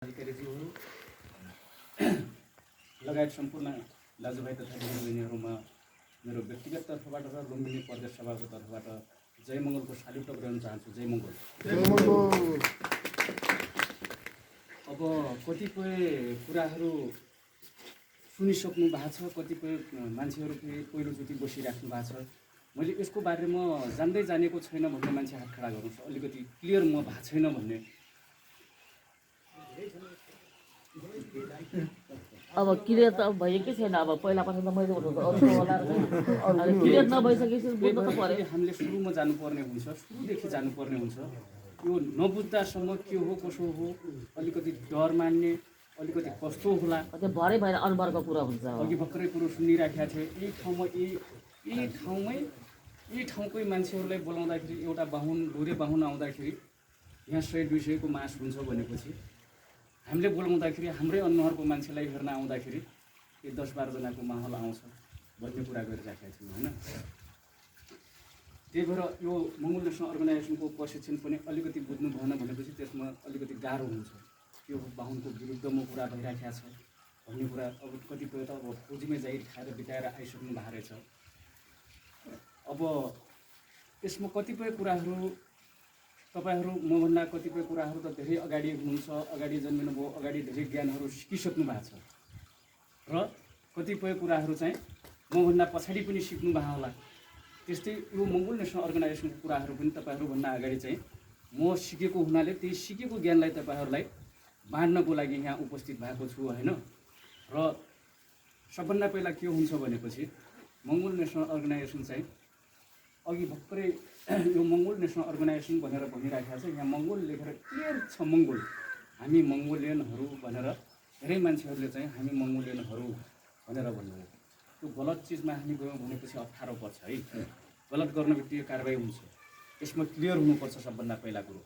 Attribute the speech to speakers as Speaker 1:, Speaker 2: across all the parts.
Speaker 1: अधिकारीज्यूहरू लगायत सम्पूर्ण दाजुभाइ तथा दिदीबहिनीहरूमा मेरो व्यक्तिगत तर्फबाट र लुम्बिनी प्रदेश सभाको तर्फबाट जय मङ्गलको साल्युट गर्न चाहन्छु। जय मङ्गल। अब कतिपय कुराहरू सुनिसक्नु भएको छ, कतिपय मान्छेहरू फेरि पहिलोचोटि बसिराख्नु भएको छ। मैले यसको बारेमा जान्दै जानेको छैन भन्ने मान्छे हात खडा गर्नुहोस्। अलिकति क्लियर म भएको छैन भन्ने।
Speaker 2: अब क्लियर त भएकै छैन। अब पहिला पछि त मैले क्लियर नभइसकेपछि बुझ्नु त पर्यो।
Speaker 1: हामीले सुरुमा जानुपर्ने हुन्छ, सुरुदेखि जानुपर्ने हुन्छ। यो नबुझ्दासम्म के हो कसो हो अलिकति डर मान्ने, अलिकति कस्तो होला
Speaker 2: त्यो भरै भएर अनवरको कुरा हुन्छ।
Speaker 1: अघि भर्खरै कुरो सुनिराखेको थियो। यही ठाउँकै मान्छेहरूलाई बोलाउँदाखेरि एउटा बाहुन लोरे बाहुन आउँदाखेरि यहाँ 100-200को मास हुन्छ भनेपछि हामीले बोलाउँदाखेरि हाम्रै अनुहारको मान्छेलाई हेर्न आउँदाखेरि यो 10-12 जनाको माहौल आउँछ भन्ने कुरा गरिराखेको थियौँ होइन। त्यही भएर यो मङ्गोल नेसनल अर्गनाइजेसनको प्रशिक्षण पनि अलिकति बुझ्नु भएन भनेपछि त्यसमा अलिकति गाह्रो हुन्छ। त्यो बाहुनको विरुद्धमा कुरा भइराखेको छ भन्ने कुरा अब कतिपय त अब फौजीमै जागिर खाएर बिताएर आइसक्नु भएको रहेछ। अब यसमा कतिपय कुराहरू तपाईहरू मभन्दा कतिपय कुराहरू त धेरै अगाडि हुनुहुन्छ, अगाडि जन्मिनुभयो, अगाडि धेरै ज्ञानहरू सिकिसक्नु भएको छ र कतिपय कुराहरू चाहिँ मभन्दा पछाडि पनि सिक्नु भएको होला। त्यस्तै यो मङ्गोल नेसनल अर्गनाइजेसनको कुराहरू पनि तपाईहरूभन्दा अगाडि चाहिँ म सिकेको हुनाले त्यही सिकेको ज्ञानलाई तपाईहरूलाई बाँड्नको लागि यहाँ उपस्थित भएको छु होइन। र सबभन्दा पहिला के हुन्छ भनेपछि मङ्गोल नेसनल अर्गनाइजेसन चाहिँ अघि भर्खरै यो मङ्गोल नेसनल अर्गनाइजेसन भनेर भनिराखेको छ। यहाँ मङ्गोल लेखेर क्लियर छ मङ्गोल, हामी मङ्गोलियनहरू भनेर धेरै मान्छेहरूले चाहिँ हामी मङ्गोलियनहरू भनेर भन्नुभयो। त्यो गलत चिजमा हामी गयौँ भनेपछि अप्ठ्यारो पर्छ है। गलत गर्न बित्तिकै कारबाही हुन्छ। यसमा क्लियर हुनुपर्छ सबभन्दा पहिला कुरो।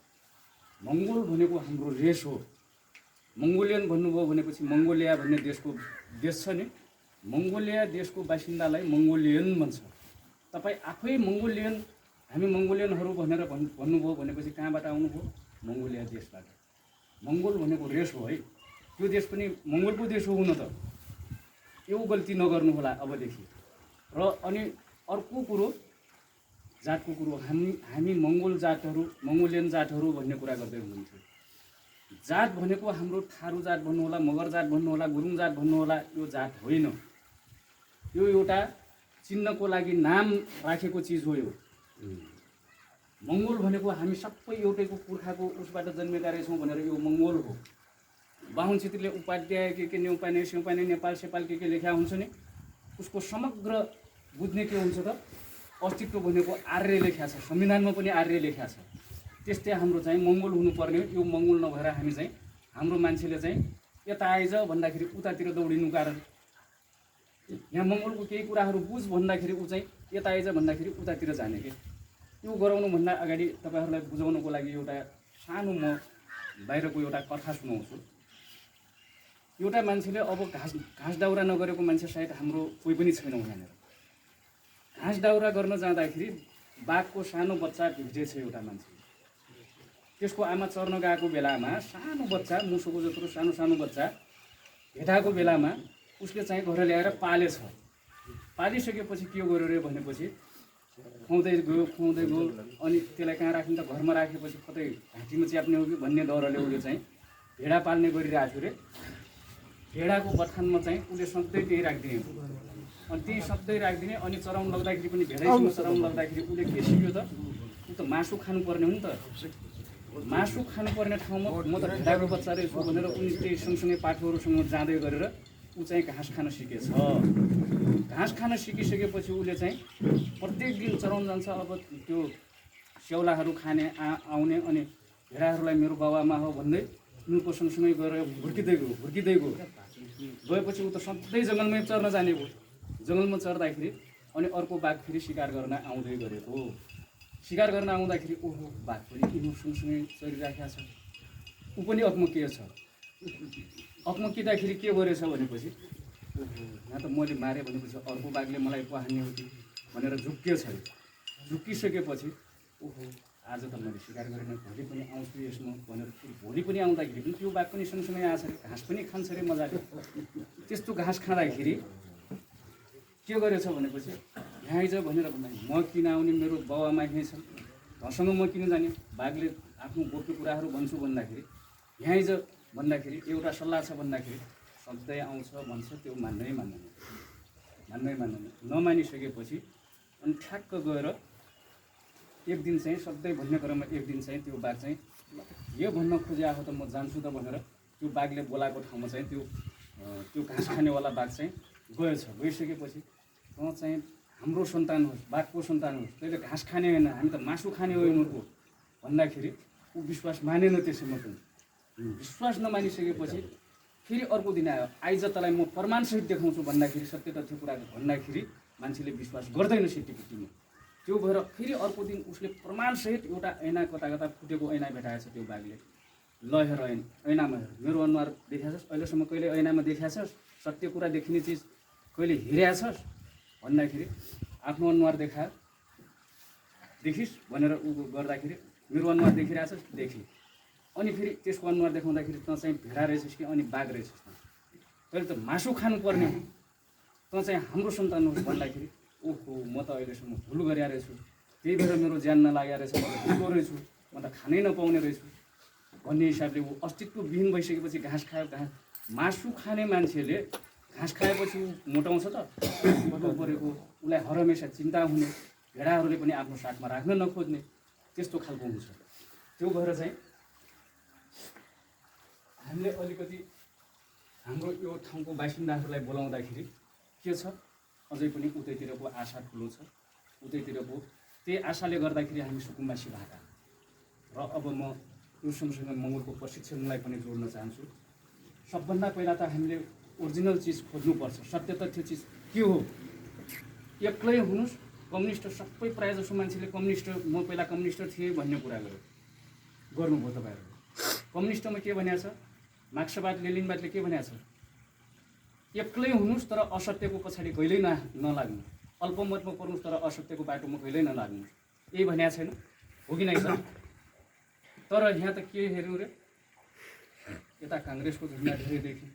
Speaker 1: मङ्गोल भनेको हाम्रो रेस हो। मङ्गोलियन भन्नुभयो भनेपछि मङ्गोलिया भन्ने देश छ नि, मङ्गोलिया देशको बासिन्दालाई मङ्गोलियन भन्छ। तपाईँ आफै मङ्गोलियन हामी मङ्गोलियनहरू भनेर भन्नुभयो भनेपछि कहाँबाट आउनुभयो? मङ्गोलिया देशबाट। मङ्गोल भनेको रेस हो है। त्यो देश पनि मङ्गोलको देश हो हुन त। यो गल्ती नगर्नु होला अबदेखि। र अनि अर्को कुरो जातको कुरो, हामी मङ्गोल जातहरू मङ्गोलियन जातहरू भन्ने कुरा गर्दै हुनुहुन्थ्यो। जात भनेको हाम्रो थारू जात भन्नु होला, मगर जात भन्नु होला, गुरुङ जात भन्नु होला, यो जात होइन। यो एउटा चिन्हको लागि नाम राखेको चिज हो। यो मङ्गोल भनेको हामी सबै एउटैको पुर्खाको उसबाट जन्मेका रहेछौँ भनेर यो मङ्गोल हो। बाहुन छेत्रीले उपाध्याय के नेउपाने सेउपाने नेपाल सेपाल के लेखा हुन्छ नि, उसको समग्र बुझ्ने के हुन्छ त अस्तित्व भनेको आर्य लेखा छ, संविधानमा पनि आर्य लेखा छ। त्यस्तै हाम्रो चाहिँ मङ्गोल हुनुपर्ने हो। यो मङ्गोल नभएर हामी चाहिँ हाम्रो मान्छेले चाहिँ यता आइज भन्दाखेरि उतातिर दौडिनु कारण यहाँ मङ्गोलको केही कुराहरू बुझ भन्दाखेरि ऊ चाहिँ यता आइज भन्दाखेरि उतातिर जाने के। यो गराउनुभन्दा अगाडि तपाईँहरूलाई बुझाउनको लागि एउटा सानो म बाहिरको एउटा कथा सुनाउँछु। एउटा मान्छेले अब घाँस दाउरा नगरेको मान्छे सायद हाम्रो कोही पनि छैन यहाँनिर। घाँस दाउरा गर्न जाँदाखेरि बाघको सानो बच्चा भेटेछ एउटा मान्छे। त्यसको आमा चर्न गएको बेलामा सानो बच्चा, मुसोको जत्रो सानो सानो बच्चा भेटाएको बेलामा उसले चाहिँ घर ल्याएर पालेछ। पालिसकेपछि के गर्यो रे भनेपछि खुवाउँदै गयो अनि त्यसलाई कहाँ राख्नु त घरमा राखेपछि कतै घाँटीमा च्याप्ने हो कि भन्ने डरले उसले चाहिँ भेडा पाल्ने गरिरहेको थियो रे। भेडाको बथानमा चाहिँ उसले सधैँ त्यही राखिदिने अनि त्यही सधैँ राखिदिने। अनि चराउन लाग्दाखेरि पनि भेडासँग चराउन लाग्दाखेरि उसले के सिक्यो त, ऊ त मासु खानुपर्ने हो नि त। मासु खानुपर्ने ठाउँमा म त भेडाको बच्चा रहेछु भनेर उनी त्यही सँगसँगै पाठोहरूसँग जाँदै गरेर ऊ चाहिँ घाँस खान सिकेछ। घाँस खान सिकिसकेपछि उसले चाहिँ प्रत्येक दिन चराउन जान्छ। अब त्यो स्याउलाहरू खाने आउने अनि भेडाहरूलाई मेरो बाबामा हो भन्दै उनको सँगसँगै गएर हुर्किँदै गयो। गएपछि ऊ त सधैँ जङ्गलमै चर्न जाने भयो। जङ्गलमा चर्दाखेरि अनि अर्को बाघ फेरि शिकार गर्न आउँदै गरेको। शिकार गर्न आउँदाखेरि ओहो बाघ पनि यिनीहरू सँगसँगै चरिराखेको छ। ऊ पनि अकमकिएको छ। अकमकिँदाखेरि के गरेछ भनेपछि यहाँ त मैले मारेँ भनेपछि अर्को बाघले मलाई पो हान्ने हो कि भनेर झुक्कियो छ। झुक्किसकेपछि ओहो आज त मैले स्वीकार गरेन, भोलि पनि आउँछु यसमा भनेर भोलि पनि आउँदाखेरि पनि त्यो बाघ पनि सँगसँगै आएछ अरे, घाँस पनि खान्छ अरे मजाले। त्यस्तो घाँस खाँदाखेरि के गरेछ भनेपछि यहाँ आइज भनेर भन्दाखेरि म किन आउने, मेरो बाउआमा यहीँ छन्, घरसँग म किन जाने, बाघले आफ्नो गोप्य कुराहरू भन्छु भन्दाखेरि यहाँ आइज भन्दाखेरि एउटा सल्लाह छ भन्दाखेरि सधैँ आउँछ भन्छ, त्यो मान्नै मान्दैन। नमानिसकेपछि अनि ठ्याक्क गएर एक दिन चाहिँ सधैँ भन्ने क्रममा एक दिन चाहिँ त्यो बाघ चाहिँ यो भन्न खोजे आएको त म जान्छु त भनेर त्यो बाघले बोलाएको ठाउँमा चाहिँ त्यो घाँस खानेवाला बाघ चाहिँ गएछ। गइसकेपछि तँ चाहिँ हाम्रो सन्तान होस्, बाघको सन्तान होस्, तैँले घाँस खाने होइन, हामी त मासु खाने हो यिनीहरूको भन्दाखेरि ऊ विश्वास मानेन। त्यसैमा पनि विश्वास नमानिसकेपछि फेरि अर्को दिन आयो, आइज तँलाई म प्रमाणसहित देखाउँछु भन्दाखेरि, सत्य तथ्य कुराको भन्दाखेरि मान्छेले विश्वास गर्दैन सिट्टीपिट्टीमा। त्यो भएर फेरि अर्को दिन उसले प्रमाणसहित एउटा ऐना कता फुटेको ऐना भेटाएछ त्यो बाघले। ल हेर ऐनामा हेर, मेरो अनुहार देखाएछस्, अहिलेसम्म कहिले ऐनामा देखाएछस्, सत्य कुरा देखिने चिज कहिले हेरेछस् भन्दाखेरि आफ्नो अनुहार देखिस् भनेर ऊ गर्दाखेरि मेरो अनुहार देखिरहेछस्, देखि। अनि फेरि त्यसको अनुहार देखाउँदाखेरि तँ चाहिँ भेडा रहेछस् कि अनि बाघ रहेछस्, तैँले त मासु खानुपर्ने हो, तँ चाहिँ हाम्रो सन्तान होस् भन्दाखेरि ओहो म त अहिलेसम्म भुल गरेर रहेछु, त्यही भएर मेरो ज्यान नलागेर रहेछ, म त भुलो रहेछु, म त खानै नपाउने रहेछु भन्ने हिसाबले ऊ अस्तित्वविहीन भइसकेपछि घाँस खायो। मासु खाने मान्छेले घाँस खाएपछि ऊ मोटाउँछ त, मोटो परेको, उसलाई हरहमेसा चिन्ता हुने, भेडाहरूले पनि आफ्नो साथमा राख्न नखोज्ने, त्यस्तो खालको हुन्छ। त्यो भएर चाहिँ हामीले अलिकति हाम्रो यो ठाउँको बासिन्दाहरूलाई बोलाउँदाखेरि के छ, अझै पनि उतैतिरको आशा ठुलो छ, उतैतिरको त्यही आशाले गर्दाखेरि हामी सुकुम्बासी भएका। र अब म यो सँगसँगै मङ्गोलको प्रशिक्षणलाई पनि जोड्न चाहन्छु। सबभन्दा पहिला त हामीले ओरिजिनल चिज खोज्नुपर्छ, सत्य तथ्य चिज के हो। एक्लै हुनुहोस्, कम्युनिस्ट सबै प्रायःजसो मान्छेले कम्युनिस्ट, म पहिला कम्युनिस्ट थिएँ भन्ने कुरा गर्नुभयो तपाईँहरू। कम्युनिस्टमा के भनेको छ, मार्क्सवाद लेनिनवादले के भनेको छ, एक्लै हुनुहोस् तर असत्यको पछाडि कहिल्यै नलाग्नु, अल्पमतमा पर्नुहोस् तर असत्यको बाटोमा कहिल्यै नलाग्नु, यही भनेको छैन हो कि नै सर? तर यहाँ त के हेर्नु रे, यता काङ्ग्रेसको झुन्डा धेरै देख्यो,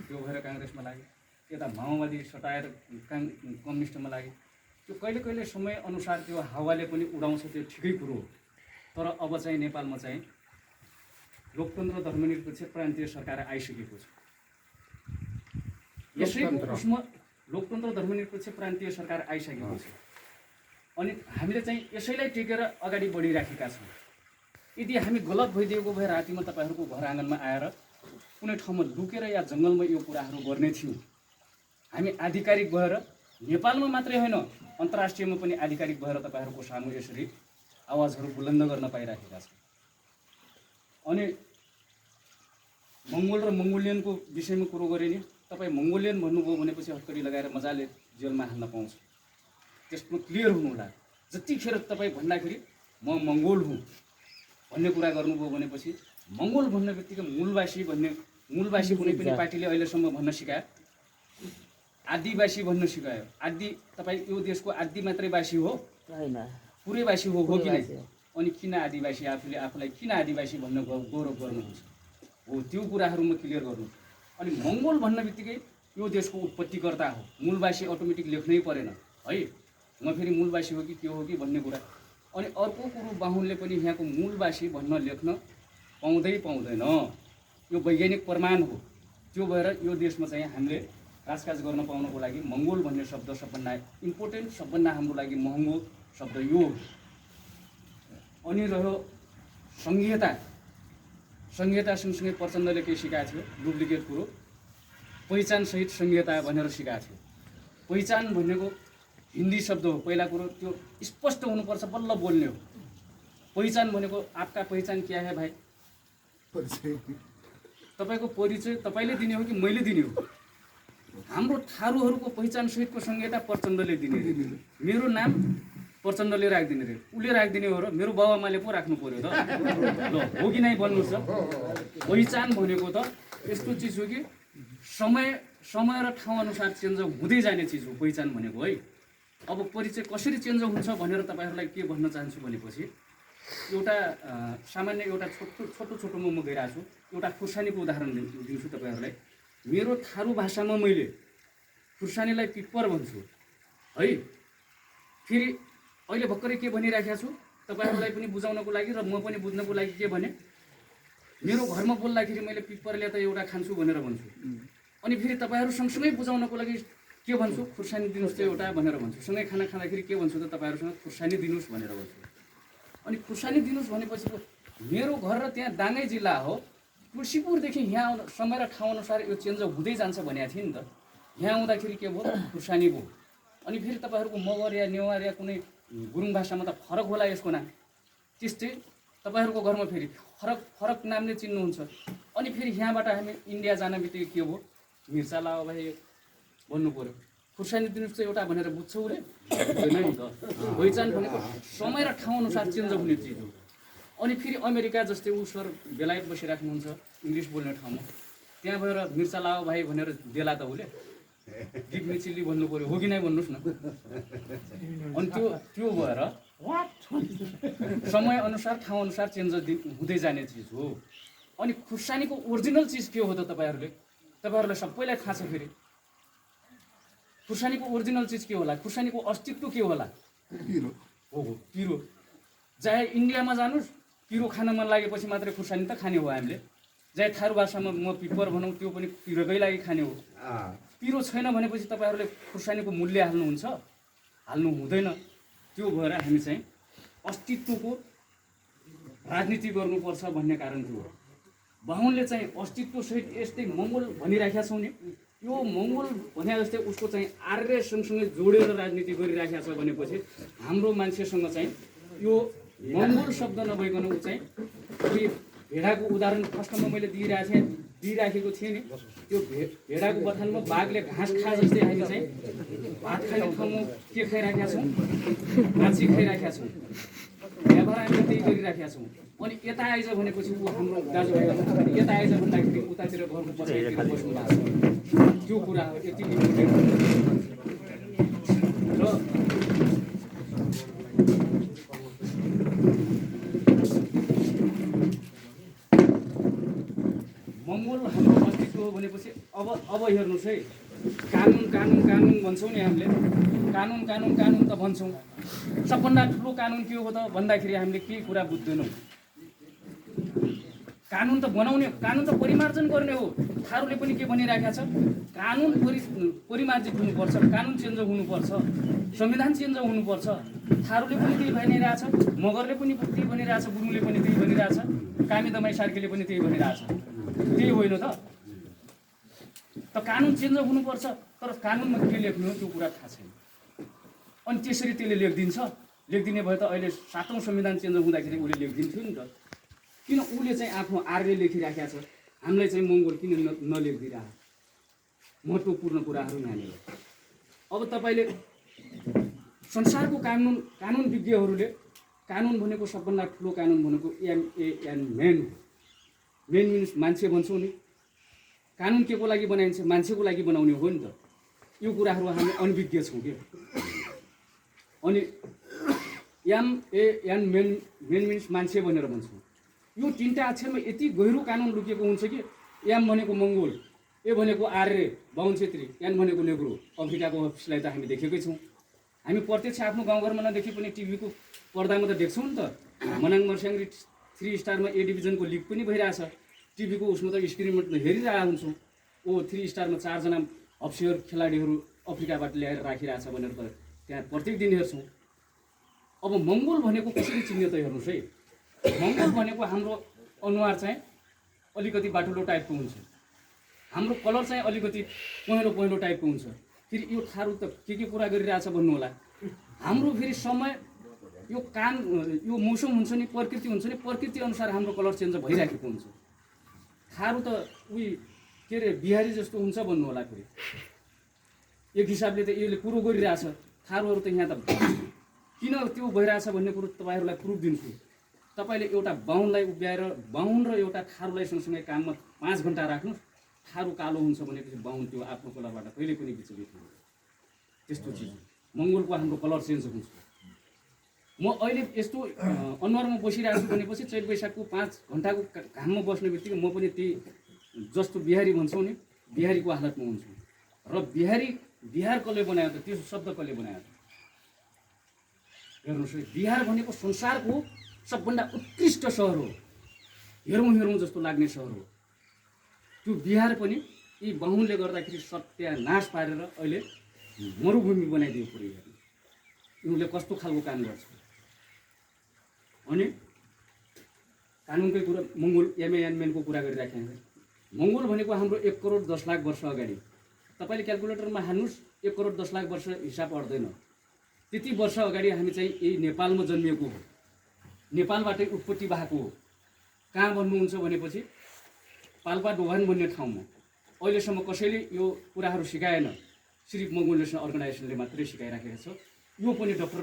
Speaker 1: त्यो भएर काङ्ग्रेसमा लाग्यो, यता माओवादी सटाएर कम्युनिस्टमा लाग्यो। त्यो कहिले कहिले समय अनुसार त्यो हावाले पनि उडाउँछ, त्यो ठिकै कुरो हो। तर अब चाहिँ नेपालमा चाहिँ लोकतन्त्र धर्मनिरपेक्ष प्रान्तीय सरकार आइसकेको छ। यसैको उसमा लोकतन्त्र धर्मनिरपेक्ष प्रान्तीय सरकार आइसकेको छ। अनि हामीले चाहिँ यसैलाई टेकेर अगाडि बढिराखेका छौँ। यदि हामी गलत भइदिएको भए रातिमा तपाईँहरूको घर आँगनमा आएर कुनै ठाउँमा लुकेर या जङ्गलमा यो कुराहरू गर्ने थियौँ, हामी आधिकारिक भएर नेपालमा मात्रै होइन अन्तर्राष्ट्रियमा पनि आधिकारिक भएर तपाईँहरूको सामु यसरी आवाजहरू बुलन्द गर्न पाइराखेका छौँ। अनि मङ्गोल र मङ्गोलियनको विषयमा कुरो गरेँ नि, तपाईँ मङ्गोलियन भन्नुभयो भनेपछि हत्कडी लगाएर मजाले जेलमा हाल्न पाउँछ। त्यसमा क्लियर हुनु होला। जतिखेर तपाईँ भन्दाखेरि म मङ्गोल हुँ भन्ने कुरा गर्नुभयो भनेपछि मङ्गोल भन्ने बित्तिकै मूलवासी कुनै पनि पार्टीले अहिलेसम्म भन्न सिकायो, आदिवासी भन्न सिकायो। आदि तपाईँ यो देशको आदि मात्रै वासी हो, पुरै वासी हो कि नै? अनि किन आदिवासी आफूलाई किन आदिवासी भन्न गौरव गर्नुहुन्छ हो, त्यो कुराहरूमा क्लियर गर्नु। अनि मङ्गोल भन्न बित्तिकै यो देशको उत्पत्तिकर्ता हो, मूलवासी अटोमेटिक लेख्नै परेन है, म फेरि मूलवासी हो कि के हो कि भन्ने कुरा। अनि अर्को कुरो बाहुनले पनि यहाँको मूलवासी भन्न लेख्न पाउँदैन, यो वैज्ञानिक प्रमाण हो। त्यो भएर यो देशमा चाहिँ हामीले काजकाज गर्न पाउनको लागि मङ्गोल भन्ने शब्द सबभन्दा इम्पोर्टेन्ट, सबभन्दा हाम्रो लागि महँगो शब्द यो। अनि रह्यो संहिता सँगसँगै प्रचण्डले के सिकाएको थियो, डुप्लिकेट कुरो, पहिचानसहित संहिता भनेर सिकाएको थियो। पहिचान भनेको हिन्दी शब्द हो, पहिला कुरो त्यो स्पष्ट हुनुपर्छ, बल्ल बोल्ने हो। पहिचान भनेको आपका पहिचान क्या है भाइ, तपाईँको परिचय तपाईँले दिने हो कि मैले दिने हो? हाम्रो थारूहरूको पहिचानसहितको संहिता प्रचण्डले दिने, मेरो नाम प्रचण्डले राखिदिने रे, उसले राखिदिने हो र मेरो बाबुआमाले पो राख्नु पर्यो त? ल हो कि नै भन्नुहोस् त? पहिचान भनेको त यस्तो चिज हो कि समय र ठाउँ अनुसार चेन्ज हुँदै जाने चिज हो पहिचान भनेको है। अब परिचय कसरी चेन्ज हुन्छ भनेर तपाईँहरूलाई के भन्न चाहन्छु भनेपछि एउटा सामान्य एउटा छोटो म गइरहेको छु। एउटा खुर्सानीको उदाहरण दिन्छु तपाईँहरूलाई। मेरो थारू भाषामा मैले खुर्सानीलाई पिप्पर भन्छु है। फेरि अहिले भर्खरै के भनिराखेको छु तपाईँहरूलाई पनि बुझाउनको लागि र म पनि बुझ्नको लागि के भने, मेरो घरमा बोल्दाखेरि मैले पिप्परले त एउटा खान्छु भनेर भन्छु, अनि फेरि तपाईँहरू सँगसँगै बुझाउनको लागि के भन्छु, खुर्सानी दिनुहोस् त एउटा भनेर भन्छु। सँगै खाना खाँदाखेरि के भन्छु त तपाईँहरूसँग खुर्सानी दिनुहोस् भनेर भन्छु। अनि खुर्सानी दिनुहोस् भनेपछि मेरो घर र त्यहाँ दाङै जिल्ला हो, तुलसीपुरदेखि यहाँ समय र ठाउँ अनुसार यो चेन्ज हुँदै जान्छ भनेको थिएँ नि त। यहाँ आउँदाखेरि के भयो, खुर्सानी भयो। अनि फेरि तपाईँहरूको मगर या नेवार या कुनै गुरुङ भाषामा त फरक होला यसको नाम। त्यस्तै तपाईँहरूको घरमा फेरि फरक नामले चिन्नुहुन्छ। अनि फेरि यहाँबाट हामी इन्डिया जान बित्तिकै के भयो, मिर्चा लाओ भाइ भन्नु पऱ्यो, खुर्सानी दिनुहोस् त एउटा भनेर बुझ्छ उसले, होइन नि त। पहिचान भनेको समय र ठाउँ अनुसार चेन्ज हुने चिज हो। अनि फेरि अमेरिका जस्तै ऊ सर बेलायत बसिराख्नुहुन्छ इङ्ग्लिस बोल्ने ठाउँमा, त्यहाँ गएर मिर्चा लाओ भाइ भनेर देला त उसले, गिभ मी चिल्ली भन्नु पऱ्यो, हो कि नै भन्नुहोस् न। अनि त्यो भएर समय अनुसार ठाउँ अनुसार चेन्ज हुँदै जाने चिज हो। अनि खुर्सानीको ओरिजिनल चिज के हो त तपाईँहरूलाई सबैलाई थाहा छ। फेरि खुर्सानीको ओरिजिनल चिज के होला, खुर्सानीको अस्तित्व के होला, पिरो। चाहे इन्डियामा जानुहोस्, पिरो खान मन लागेपछि मात्रै खुर्सानी त खाने हो हामीले। चाहे थारू भाषामा म पिप्पर भनौँ, त्यो पनि पिरोकै लागि खाने हो। पिरो छैन भनेपछि तपाईँहरूले खुर्सानीको मूल्य हाल्नु हुँदैन। त्यो भएर हामी चाहिँ अस्तित्वको राजनीति गर्नुपर्छ भन्ने कारण त्यो हो। बाहुनले चाहिँ अस्तित्वसहित यस्तै मङ्गोल भनिराखेका छौँ नि, यो मङ्गोल भने जस्तै उसको चाहिँ आर्य सँगसँगै जोडेर राजनीति गरिराखेको छ भनेपछि हाम्रो मान्छेसँग चाहिँ यो मङ्गोल शब्द नभइकन ऊ चाहिँ भेडाको उदाहरण फर्स्टमा मैले दिइराखेको थिएँ नि, त्यो भेडाको बथानमा बाघले घाँस खा जस्तै हामी चाहिँ भात खाने ठाउँमा के खाइराखेका छौँ, माछी खाइराखेका छौँ, व्यवहार हामीले त्यही गरिराखेका छौँ। अनि यता आइज भनेपछि ऊ हाम्रो दाजुभाइ यता आइज भन्दाखेरि उतातिर घरको पछाडितिर बस्नु भएको छ। त्यो कुरा हो, यति इम्पोर्टेन्ट। र मङ्गोल हाम्रो अस्तित्व हो भनेपछि अब हेर्नुहोस् है, कानुन भन्छौँ नि हामीले, कानुन त भन्छौँ। सबभन्दा ठुलो कानुन के हो त भन्दाखेरि हामीले केही कुरा बुझ्दैनौँ। कानुन त बनाउने, कानुन त परिमार्जन गर्ने हो। थारूले पनि के भनिराखेको छ, कानुन परिमार्जित हुनुपर्छ, कानुन चेन्ज हुनुपर्छ, संविधान चेन्ज हुनुपर्छ। थारूले पनि त्यही भनिरहेछ, मगरले पनि त्यही भनिरहेछ, गुरुङले पनि त्यही भनिरहेछ, कामी दमाई सार्कीले पनि त्यही भनिरहेछ। त्यही होइन त कानुन चेन्ज हुनुपर्छ। तर कानुनमा के लेख्नु हो त्यो कुरा थाहा छैन। अनि त्यसरी त्यसले लेखिदिने भए त अहिले 7औं संविधान चेन्ज हुँदाखेरि उसले लेखिदिन्थ्यो नि त। किन उसले चाहिँ आफ्नो आर्यले लेखिराखेको छ, हामीलाई चाहिँ मङ्गोल किन नलेखिदिरहेको? महत्त्वपूर्ण कुराहरू यहाँनिर। अब तपाईँले संसारको कानुन विज्ञहरूले कानुन भनेको सबभन्दा ठुलो कानुन भनेको MAN मेन मिन्स मान्छे भन्छौँ नि। कानुन के को लागि बनाइन्छ, मान्छेको लागि बनाउने हो नि त। यो कुराहरू हामी अनभिज्ञ छौँ कि। अनि MAN मेन मिन्स मान्छे भनेर भन्छौँ। यो तिनवटा अक्षरमा यति गहिरो कानुन लुकेको हुन्छ कि M भनेको मङ्गोल, A भनेको आर्य बाहुन छेत्री, N भनेको नेग्रो। अफ्रिकाको अफिसलाई त हामी देखेकै छौँ। हामी प्रत्यक्ष आफ्नो गाउँघरमा नदेखि पनि टिभीको पर्दामा त देख्छौँ नि त। मनाङ मर्स्याङ्ग्री 3 स्टारमा A डिभिजनको लिग पनि भइरहेछ। टिभीको उसमा त स्क्रिनमा त हेरिरहेको हुन्छौँ। 3 स्टारमा 4 जना अफिसर खेलाडीहरू अफ्रिकाबाट ल्याएर राखिरहेछ भनेर त त्यहाँ प्रत्येक दिन हेर्छौँ। अब मङ्गोल भनेको कसरी चिन्ने त हेर्नुहोस् है। मङ्गोल भनेको हाम्रो अनुहार चाहिँ अलिकति बाठुलो टाइपको हुन्छ, हाम्रो कलर चाहिँ अलिकति पहेँलो टाइपको हुन्छ। फेरि यो थारू त के कुरा गरिरहेछ भन्नु होला। हाम्रो फेरि समय यो मौसम हुन्छ नि, प्रकृति हुन्छ नि, प्रकृति अनुसार हाम्रो कलर चेन्ज भइराखेको हुन्छ। थारू त के अरे बिहारी जस्तो हुन्छ भन्नु होला। फेरि एक हिसाबले त यसले कुरो गरिरहेछ। थारूहरू त यहाँ त किन त्यो भइरहेछ भन्ने कुरो तपाईँहरूलाई प्रुफ दिन्छु। तपाईँले एउटा बाहुनलाई उभ्याएर बाहुन र एउटा थारूलाई सँगसँगै काममा 5 घन्टा राख्नुहोस्, थारू कालो हुन्छ भनेपछि बाहुन त्यो आफ्नो कलरबाट कहिले पनि विचलित हुँदैन। त्यस्तो चिज मङ्गोलको हाम्रो कलर चेन्ज हुन्छ। म अहिले यस्तो अनुहारमा बसिरहेको छु भनेपछि चैत वैशाखको 5 घन्टाको घाममा बस्ने बित्तिकै म पनि त्यही जस्तो बिहारी भन्छौँ नि बिहारीको हालतमा हुन्छु। र बिहार कसले बनायो त, त्यो शब्द कसले बनायो त? हेर्नुहोस् है, बिहार भनेको संसारको सबभन्दा उत्कृष्ट सहर हो, हेरौँ जस्तो लाग्ने सहर हो। त्यो बिहार पनि यी बाहुनले गर्दाखेरि सत्यानाश पारेर अहिले मरुभूमि बनाइदियो पुरै। हेर्नु यिनीहरूले कस्तो खालको काम गर्छ। अनि कानुनकै कुरा मङ्गोल एमएनमेनको कुरा गरिराखेको छ। मङ्गोल भनेको हाम्रो 1 करोड 10 लाख वर्ष अगाडि, तपाईँले क्यालकुलेटरमा हाल्नुहोस्, 1 करोड 10 लाख वर्ष हिसाब अट्दैन। त्यति वर्ष अगाडि हामी चाहिँ यही नेपालमा जन्मिएको हो, नेपालबाटै उत्पत्ति भएको हो। कहाँ भन्नुहुन्छ भनेपछि पाल्पा डोभान भन्ने ठाउँमा। अहिलेसम्म कसैले यो कुराहरू सिकाएन, सिर्फ मङ्गोल नेसनल अर्गनाइजेसनले मात्रै सिकाइराखेको छ। यो पनि डक्टर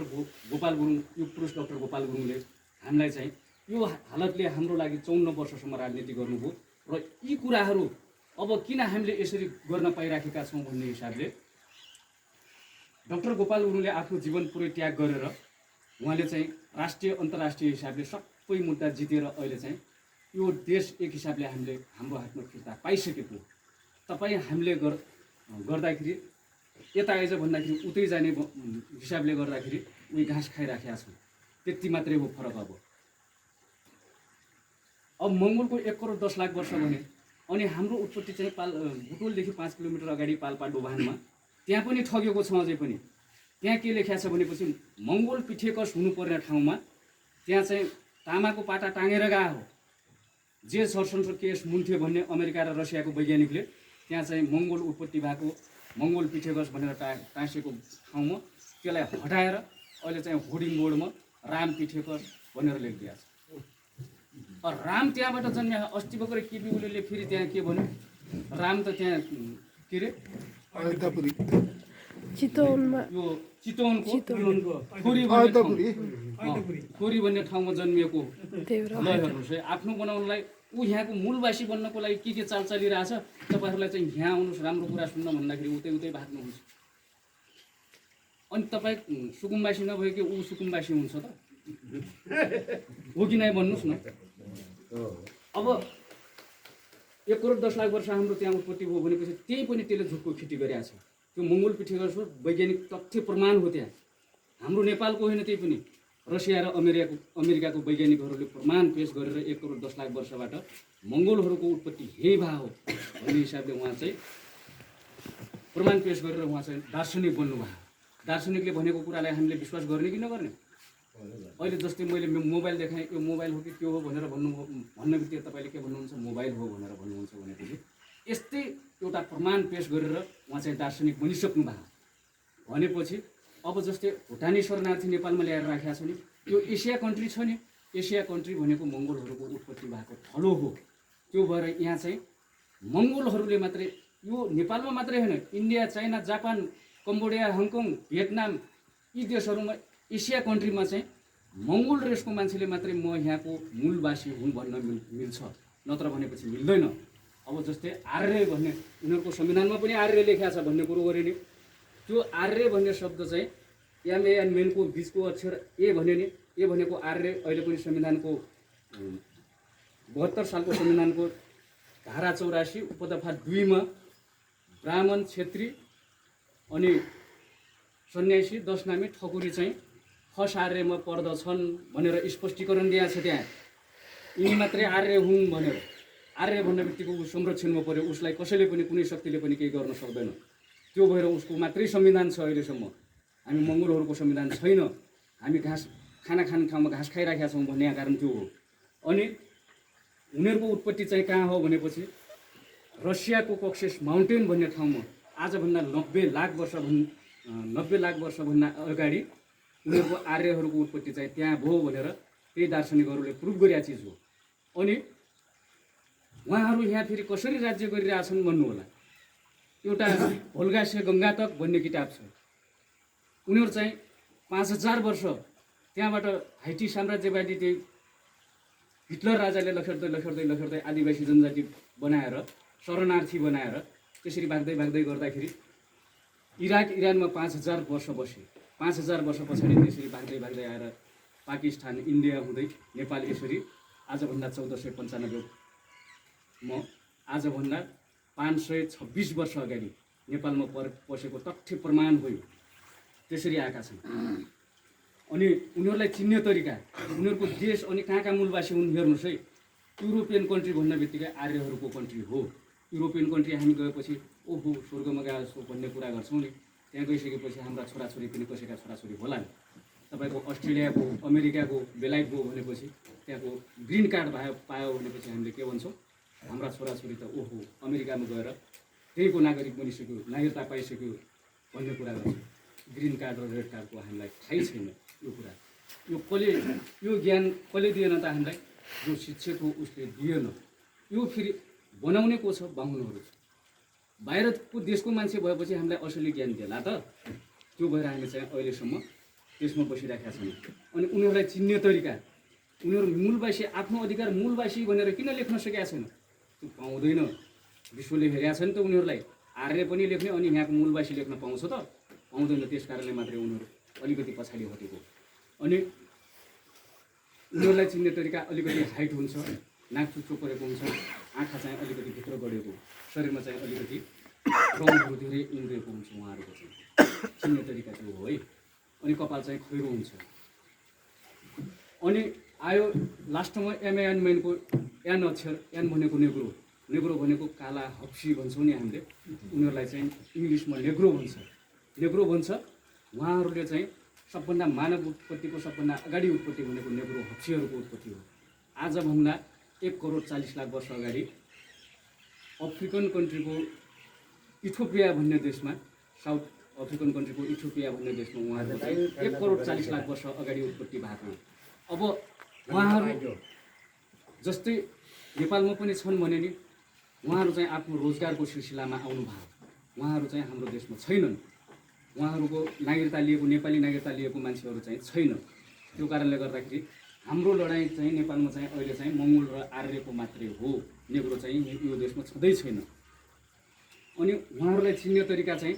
Speaker 1: गोपाल गुरुङ, यो पुरुष डक्टर गोपाल गुरुङले हामीलाई चाहिँ यो हालतले हाम्रो लागि 54 वर्षसम्म राजनीति गर्नुभयो। र यी कुराहरू अब किन हामीले यसरी गर्न पाइराखेका छौँ भन्ने हिसाबले डक्टर गोपाल गुरुङले आफ्नो जीवन पुरै त्याग गरेर उहाँले चाहिँ राष्ट्रिय अन्तर्राष्ट्रिय हिसाबले सबै मुद्दा जितेर अहिले चाहिँ यो देश एक हिसाबले हामीले हाम्रो हातमा फिर्ता पाइसकेको। तपाईँ हामीले गर्दाखेरि यता आइज भन्दाखेरि उतै जाने हिसाबले गर्दाखेरि उही घाँस खाइराखेका छौँ, त्यति मात्रै हो फरक। अब मङ्गोलको 1 करोड 10 लाख वर्ष भने, अनि हाम्रो उत्पत्ति चाहिँ बुटोलदेखि 5 किलोमिटर अगाडि पाल्पा डोभानमा, त्यहाँ पनि ठगेको छ। अझै पनि त्यहाँ के लेखेको छ भनेपछि मङ्गोल पिठेकस हुनुपर्ने ठाउँमा त्यहाँ चाहिँ तामाको पाटा टाँगेर गएको हो। जे सरसन्सर केस मुन्थ्यो भन्ने अमेरिका र रसियाको वैज्ञानिकले त्यहाँ चाहिँ मङ्गोल उत्पत्ति भएको मङ्गोल पिठेकस भनेर टाँसेको ठाउँमा त्यसलाई हटाएर अहिले चाहिँ होर्डिङ बोर्डमा राम पिठेकस भनेर लेखिदिएको छ। राम त्यहाँबाट जन्मिया। अस्ति भर्खर केपी ओलीले फेरि त्यहाँ के भन्यो, राम त त्यहाँ के अरे चितवनको खोरी भन्ने ठाउँमा जन्मिएको। ल हेर्नुहोस् है, आफ्नो बनाउनलाई ऊ यहाँको मूलवासी बन्नको लागि के चाल चलिरहेछ। तपाईँहरूलाई चाहिँ यहाँ आउनुहोस् राम्रो कुरा सुन्न भन्दाखेरि उतै भाग्नुहुन्छ। अनि तपाईँ सुकुम्बासी नभए कि ऊ सुकुम्बासी हुन्छ त हो कि नै भन्नुहोस् न। अब 1 करोड 10 लाख वर्ष हाम्रो त्यहाँ उत्पत्ति भयो भनेपछि त्यही पनि त्यसले झुटको खेती गरेको छ। त्यो मङ्गोल पिठेकस वैज्ञानिक तथ्य प्रमाण हो। त्यहाँ हाम्रो नेपालको होइन, त्यही पनि रसिया र अमेरिकाको वैज्ञानिकहरूले प्रमाण पेश गरेर 1 करोड 10 लाख वर्षबाट मङ्गोलहरूको उत्पत्ति यही भए हो भन्ने हिसाबले उहाँ चाहिँ प्रमाण पेश गरेर उहाँ चाहिँ दार्शनिक बन्नुभयो। दार्शनिकले भनेको कुरालाई हामीले विश्वास गर्ने कि नगर्ने? अहिले जस्तै मैले मोबाइल देखाएँ, यो मोबाइल हो कि त्यो हो भनेर भन्ने बित्तिकै तपाईँले के भन्नुहुन्छ, मोबाइल हो भनेर भन्नुहुन्छ भनेपछि यस्तै एउटा प्रमाण पेश गरेर उहाँ चाहिँ दार्शनिक बनिसक्नु भयो। भनेपछि अब जस्तै भुटानी शरणार्थी नेपालमा ल्याएर राखेको छ नि, यो एसिया कन्ट्री छ नि, एसिया कन्ट्री भनेको मङ्गोलहरूको उत्पत्ति भएको थलो हो। त्यो भएर यहाँ चाहिँ मङ्गोलहरूले मात्रै, यो नेपालमा मात्रै होइन, India, China, Japan, Cambodia, Hong Kong, Vietnam यी देशहरूमा एसिया कन्ट्रीमा चाहिँ मङ्गोल रेसको मान्छेले मात्रै म यहाँको मूलवासी हुँ भन्न मिल्छ, नत्र भनेपछि मिल्दैन। अब जस्तै आर्य भन्ने, उनीहरूको संविधानमा पनि आर्य लेखेको छ भन्ने कुरो गऱ्यो नि। त्यो आर्य भन्ने शब्द चाहिँ एमएनमेनको बिचको अक्षर ए भन्यो नि। ए भनेको आर्य अहिले पनि संविधानको 72 सालको संविधानको धारा 84 उपदफा 2 मा ब्राह्मण, क्षेत्री अनि सन्यासी, दशनामी, ठकुरी चाहिँ खस आर्यमा पर्दछन् भनेर स्पष्टीकरण दिएको छ। त्यहाँ यिनी मात्रै आर्य हुन् भनेर। आर्य भन्ने बित्तिकै ऊ संरक्षणमा पर्यो, उसलाई कसैले पनि कुनै शक्तिले पनि केही गर्न सक्दैन। त्यो भएर उसको मात्रै संविधान छ अहिलेसम्म। हामी मङ्गोलहरूको संविधान छैन। हामी खाना खाने ठाउँमा घाँस खाइराखेका छौँ भन्ने कारण त्यो हो। अनि उनीहरूको उत्पत्ति चाहिँ कहाँ हो भनेपछि रसियाको कक्सेस माउन्टेन भन्ने ठाउँमा आजभन्दा 90 लाख वर्षभन्दा अगाडि उनीहरूको आर्यहरूको उत्पत्ति चाहिँ त्यहाँ भयो भनेर त्यही दार्शनिकहरूले प्रुभ गरेका चिज हो। अनि उहाँहरू यहाँ फेरि कसरी राज्य गरिरहेछन् भन्नु होला। एउटा भोल्गा से गङ्गा तक भन्ने किताब छ। उनीहरू चाहिँ 5000 वर्ष त्यहाँबाट हाइटी साम्राज्यवादी त्यही हिटलर राजाले लखेड्दै आदिवासी जनजाति बनाएर, शरणार्थी बनाएर त्यसरी भाग्दै गर्दाखेरि इराक, इरानमा 5000 वर्ष बसे। 5000 वर्ष पछाडि त्यसरी भाग्दै आएर पाकिस्तान इन्डिया हुँदै नेपाल यसरी आजभन्दा 1495 आजभन्दा 526 वर्ष अगाडि नेपालमा पसेको तथ्य प्रमाण भयो। त्यसरी आएका छन्। अनि उनीहरूलाई चिन्ने तरिका, उनीहरूको देश अनि कहाँ मूलवासी हुन् हेर्नुहोस् है। युरोपियन कन्ट्री भन्ने बित्तिकै आर्यहरूको कन्ट्री हो। युरोपियन कन्ट्री हामी गएपछि ओहो स्वर्गमा गएको भन्ने कुरा गर्छौँ नि। त्यहाँ गइसकेपछि हाम्रा छोराछोरी पनि कसैका छोराछोरी होला नि। तपाईँको अस्ट्रेलियाको, अमेरिकाको, बेलायतको भनेपछि त्यहाँको ग्रिन कार्ड पायो भनेपछि हामीले के भन्छौँ, हाम्रा छोराछोरी त ओहो अमेरिकामा गएर त्यहीँको नागरिक बनिसक्यो, नागरिकता पाइसक्यो भन्ने कुरा गर्छौँ। ग्रिन कार्ड र रेड कार्डको हामीलाई थाहै छैन यो कुरा। यो ज्ञान कसले दिएन त हामीलाई? जो शिक्षक हो उसले दिएन। यो फेरि बनाउने को छ? बाहुनहरू छ। बाहिरको देशको मान्छे भएपछि हामीलाई असली ज्ञान दिएला त? त्यो भएर हामी चाहिँ अहिलेसम्म त्यसमा बसिरहेका छौँ। अनि उनीहरूलाई चिन्ने तरिका, उनीहरू मूलवासी, आफ्नो अधिकार मूलवासी भनेर किन लेख्न सकेका छैन? त्यो पाउँदैन। विश्वले हेरेका छ नि त उनीहरूलाई। आर्य पनि लेख्ने अनि यहाँको मूलवासी लेख्न पाउँछ त? पाउँदैन। त्यस कारणले मात्रै उनीहरू अलिकति पछाडि हटेको। अनि उनीहरूलाई चिन्ने तरिका अलिकति हाइट हुन्छ, नाक चुच्चो परेको हुन्छ, आँखा चाहिँ अलिकति भित्र गढेको, शरीरमा चाहिँ अलिकति रङहरू धेरै उम्रिएको हुन्छ उहाँहरूको चाहिँ। चिन्ने तरिका त्यो हो है। अनि कपाल चाहिँ खैरो हुन्छ। अनि आयो लास्टमा एमएनमेनको एन अक्षर। एन भनेको नेग्रो, नेग्रो भनेको काला हप्सी भन्छौँ नि हामीले। उनीहरूलाई चाहिँ इङ्ग्लिसमा नेग्रो भन्छ। नेग्रो भन्छ। उहाँहरूले चाहिँ सबभन्दा मानव उत्पत्तिको सबभन्दा अगाडि उत्पत्ति भनेको नेग्रो हप्सीहरूको उत्पत्ति हो। आजभन्दा 1,40,00,000 वर्ष अगाडि अफ्रिकन कन्ट्रीको इथियोपिया भन्ने देशमा, साउथ अफ्रिकन कन्ट्रीको इथियोपिया भन्ने देशमा उहाँहरू चाहिँ 1,40,00,000 वर्ष अगाडि उत्पत्ति भएको। अब उहाँहरू जस्तै नेपालमा पनि छन् भने नि उहाँहरू चाहिँ आफ्नो रोजगारको सिलसिलामा आउनुभयो। उहाँहरू चाहिँ हाम्रो देशमा छैनन्। उहाँहरूको नागरिकता लिएको, नेपाली नागरिकता लिएको मान्छेहरू चाहिँ छैन। त्यो कारणले गर्दाखेरि हाम्रो लडाइँ चाहिँ नेपालमा चाहिँ अहिले चाहिँ मङ्गोल र आर्यको मात्रै हो। नेग्रो चाहिँ यो देशमा छँदै छैन। अनि उहाँहरूलाई चिन्ने तरिका चाहिँ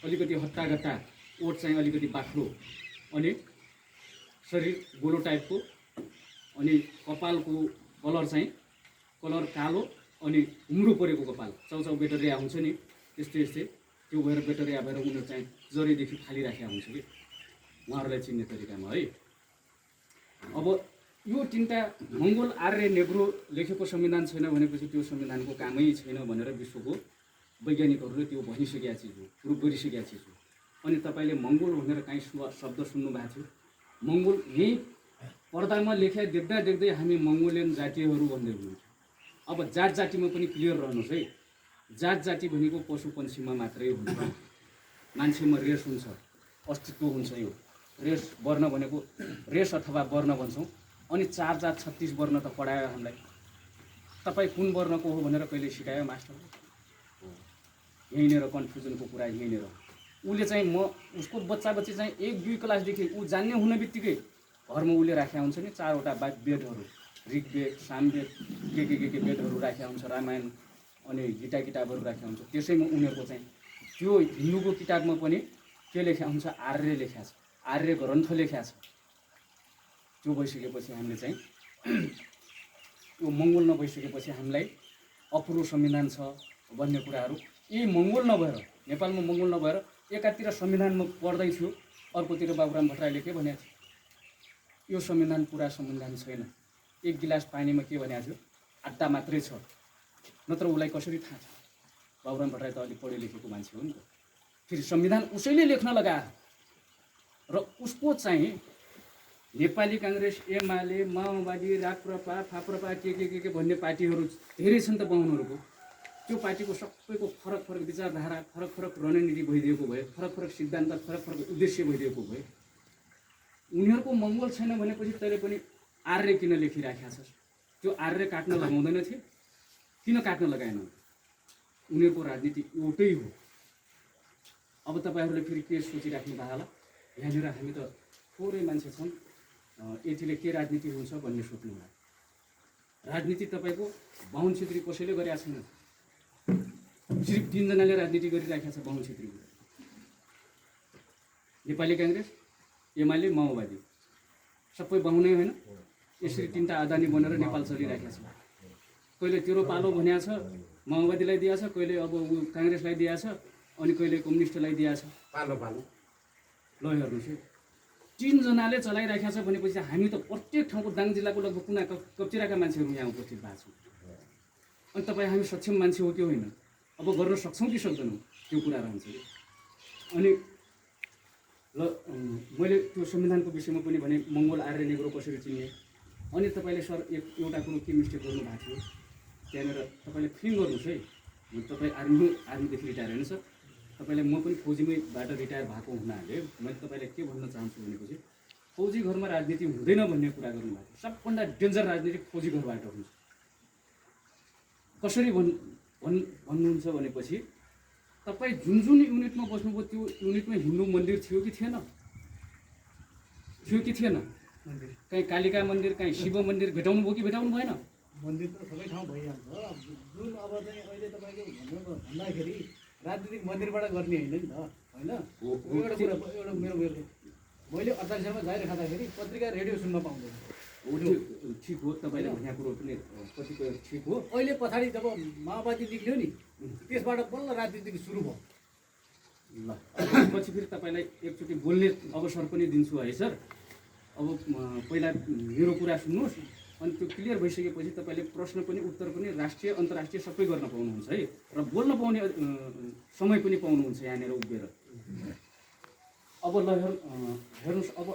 Speaker 1: अलिकति हट्टागट्टा, ओठ चाहिँ अलिकति बाक्लो, अनि शरीर गोलो टाइपको, अनि कपालको कलर कालो, अनि हुम्रो परेको कपाल, चाउचाउ बेटरिया हुन्छ नि यस्तै त्यो भएर बेटरिया भएर उनीहरू चाहिँ जरीदेखि फालिराखेका हुन्छ कि उहाँहरूलाई चिन्ने तरिकामा है। अब यो तिनवटा मङ्गोल, आर्य, नेग्रो लेखेको संविधान छैन भनेपछि त्यो संविधानको कामै छैन भनेर विश्वको वैज्ञानिकहरूले त्यो भनिसकेका चिज हो, प्रुभ गरिसकेका चिज हो। अनि तपाईँले मङ्गोल भनेर काहीँ शब्द सुन्नु भएको थियो? मङ्गोल यहीँ पर्दामा लेख्या देख्दै हामी मङ्गोलियन जातिहरू भन्दै हुनुहुन्थ्यो। अब जातिमा पनि क्लियर रहनुहोस् है। जाति भनेको पशु पन्छीमा मात्रै हुन्छ। मान्छेमा रेस हुन्छ, अस्तित्व हुन्छ। यो रेस वर्ण भनेको रेस अथवा वर्ण भन्छौँ। अनि 4 जात 36 वर्ण त पढायो हामीलाई। तपाईँ कुन वर्णको हो भनेर कहिले सिकायो मास्टरले? यहीँनिर कन्फ्युजनको कुरा यहीँनिर। उसले चाहिँ उसको बच्चा चाहिँ 1-2 क्लासदेखि ऊ जान्ने हुने बित्तिकै घरमा उसले राखेका हुन्छ नि 4वटा वेदहरू, ऋग्वेद, सामवेद, के वेदहरू राखेका हुन्छ, रामायण अनि गीता किताबहरू राखेका हुन्छ। त्यसैमा उनीहरूको चाहिँ त्यो हिन्दूको किताबमा पनि के लेखेको हुन्छ? आर्य लेखेको छ, आर्य ग्रन्थ लेखेको छ। त्यो भइसकेपछि हामीले चाहिँ यो मङ्गोल नभइसकेपछि हामीलाई अपुरो संविधान छ भन्ने कुराहरू यही मङ्गोल नभएर, नेपालमा मङ्गोल नभएर एकातिर संविधानमा पढ्दैछु, अर्कोतिर बाबुराम भट्टराईले के भनेको थियो? यो संविधान पुरा संविधान छैन। 1 गिलास पानीमा के भनेको थियो? आटा मात्रै छ। नत्र उसलाई कसरी थाहा छ? बाबुराम भट्टराई त अलिक पढे लेखेको मान्छे हो नि त। फेरि संविधान उसैले लेख्न लगायो र उसको चाहिँ नेपाली काङ्ग्रेस, एमाले, माओवादी, राप्रपा, फाप्रपा, के भन्ने पार्टीहरू धेरै छन् त बाहुनहरूको। त्यो पार्टीको सबैको फरक विचारधारा, फरक रणनीति भइदिएको भए, फरक सिद्धान्त, फरक उद्देश्य भइदिएको भए, उनीहरूको मङ्गोल छैन भनेपछि तैँले पनि आर्य किन लेखिराखेका छस्? त्यो आर्य काट्न लगाउँदैन थियो? किन काट्न लगाएन? उनीहरूको राजनीति एउटै हो। अब तपाईँहरूले फेरि के सोचिराख्नु भएको होला? यहाँनिर हामी त थोरै मान्छे छौँ, यतिले के राजनीति हुन्छ भन्ने सोच्नु होला। राजनीति तपाईँको बाहुन छेत्री कसैले गरेका छैन। सिर्फ 3 जनाले राजनीति गरिराखेका छ बाहुन छेत्रीको। नेपाली काङ्ग्रेस, एमाले, माओवादी। सबै बाहुनै होइन, यसरी 3टा अदानी बनेर नेपाल चलिरहेको छ। कहिले तेरो पालो भनेको छ माओवादीलाई दिएको छ, कहिले अब काङ्ग्रेसलाई दिएको छ, अनि कहिले कम्युनिस्टलाई दिएको छ।
Speaker 3: पालो पालो
Speaker 1: ल हेर्नुहोस् है, 3 जनाले चलाइरहेको छ भनेपछि हामी त प्रत्येक ठाउँको दाङ जिल्लाको लगभग कुना कप्चिराका मान्छेहरू यहाँ उपस्थित भएको छौँ। अनि तपाईँ हामी सक्षम मान्छे हो कि होइन, अब गर्न सक्छौँ कि सक्दैनौँ, त्यो कुरा रहन्छ। अनि ल मैले त्यो संविधानको विषयमा पनि भने मङ्गोल आर्य नेग्रो कसरी चिन्ने, अनि तपाईँले सर एउटा कुरो के मिस्टेक गर्नुभएको थियो त्यहाँनिर, तपाईँले फिल गर्नुहोस् है। तपाईँ आर्मीदेखि रिटायर होइन सर, तपाईँलाई म पनि फौजीमैबाट रिटायर भएको हुनाले मैले तपाईँलाई के भन्न चाहन्छु भनेपछि फौजी घरमा राजनीति हुँदैन भन्ने कुरा गर्नुभएको थियो। सबभन्दा डेन्जर राजनीति फौजी घरबाट हुन्छ। कसरी भन्नुहुन्छ भनेपछि तपाईँ जुन जुन युनिटमा बस्नुभयो त्यो युनिटमा हिन्दू मन्दिर थियो कि थिएन? थियो कि थिएन? कहीँ कालिका मन्दिर, कहीँ शिव मन्दिर भेटाउनु भयो कि भेटाउनु भएन?
Speaker 4: मन्दिर त सबै ठाउँ भइहाल्छ। जुन अब चाहिँ अहिले तपाईँको भन्दाखेरि राजनीतिक मन्दिरबाट गर्ने होइन नि त, होइन? एउटा कुरा एउटा मेरो मैले 48 सालमा जाहेर खाँदाखेरि पत्रिका रेडियो सुन्न पाउँदैन।
Speaker 1: ठिक हो, तपाईँले भनेको कुरो पनि कतिपय ठिक हो।
Speaker 4: अहिले पछाडि जब माओवादी निक्ल्यो नि, त्यसबाट बल्ल राजनीति सुरु भयो।
Speaker 1: ल पछि फेरि तपाईँलाई एकचोटि बोल्ने अवसर पनि दिन्छु है सर। अब पहिला मेरो कुरा सुन्नुहोस्, अनि त्यो क्लियर भइसकेपछि तपाईँले प्रश्न पनि उत्तर पनि राष्ट्रिय अन्तर्राष्ट्रिय सबै गर्न पाउनुहुन्छ है, र बोल्न पाउने समय पनि पाउनुहुन्छ यहाँनिर उभिएर। अब ल हेर्नुहोस्, अब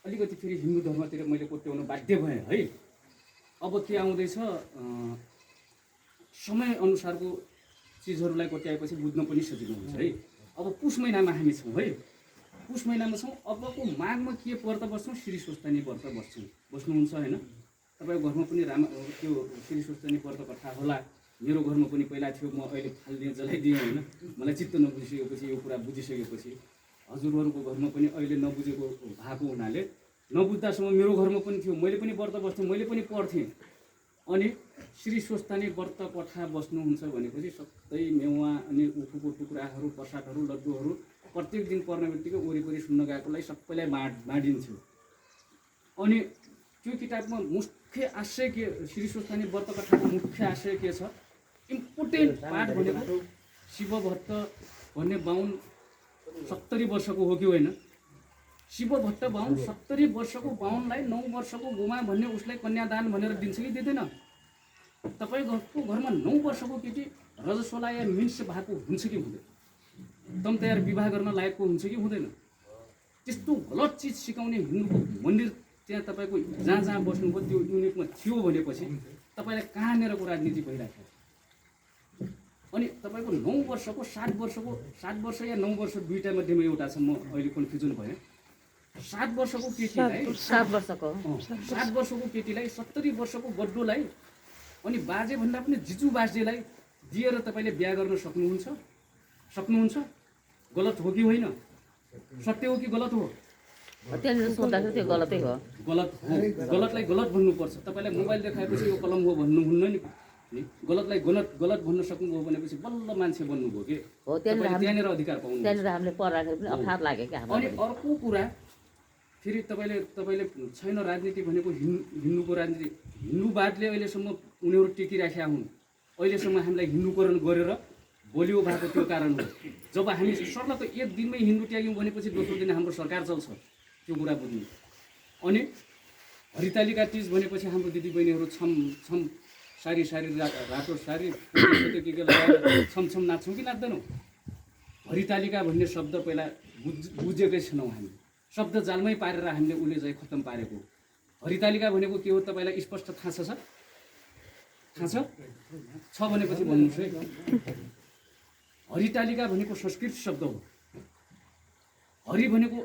Speaker 1: अलिकति फेरि हिन्दू धर्मतिर मैले कोट्याउन बाध्य भएँ है। अब के आउँदैछ, समयअनुसारको चिजहरूलाई कोट्याएपछि बुझ्न पनि सजिलो हुन्छ है। अब पुष महिनामा हामी छौँ है, पुष महिनामा छौँ। अबको माघमा के व्रत बस्छौँ? श्री स्वस्थानी व्रत बस्नुहुन्छ होइन? तपाईँको घरमा पनि त्यो श्री स्वस्थानी व्रत कथा होला। मेरो घरमा पनि पहिला थियो, म अहिले फालिदिएँ जलाइदिएँ होइन। मलाई चित्त नबुझिसकेपछि यो कुरा बुझिसकेपछि हजुरहरूको घरमा पनि अहिले नबुझेको भएको हुनाले नबुझ्दासम्म मेरो घरमा पनि थियो, मैले पनि व्रत बस्थेँ, मैले पनि पढ्थेँ। अनि श्री स्वस्थानी व्रत कथा बस्नुहुन्छ भनेपछि सबै मेवा अनि उखुको टुक्राहरू, प्रसादहरू, लड्डुहरू प्रत्येक दिन पर्ने बित्तिकै वरिपरि सुन्न गएकोलाई सबैलाई बाँडिन्थ्यो। अनि त्यो किताबमा मुख्य आशय के, श्री स्वस्थानी व्रत कथाको मुख्य आशय के छ? इम्पोर्टेन्ट पार्ट भनेको शिव भट्ट भन्ने बाहुन 70 वर्षको हो कि होइन? शिव भट्ट बाहुन 70 वर्षको बाहुनलाई 9 वर्षको गोमा भन्ने उसलाई कन्यादान भनेर दिन्छ कि दिँदैन? तपाईँको घरमा 9 वर्षको केटी रजस्वला या मिन्स भएको हुन्छ कि हुँदैन? दम तयार विवाह गर्न लायकको हुन्छ कि हुँदैन? त्यस्तो गलत चिज सिकाउने हिन्दूको मन्दिर त्यहाँ तपाईँको जहाँ जहाँ बस्नुभयो त्यो युनिटमा थियो भनेपछि तपाईँलाई कहाँनिरको राजनीति भइरहेको छ? अनि तपाईँको 9 वर्षको 7 वर्ष या 9 वर्ष दुईटा मध्येमा एउटा छ, म अहिले कन्फ्युजन भएँ। 7 वर्षको केटीलाई
Speaker 2: 7 वर्षको
Speaker 1: 7 वर्षको केटीलाई 70 वर्षको बड्डोलाई अनि बाजे भन्दा पनि जिजु बाजेलाई दिएर तपाईँले बिहा गर्न सक्नुहुन्छ? गलत हो कि होइन? सत्य हो कि गलत हो?
Speaker 2: त्यहाँनिर सोद्धाखेरि त्यो गलतै हो।
Speaker 1: गलत हो। गलतलाई गलत भन्नुपर्छ। तपाईँलाई मोबाइल देखाएपछि यो कलम हो भन्नुहुन्न नि। गलतलाई गलत भन्न सक्नुभयो भनेपछि बल्ल मान्छे बन्नुभयो कि
Speaker 2: हो।
Speaker 1: त्यहाँनिर अधिकार पाउनु।
Speaker 2: त्यहाँनिर हामीले पढ्दाखेरि पनि अप्ठ्यारो लाग्यो क्या
Speaker 1: अनि अर्को कुरा फेरि तपाईँले छैन राजनीति भनेको हिन्दूको राजनीति, हिन्दूवादले अहिलेसम्म उनीहरू टेकिराखेका हुन्। अहिलेसम्म हामीलाई हिन्दूकरण गरेर बलियो भएको त्यो कारण हो। जब हामी सर्न त एक दिनमै हिन्दू ट्याग्यौँ भनेपछि दोस्रो दिन हाम्रो सरकार चल्छ, त्यो कुरा बुझ्नु। अनि हरितालिका तिज भनेपछि हाम्रो दिदीबहिनीहरू छम सारी रातो सारी के लगाएर छम नाच्छौँ कि नाच्दैनौँ? हरितालिका भन्ने शब्द पहिला बुझेकै छैनौँ हामी। शब्द जालमै पारेर हामीले उसले चाहिँ खत्तम पारेको। हरितालिका भनेको के हो तपाईँलाई स्पष्ट थाहा छ? थाहा छ भनेपछि भन्नुहोस् है। हरितालिका भनेको संस्कृत शब्द हो। हरि भनेको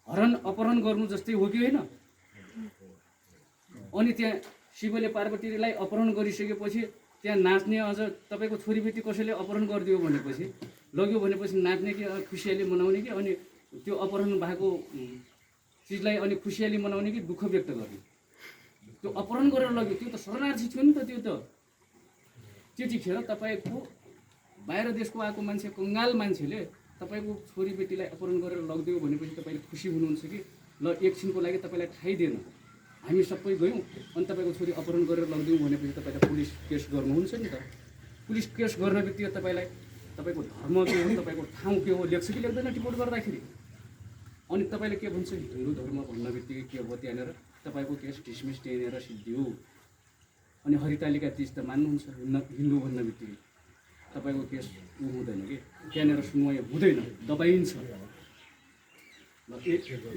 Speaker 1: हरण अपहरण गर्नु जस्तै हो कि होइन? अनि त्यहाँ शिवले पार्वतीलाई अपहरण गरिसकेपछि त्यहाँ नाच्ने, अझ तपाईँको छोरीबेटी कसैले अपहरण गरिदियो भनेपछि लग्यो भनेपछि नाच्ने कि खुसियाली मनाउने कि अनि त्यो अपहरण भएको चिजलाई अनि खुसियाली मनाउने कि दुःख व्यक्त गर्ने? त्यो अपहरण गरेर लग्यो त्यो त शरणार्थी थियो नि त। त्यो त त्यतिखेर तपाईँको बाहिर देशको आएको मान्छे, कङ्गाल मान्छेले तपाईँको छोरीबेटीलाई अपहरण गरेर लगिदियो भनेपछि तपाईँले खुसी हुनुहुन्छ कि ल एकछिनको लागि तपाईँलाई थाहै दिएन, हामी सबै गयौँ अनि तपाईँको छोरी अपहरण गरेर लगिदिउँ भनेपछि तपाईँलाई पुलिस केस गर्नुहुन्छ नि त। पुलिस केस गर्न बित्तिकै तपाईँको धर्म के हो, तपाईँको ठाउँ के हो लेख्छ कि लेख्दैन रिपोर्ट गर्दाखेरि। अनि तपाईँले के भन्छ, हिन्दू धर्म भन्न बित्तिकै के हो त्यहाँनिर तपाईँको केस डिसमिस त्यहाँनिर सिद्धियो। अनि हरितालिका तिज त मान्नुहुन्छ, हिन्दू भन्न बित्तिकै तपाईँको केस ऊ हुँदैन कि त्यहाँनिर सुनवाई हुँदैन, दबाइन्छ। ल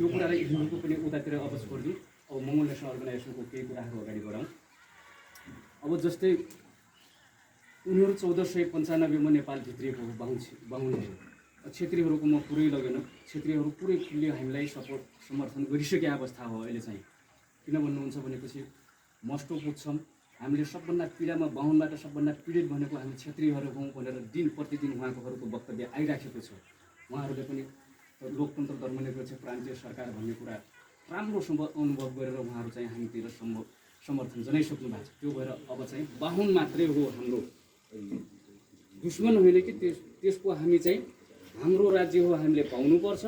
Speaker 1: यो कुरालाई हिन्दूको पनि उतातिर अब छोडिदिउँ। अब मङ्गोल नेसनल अर्गनाइजेसनको केही कुराहरू अगाडि बढाउँ। अब जस्तै उनीहरू 1495मा नेपाल भित्रिएको हो बाहुनहरू। क्षेत्रीहरूको म पुरै लगेन, क्षेत्रीहरू पुरै खुल्ली हामीलाई समर्थन गरिसकेको अवस्था हो अहिले चाहिँ। किन भन्नुहुन्छ भनेपछि मस्टो पुग्छौँ हामीले, सबभन्दा पीडामा बाहुनबाट सबभन्दा पीडित भनेको हामी क्षेत्रीहरू हौँ भनेर दिन प्रतिदिन उहाँहरूको वक्तव्य आइराखेको छ। उहाँहरूले पनि लोकतन्त्र धर्मनिरपेक्ष प्रान्तीय सरकार भन्ने कुरा राम्रोसँग अनुभव गरेर उहाँहरू चाहिँ हामीतिर समर्थन जनाइसक्नु भएको छ। त्यो भएर अब चाहिँ बाहुन मात्रै हो हाम्रो दुश्मन होइन कि त्यसको हामी चाहिँ हाम्रो राज्य हो, हामीले पाउनुपर्छ,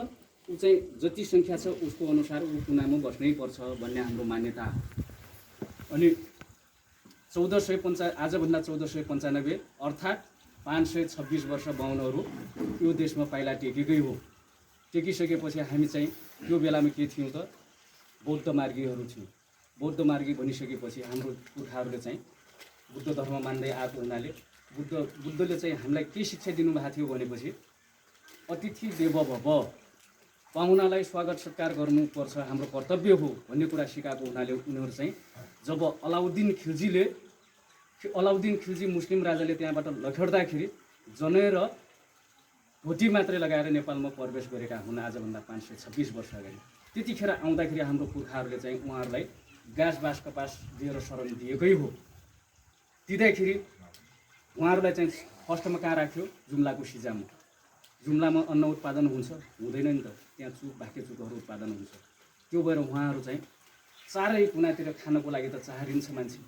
Speaker 1: ऊ चाहिँ जति सङ्ख्या छ उसको अनुसार ऊ कुनामा बस्नै पर्छ भन्ने हाम्रो मान्यता। अनि 1495 आजभन्दा 1495 अर्थात् 526 वर्ष बाहुनहरू यो देशमा पाइला टेकेकै हो। टेकिसकेपछि हामी चाहिँ त्यो बेलामा के थियौँ त, बौद्ध मार्गीहरू थियौँ। बौद्ध मार्गी भनिसकेपछि हाम्रो पुर्खाहरूले चाहिँ बुद्ध धर्म मान्दै आएको हुनाले बुद्धले चाहिँ हामीलाई के शिक्षा दिनुभएको थियो भनेपछि अतिथि देव भव, पाहुनालाई स्वागत सत्कार गर्नुपर्छ, हाम्रो कर्तव्य हो भन्ने कुरा सिकाएको हुनाले उनीहरू चाहिँ जब अलाउद्दिन खिल्जी मुस्लिम राजाले त्यहाँबाट लखेड्दाखेरि जनै र भोटी मात्रै लगाएर नेपालमा प्रवेश गरेका हुन् आजभन्दा 526 वर्ष अगाडि। त्यतिखेर आउँदाखेरि हाम्रो पुर्खाहरूले चाहिँ उहाँहरूलाई गाँस बाँस कपास दिएर शरण दिएकै हो। दिँदाखेरि उहाँहरूलाई चाहिँ फर्स्टमा कहाँ राख्यो, जुम्लाको सिजामा। जुम्लामा अन्न उत्पादन हुन्छ हुँदैन नि त, त्यहाँ भाके चुकहरू उत्पादन हुन्छ। त्यो भएर उहाँहरू चाहिँ चारै कुनातिर खानको लागि त चाहरिन्छ मान्छे,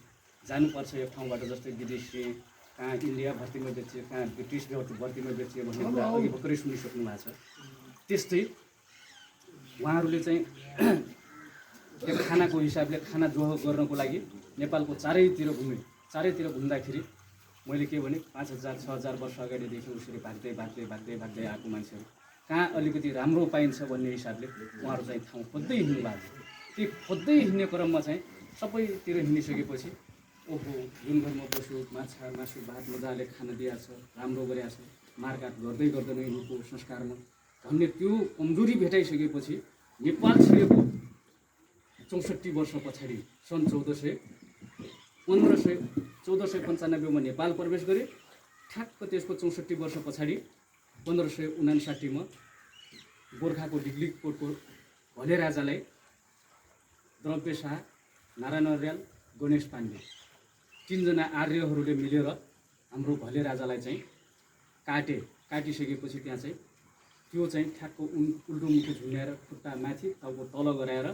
Speaker 1: जानुपर्छ यो ठाउँबाट। जस्तै विदेशी कहाँ इन्डिया भर्तीमा बेचियो, कहाँ ब्रिटिस भर्तीमा बेचियो भन्ने कुरा अघि भर्खरै सुनिसक्नु भएको छ। त्यस्तै उहाँहरूले चाहिँ त्यो खानाको हिसाबले खाना जोहो गर्नको लागि नेपालको चारैतिर घुम्दाखेरि मैले के भने 5000 6000 वर्ष अगाडिदेखि उसरी भाग्दै आएको मान्छेहरू कहाँ अलिकति राम्रो पाइन्छ भन्ने हिसाबले उहाँहरू चाहिँ ठाउँ खोज्दै हिँड्नु भएको छ। त्यो खोज्दै हिँड्ने क्रममा चाहिँ सबैतिर हिँडिसकेपछि ओहो जुन घरमा बस्यो माछा मासु भात मजाले खान दिएको छ, राम्रो गरेको छ, मारकाट गर्दैन यिनीहरूको संस्कारमा भन्ने त्यो कमजोरी भेटाइसकेपछि नेपाल छिरेको 64 वर्ष पछाडि सन् 1495मा नेपाल प्रवेश गरे। ठ्याक्क त्यसको 64 वर्ष पछाडि 1559मा गोर्खाको डिग्लिकोटको भले राजालाई द्रव्य शाह, नारायण अर्याल, गणेश पाण्डे 3 जना आर्यहरूले मिलेर हाम्रो भले राजालाई चाहिँ काटिसकेपछि त्यहाँ चाहिँ त्यो चाहिँ ठ्याक्क उल्टो मुखी झुन्याएर खुट्टा माथि टाउको तल गराएर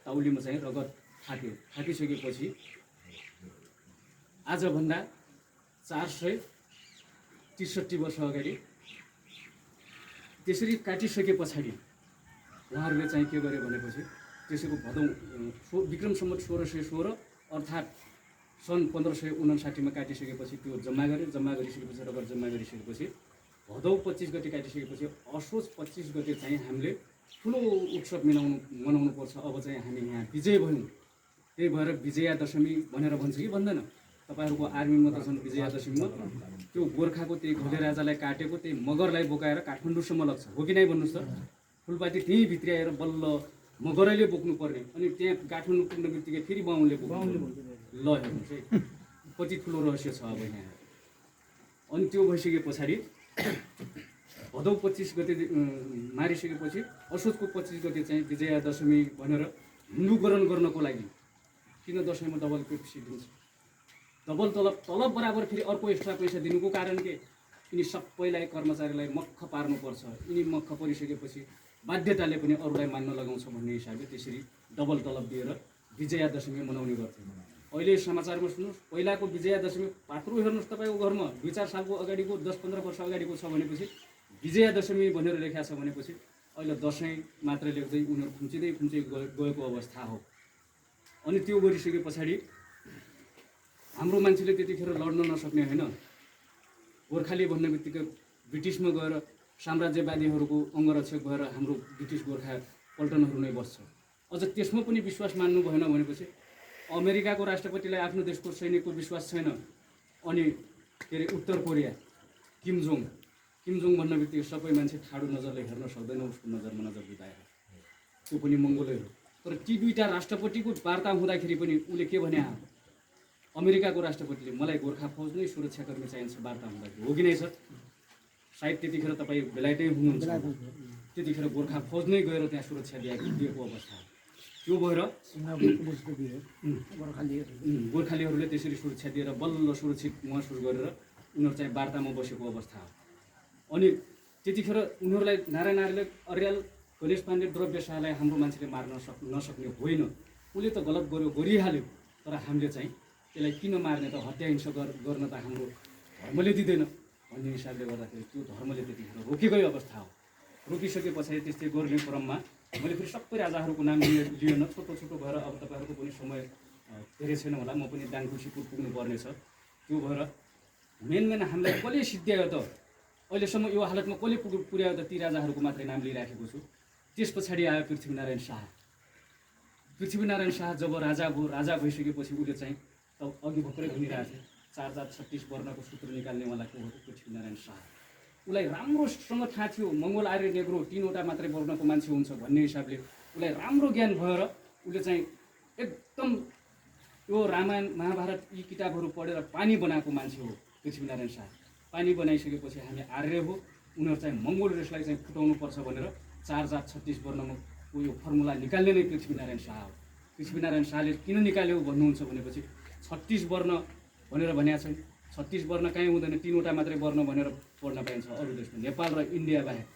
Speaker 1: ताउलीमा चाहिँ रगत थाकिसकेपछि आजभन्दा 463 वर्ष अगाडि त्यसरी काटिसके पछाडि उहाँहरूले चाहिँ के गरे भनेपछि त्यसैको भदौ विक्रम सम्वत 1616 अर्थात् सन् 1559मा काटिसकेपछि त्यो जम्मा गरिसकेपछि रगत जम्मा गरिसकेपछि भदौ 25 गते काटिसकेपछि असोज 25 गते चाहिँ हामीले ठुलो उत्सव मनाउनु पर्छ। अब चाहिँ हामी यहाँ विजय भयौँ, त्यही भएर विजया दशमी भनेर भन्छ कि भन्दैन। तपाईँहरूको आर्मीमा त छन् विजया दशमीमा त्यो गोर्खाको त्यही घोले राजालाई काटेको त्यही मगरलाई बोकाएर काठमाडौँसम्म लाग्छ हो कि नै भन्नुहोस् त। फुलपाती त्यहीँ भित्रिआएर बल्ल मगरैले बोक्नु पर्ने, अनि त्यहाँ काठमाडौँ पुग्ने बित्तिकै फेरि बाहुनले ल हेर्नुहोस् है कति ठुलो रहस्य छ अब यहाँ। अनि त्यो भइसके पछाडि भदौ 25 गते मारिसकेपछि असोजको 25 गते चाहिँ विजया दशमी भनेर हिन्दूकरण गर्नको लागि किन दसैँमा डबल पेप्सी दिन्छ, डबल तलब बराबर फेरि अर्को एक्स्ट्रा पैसा दिनुको कारण के, यिनी सबैलाई कर्मचारीलाई मक्ख पार्नुपर्छ। यिनी मक्ख परिसकेपछि बाध्यताले पनि अरूलाई मान्न लगाउँछ भन्ने हिसाबले त्यसरी डबल तलब दिएर विजया दशमी मनाउने गर्थ्यो। अहिले समाचारमा सुन्नुहोस्, पहिलाको विजया दशमी पात्रो हेर्नुहोस् तपाईँको घरमा 2-4 सालको अगाडिको 10-15 वर्ष अगाडिको छ भनेपछि विजया दशमी भनेर लेखा छ भनेपछि अहिले दसैँ मात्र लेख्दै उनीहरू खुम्चिँदै गएको अवस्था हो। अनि त्यो गरिसके पछाडि हाम्रो मान्छेले त्यतिखेर लड्न नसक्ने होइन, गोर्खाली भन्ने बित्तिकै ब्रिटिसमा गएर साम्राज्यवादीहरूको अङ्गरक्षक भएर हाम्रो ब्रिटिस गोर्खा पल्टनहरू नै बस्छ। अझ त्यसमा पनि विश्वास मान्नु भएन भनेपछि अमेरिकाको राष्ट्रपतिलाई आफ्नो देशको सैनिकको विश्वास छैन। अनि के अरे उत्तर कोरिया किम जोङ भन्ने बित्तिकै सबै मान्छे ठाडो नजरले हेर्न सक्दैन उसको नजरमा नजर बुझाएर, त्यो पनि मङ्गोलै हो। तर ती दुईवटा राष्ट्रपतिको वार्ता हुँदाखेरि पनि उसले के भने, अमेरिकाको राष्ट्रपतिले मलाई गोर्खा फौज नै सुरक्षाकर्मी चाहिन्छ वार्ता हुँदाखेरि, हो कि नै सर? सायद त्यतिखेर तपाईँ बेलायतै हुनुहुन्छ, त्यतिखेर गोर्खा फौज नै गएर त्यहाँ सुरक्षा दिएको अवस्था हो। त्यो भएर गोर्खालीहरूले त्यसरी सुरक्षा दिएर बल्ल सुरक्षित महसुस गरेर उनीहरू चाहिँ वार्तामा बसेको अवस्था हो। अनि त्यतिखेर उनीहरूलाई नारायणले अर्याल गणेश पाण्डे द्रव्य शाहलाई हाम्रो मान्छेले मार्न नसक्ने होइन, उसले त गलत गरिहाल्यो, तर हामीले चाहिँ त्यसलाई किन मार्ने त, हत्या हिंसा गर्न त हाम्रो धर्मले दिँदैन भन्ने हिसाबले गर्दाखेरि त्यो धर्मले त्यतिखेर रोकेकै अवस्था हो। रोकिसके पछाडि त्यस्तै गर्ने क्रममा मैले फेरि सबै राजाहरूको नाम लिएन, छोटो भएर अब तपाईँहरूको पनि समय धेरै छैन होला, म पनि दाङकुसीपुर पुग्नु पर्नेछ। त्यो भएर मेन हामीलाई कसले सिद्ध्यायो त, अहिलेसम्म यो हालतमा कसले पुर्यायो त, ती राजाहरूको मात्रै नाम लिइराखेको छु। त्यस पछाडि आयो पृथ्वीनारायण शाह। पृथ्वीनारायण शाह जब राजा भयो, राजा भइसकेपछि उसले चाहिँ तब अघि भर्खरै भनिरहेको थिएँ 4 जात 36 वर्णको सूत्र निकाल्नेवाला को हो त पृथ्वीनारायण शाह। उसलाई राम्रोसँग थाहा थियो मङ्गोल आर्य नेग्रो 3वटा मात्रै वर्णको मान्छे हुन्छ भन्ने हिसाबले उसलाई राम्रो ज्ञान भएर उसले चाहिँ एकदम यो रामायण महाभारत यी किताबहरू पढेर पानी बनाएको मान्छे हो पृथ्वीनारायण शाह। पानी बनाइसकेपछि हामी आर्य हो, उनीहरू चाहिँ मङ्गोल रेसलाई चाहिँ फुटाउनुपर्छ भनेर 4 जात 36 वर्णमा यो फर्मुला निकाल्ने नै पृथ्वीनारायण शाह हो। पृथ्वीनारायण शाहले किन निकाल्यो भन्नुहुन्छ भनेपछि 36 वर्ण भनेर भनेको छैन, 36 वर्ण कहीँ हुँदैन, 3वटा मात्रै वर्ण भनेर पढ्न पाइन्छ अरू देशमा, नेपाल र इन्डिया बाहेक।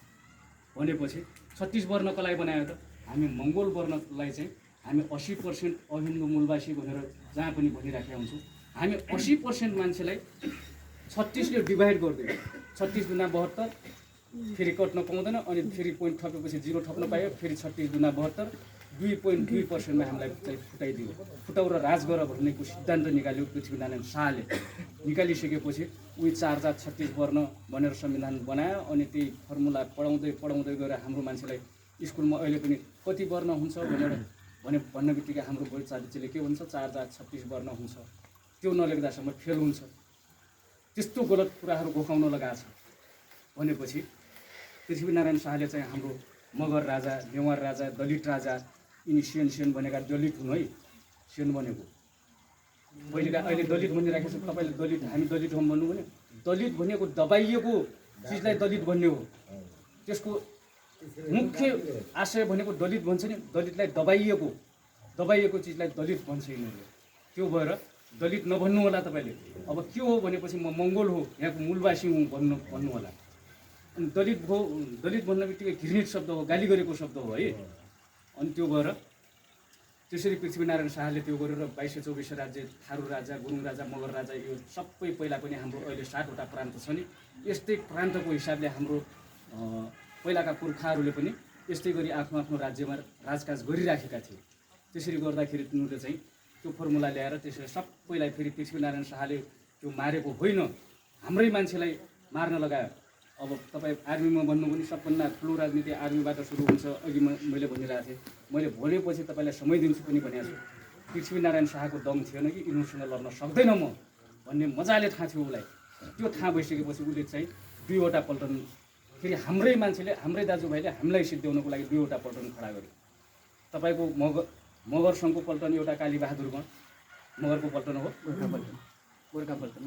Speaker 1: भनेपछि 36 वर्ण कसलाई बनायो त, हामी मङ्गोल वर्णलाई चाहिँ हामी 80% अहिन्दू मूलवासी भनेर जहाँ पनि भनिराखेका हुन्छौँ। हामी 80% मान्छेलाई 36ले डिभाइड गरिदियो, 36 दुना 72, फेरि कट्न पाउँदैन, अनि फेरि पोइन्ट थपेपछि 0 थप्न पायो, फेरि 36 दुना 72, 2.2%मा हामीलाई चाहिँ फुटाइदियो। फुटाउ र राज गर भन्नेको सिद्धान्त निकाल्यो पृथ्वीनारायण शाहले। निकालिसकेपछि उही 4 जात 36 वर्ण भनेर संविधान बनायो। अनि त्यही फर्मुला पढाउँदै गएर हाम्रो मान्छेलाई स्कुलमा अहिले पनि कति वर्ण हुन्छ भन्ने बित्तिकै हाम्रो गोल चालीले के भन्छ, 4 जात 36 वर्ण हुन्छ, त्यो नलेख्दासम्म फेल हुन्छ। त्यस्तो गलत कुराहरू घोकाउन लगाएको छ। भनेपछि पृथ्वीनारायण शाहले चाहिँ हाम्रो मगर राजा, नेवार राजा, दलित राजा, यिनी सेन भनेका दलित हुन् है, सेन भनेको अहिले दलित भनिराखेको छ। तपाईँले दलित, हामी दलित हौँ भन्नु भने दलित भनेको दबाइएको चिजलाई दलित भन्ने हो। त्यसको मुख्य आशय भनेको दलित भन्छ नि, दलितलाई दबाइएको चिजलाई दलित भन्छ यिनीहरूले। त्यो भएर दलित नभन्नु होला तपाईँले। अब के हो भनेपछि म मङ्गोल हो, यहाँको मूलवासी हुँ भन्नु होला। अनि दलित भन्न बित्तिकै घृणित शब्द हो, गाली गरेको शब्द हो है। अनि त्यो भएर त्यसरी पृथ्वीनारायण शाहले त्यो गरेर 2224 राज्य, थारू राजा, गुरुङ राजा, मगर राजा, यो सबै पहिला पनि हाम्रो अहिले 7वटा प्रान्त छ नि, यस्तै प्रान्तको हिसाबले हाम्रो पहिलाका पुर्खाहरूले पनि यस्तै गरी आफ्नो राज्यमा राजकाज गरिराखेका थिए। त्यसरी गर्दाखेरि उनीहरूले चाहिँ त्यो फर्मुला ल्याएर त्यसरी सबैलाई फेरि पृथ्वीनारायण शाहले त्यो मारेको होइन, हाम्रै मान्छेलाई मार्न लगायो। अब तपाईँ आर्मीमा भन्नु पनि सबभन्दा ठुलो राजनीति आर्मीबाट सुरु हुन्छ। अघि मैले भनिरहेको थिएँ, मैले भनेपछि तपाईँलाई समय दिन्छु पनि भनेको छु। पृथ्वीनारायण शाहको दम थिएन कि यिनीहरूसँग लड्न सक्दैन म भन्ने मजाले थाहा थियो उसलाई। त्यो थाहा भइसकेपछि उसले चाहिँ 2वटा पल्टन, फेरि हाम्रै मान्छेले, हाम्रै दाजुभाइले हामीलाई सिद्ध्याउनको लागि 2वटा पल्टन खडा गर्यो। तपाईँको मगर सङ्घको पल्टन एउटा कालीबहादुर गण, मगरको पल्टन हो, गोर्खा पल्टन,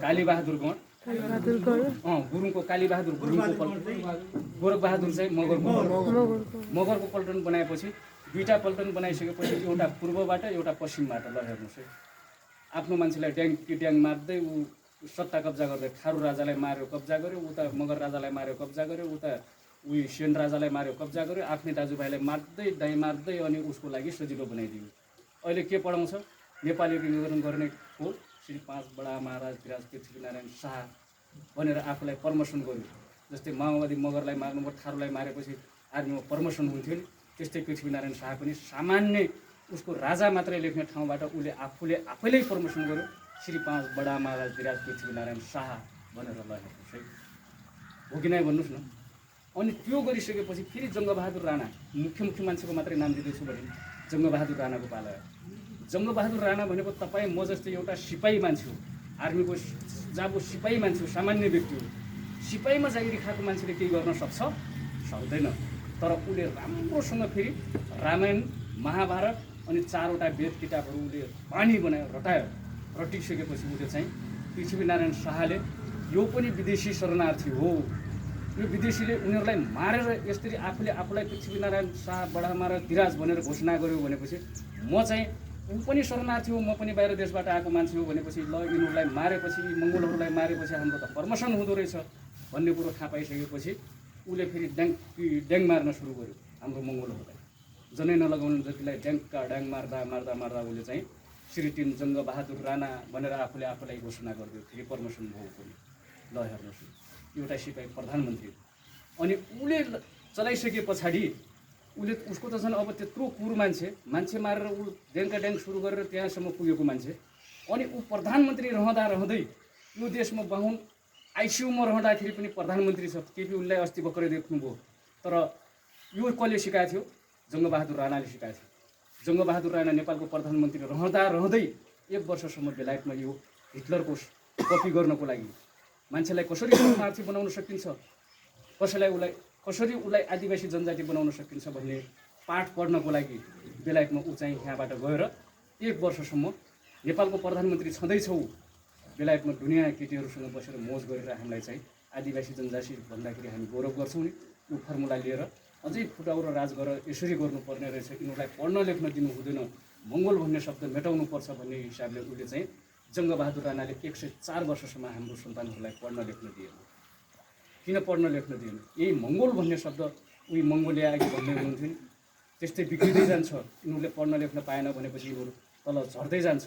Speaker 1: कालीबहादुर गण, गुरुङको कालीबहादुर गुरुङको पल्टन, गोरखबहादुर चाहिँ मगरको पल्टन बनाएपछि 2टा पल्टन बनाइसकेपछि एउटा पूर्वबाट एउटा पश्चिमबाट, ल हेर्नुहोस् है, आफ्नो मान्छेलाई ड्याङ मार्दै ऊ सत्ता कब्जा गर्दै, थारू राजालाई मार्यो कब्जा गर्यो, उता मगर राजालाई मार्यो कब्जा गर्यो, उता उही सेन राजालाई मार्यो कब्जा गर्यो, आफ्नै दाजुभाइलाई दाइ मार्दै अनि उसको लागि सजिलो बनाइदियो। अहिले के पढाउँछ, नेपाली विभाजन गर्नेको श्री 5 बडा महाराज विराज पृथ्वीनारायण शाह भनेर आफूलाई प्रमोसन गर्यो। जस्तै माओवादी मगरलाई मार्नुभयो, थारूलाई मारेपछि आर्मीमा प्रमोसन हुन्थ्यो नि त्यस्तै पृथ्वीनारायण शाह पनि सामान्य उसको राजा मात्रै लेख्ने ठाउँबाट उसले आफैले प्रमोसन गर्यो श्री 5 बडा महाराज धिराज पृथ्वीनारायण शाह भनेर लेखेको है हो कि नै भन्नुहोस् न। अनि त्यो गरिसकेपछि फेरि जङ्गबहादुर राणा मुख्य मान्छेको मात्रै नाम दिँदैछु भने जङ्गबहादुर राणाको पाला आयो। जङ्गबहादुर राणा भनेको तपाईँ म जस्तै एउटा सिपाही मान्छे हो, आर्मीको जाबो सिपाही मान्छे हो, सामान्य व्यक्ति हो। सिपाहीमा जागिरी खाएको मान्छेले केही गर्न सक्छ? सक्दैन। तर उसले राम्रोसँग फेरि रामायण महाभारत अनि 4वटा वेद किताबहरू उसले बानी बनायो, रटायो। रटिसकेपछि उसले चाहिँ पृथ्वीनारायण शाहले यो पनि विदेशी शरणार्थी हो, यो विदेशीले उनीहरूलाई मारेर यसरी आफूलाई पृथ्वीनारायण शाह बडा महाराज धिराज भनेर घोषणा गर्यो भनेपछि म चाहिँ ऊ पनि शरणार्थी हो, म पनि बाहिर देशबाट आएको मान्छे हो भनेपछि ल यिनीहरूलाई मारेपछि यी मङ्गोलहरूलाई मारेपछि हाम्रो त प्रमोसन हुँदो रहेछ भन्ने कुरो थाहा पाइसकेपछि उसले फेरि ड्याङ मार्न सुरु गर्यो हाम्रो मङ्गोलहरूलाई। जनै नलगाउनु जतिलाई ड्याङका ड्याङ मार्दा मार्दा मार्दा उसले चाहिँ श्री 3 जङ्गबहादुर राणा भनेर आफूलाई घोषणा गरिदियो। फेरि प्रमोसन भयो पनि। ल हेर्नुहोस् एउटा सिपाही प्रधानमन्त्री अनि उसले चलाइसके पछाडि उसले उसको त झन् अब त्यत्रो कुर मान्छे मारेर ऊ ड्याङका ड्याङ सुरु गरेर त्यहाँसम्म पुगेको मान्छे अनि ऊ प्रधानमन्त्री रहँदै यो देशमा बाहुन आइसियुमा रहँदाखेरि पनि प्रधानमन्त्री छ। केपी उसलाई अस्ति भर्खरै देख्नुभयो। तर यो कसले सिकाएको थियो? जङ्गबहादुर राणाले सिकाएको थियो। जङ्गबहादुर राणा नेपालको प्रधानमन्त्री रहँदै 1 वर्षसम्म बेलायतमा यो हिटलरको कपी गर्नको लागि मान्छेलाई कसरी शरणार्थी बनाउन सकिन्छ, कसरी उसलाई आदिवासी जनजाति बनाउन सकिन्छ भन्ने पाठ पढ्नको लागि बेलायतमा ऊ चाहिँ यहाँबाट गएर 1 वर्षसम्म नेपालको प्रधानमन्त्री छँदैछौ बेलायतमा दुनियाँ केटीहरूसँग बसेर मोज गरेर हामीलाई चाहिँ आदिवासी जनजाति भन्दाखेरि हामी गौरव गर्छौँ नि। यो फर्मुला लिएर अझै फुटाउ र राज गरेर यसरी गर्नुपर्ने रहेछ, यिनीहरूलाई पढ्न लेख्न दिनु हुँदैन, मङ्गोल भन्ने शब्द मेटाउनुपर्छ भन्ने हिसाबले उसले चाहिँ जङ्गबहादुर राणाले 104 वर्षसम्म हाम्रो सन्तानहरूलाई पढ्न लेख्न दिएन। किन पढ्न लेख्न दिएन? यही मङ्गोल भन्ने शब्द उही मङ्गोलिया अघि भन्दै हुनुहुन्थ्यो नि, त्यस्तै बिग्रिँदै जान्छ, यिनीहरूले पढ्न लेख्न पाएन भनेपछि यिनीहरू तल झर्दै जान्छ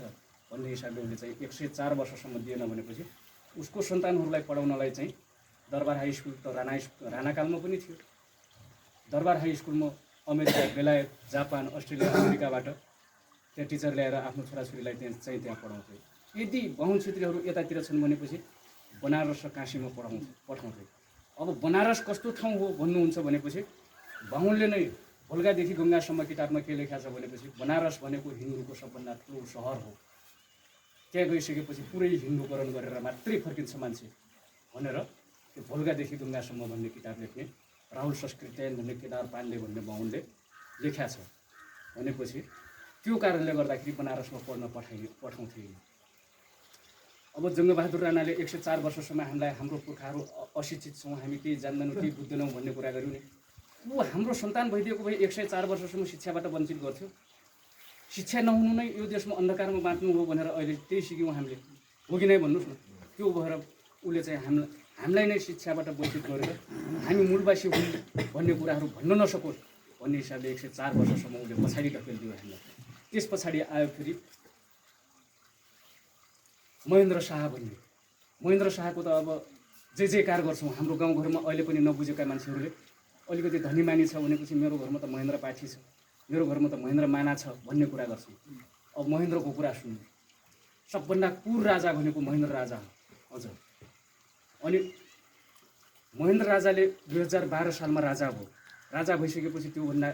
Speaker 1: भन्ने हिसाबले उसले चाहिँ 104 वर्षसम्म दिएन भनेपछि उसको सन्तानहरूलाई पढाउनलाई चाहिँ दरबार हाई स्कुल त राणाकालमा पनि थियो। दरबार हाई स्कुलमा अमेरिका, बेलायत, जापान, अस्ट्रेलिया, अमेरिकाबाट त्यहाँ टिचर ल्याएर आफ्नो छोराछोरीलाई त्यहाँ पढाउँथे। यदि बाहुन क्षेत्रीहरू यतातिर छन् भनेपछि बनारस र काशीमा पठाउँथे। अब बनारस कस्तो ठाउँ हो भन्नुहुन्छ भनेपछि बाहुनले नै भोल्गादेखि गङ्गासम्म किताबमा के लेखाएको छ भनेपछि बनारस भनेको हिन्दूको सबभन्दा ठुलो सहर हो, त्यहाँ गइसकेपछि पुरै हिन्दूकरण गरेर मात्रै फर्किन्छ मान्छे भनेर त्यो भोल्गादेखि गङ्गासम्म भन्ने किताब लेख्ने राहुल संस्कृत्यायन भन्ने केदार पाण्डे भन्ने बाहुनले लेख्या छ भनेपछि त्यो कारणले गर्दाखेरि बनारसमा पढ्न पठाउँथे। अब जङ्गबहादुर राणाले 104 वर्षसम्म हामीलाई हाम्रो पुर्खाहरू अशिक्षित छौँ, हामी केही जान्दैनौँ, केही बुझ्दैनौँ भन्ने कुरा गर्यो नि। ऊ हाम्रो सन्तान भइदिएको भए 104 वर्षसम्म शिक्षाबाट वञ्चित गर्थ्यो। शिक्षा नहुनु नै यो देशमा अन्धकारमा बाँच्नु हो भनेर अहिले त्यही सिक्यौँ हामीले, हो कि नै भन्नुहोस् न। त्यो भएर उसले चाहिँ हामीलाई नै शिक्षाबाट वञ्चित गरेर हामी मूलवासी हुँ भन्ने कुराहरू भन्न नसकोस् भन्ने हिसाबले 104 वर्षसम्म उसले पछाडि ढकेलिदियो हामीलाई। त्यस पछाडि आयो फेरि महेन्द्र शाह भन्ने। महेन्द्र शाहको त अब जयकार गर्छौँ हाम्रो गाउँघरमा। अहिले पनि नबुझेका मान्छेहरूले अलिकति धनी मानी छ भनेपछि मेरो घरमा त महेन्द्र पाठी छ, मेरो घरमा त महेन्द्र माना छ भन्ने कुरा गर्छौँ। अब महेन्द्रको कुरा सुन्नु, सबभन्दा कुर राजा भनेको महेन्द्र राजा हो। हजुर, अनि महेन्द्र राजाले 2012 सालमा राजा भयो। राजा भइसकेपछि त्योभन्दा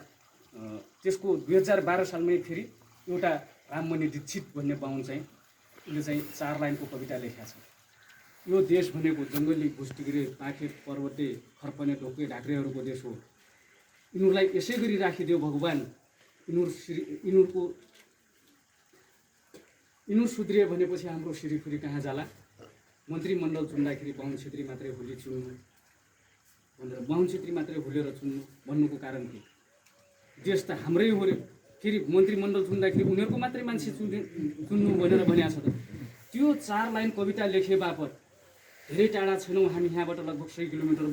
Speaker 1: त्यसको 2012 सालमै फेरि एउटा राममणि दीक्षित भन्ने बाहुन चाहिँ उसले चाहिँ 4 लाइनको कविता लेखेको छ। यो देश भनेको जङ्गली घुसटिग्रे पाखे पर्वते खर्पने ढोके ढाक्रेहरूको देश हो, यिनीहरूलाई यसै गरी राखिदियो भगवान्, यिनीहरू सुध्रियो भनेपछि हाम्रो श्रीफुरी कहाँ जाला। मन्त्रीमण्डल चुन्दाखेरि बाहुन छेत्री मात्रै होली चुन्नु भनेर बाहुन छेत्री मात्रै होलेर चुन्नु भन्नुको कारण के? देश त हाम्रै हो रे, फेरि मन्त्रीमण्डल चुन्दाखेरि उनीहरूको मात्रै मान्छे चुन्नु भनेर भनिएको छ त। त्यो 4 लाइन कविता लेखे बापत धेरै टाढा छैनौँ हामी यहाँबाट लगभग 100 किलोमिटर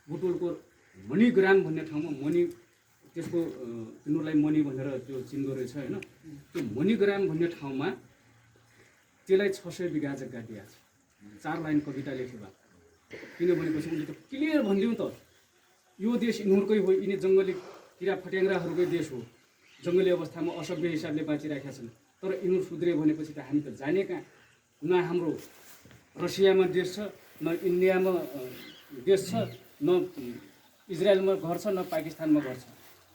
Speaker 1: बुटोलको मणिग्राम भन्ने ठाउँमा त्यसको तिनीहरूलाई मणि भनेर त्यो चिन्दो रहेछ होइन। त्यो मणिग्राम भन्ने ठाउँमा त्यसलाई 600 बिघा जग्गा दिएको छ 4 लाइन कविता लेखे बा। किनभनेपछि उनले त क्लियर भनिदिउँ त यो देश यिनीहरूकै हो, यिनी जङ्गली किरा फट्याङ्ग्राहरूकै देश हो, जङ्गली अवस्थामा असभ्य हिसाबले बाँचिरहेका छन्। तर यिनीहरू सुध्रियो भनेपछि त हामी त जाने कहाँ? न हाम्रो रसियामा देश छ, न इन्डियामा देश छ, न इजरायलमा घर छ, न पाकिस्तानमा घर छ,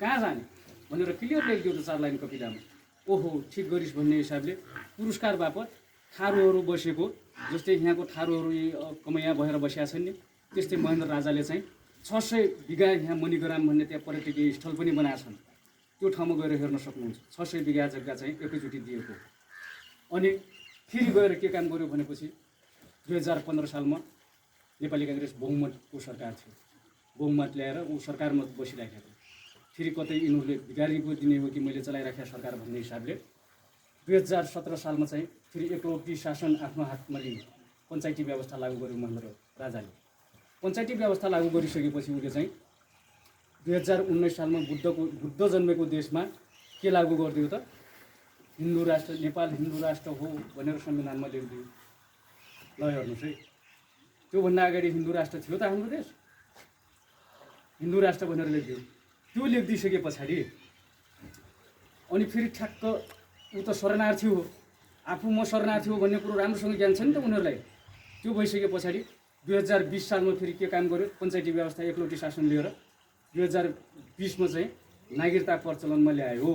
Speaker 1: कहाँ जाने भनेर क्लियर लेखिदियो त 4 लाइन कवितामा। ओहो ठिक गरिस् भन्ने हिसाबले पुरस्कार बापत थारूहरू बसेको, जस्तै यहाँको थारूहरू यी कमैया भएर बसेका छन् नि, त्यस्तै महेन्द्र राजाले चाहिँ 600 बिघा यहाँ मणिग्राम भन्ने त्यहाँ पर्यटकीय स्थल पनि बनाएका छन्। त्यो ठाउँमा गएर हेर्न सक्नुहुन्छ। 600 बिघा जग्गा चाहिँ एकैचोटि दिएको। अनि फेरि गएर के काम गर्यो भनेपछि 2015 सालमा नेपाली काङ्ग्रेस बहुमतको सरकार थियो, बहुमत ल्याएर ऊ सरकारमा बसिराखेको। फेरि कतै यिनीहरूले भिखारीको दिने हो कि मैले चलाइराखेको सरकार भन्ने हिसाबले 2017 सालमा चाहिँ फेरि एकलौटी शासन आफ्नो हातमा लियो, पञ्चायती व्यवस्था लागू गर्यो महेन्द्र राजाले। पञ्चायती व्यवस्था लागू गरिसकेपछि उसले चाहिँ 2019 सालमा बुद्ध जन्मेको देशमा के लागू गरिदियो त? हिन्दू राष्ट्र, नेपाल हिन्दू राष्ट्र हो भनेर संविधानमा लेखिदियो। ल हेर्नुहोस् है, त्योभन्दा अगाडि हिन्दू राष्ट्र थियो त हाम्रो देश? हिन्दू राष्ट्र भनेर लेखिदियो। त्यो लेखिदिइसके पछाडि अनि फेरि ठ्याक्क ऊ त शरणार्थी हो, आफू म शरणार्थी हो भन्ने कुरो राम्रोसँग ज्ञान छ नि त उनीहरूलाई। त्यो भइसके पछाडि 2020 सालमा फेरि के काम गर्यो? पञ्चायती व्यवस्था एकलौटी शासन लिएर 2020 मा चाहिँ नागरिकता प्रचलनमा ल्यायो।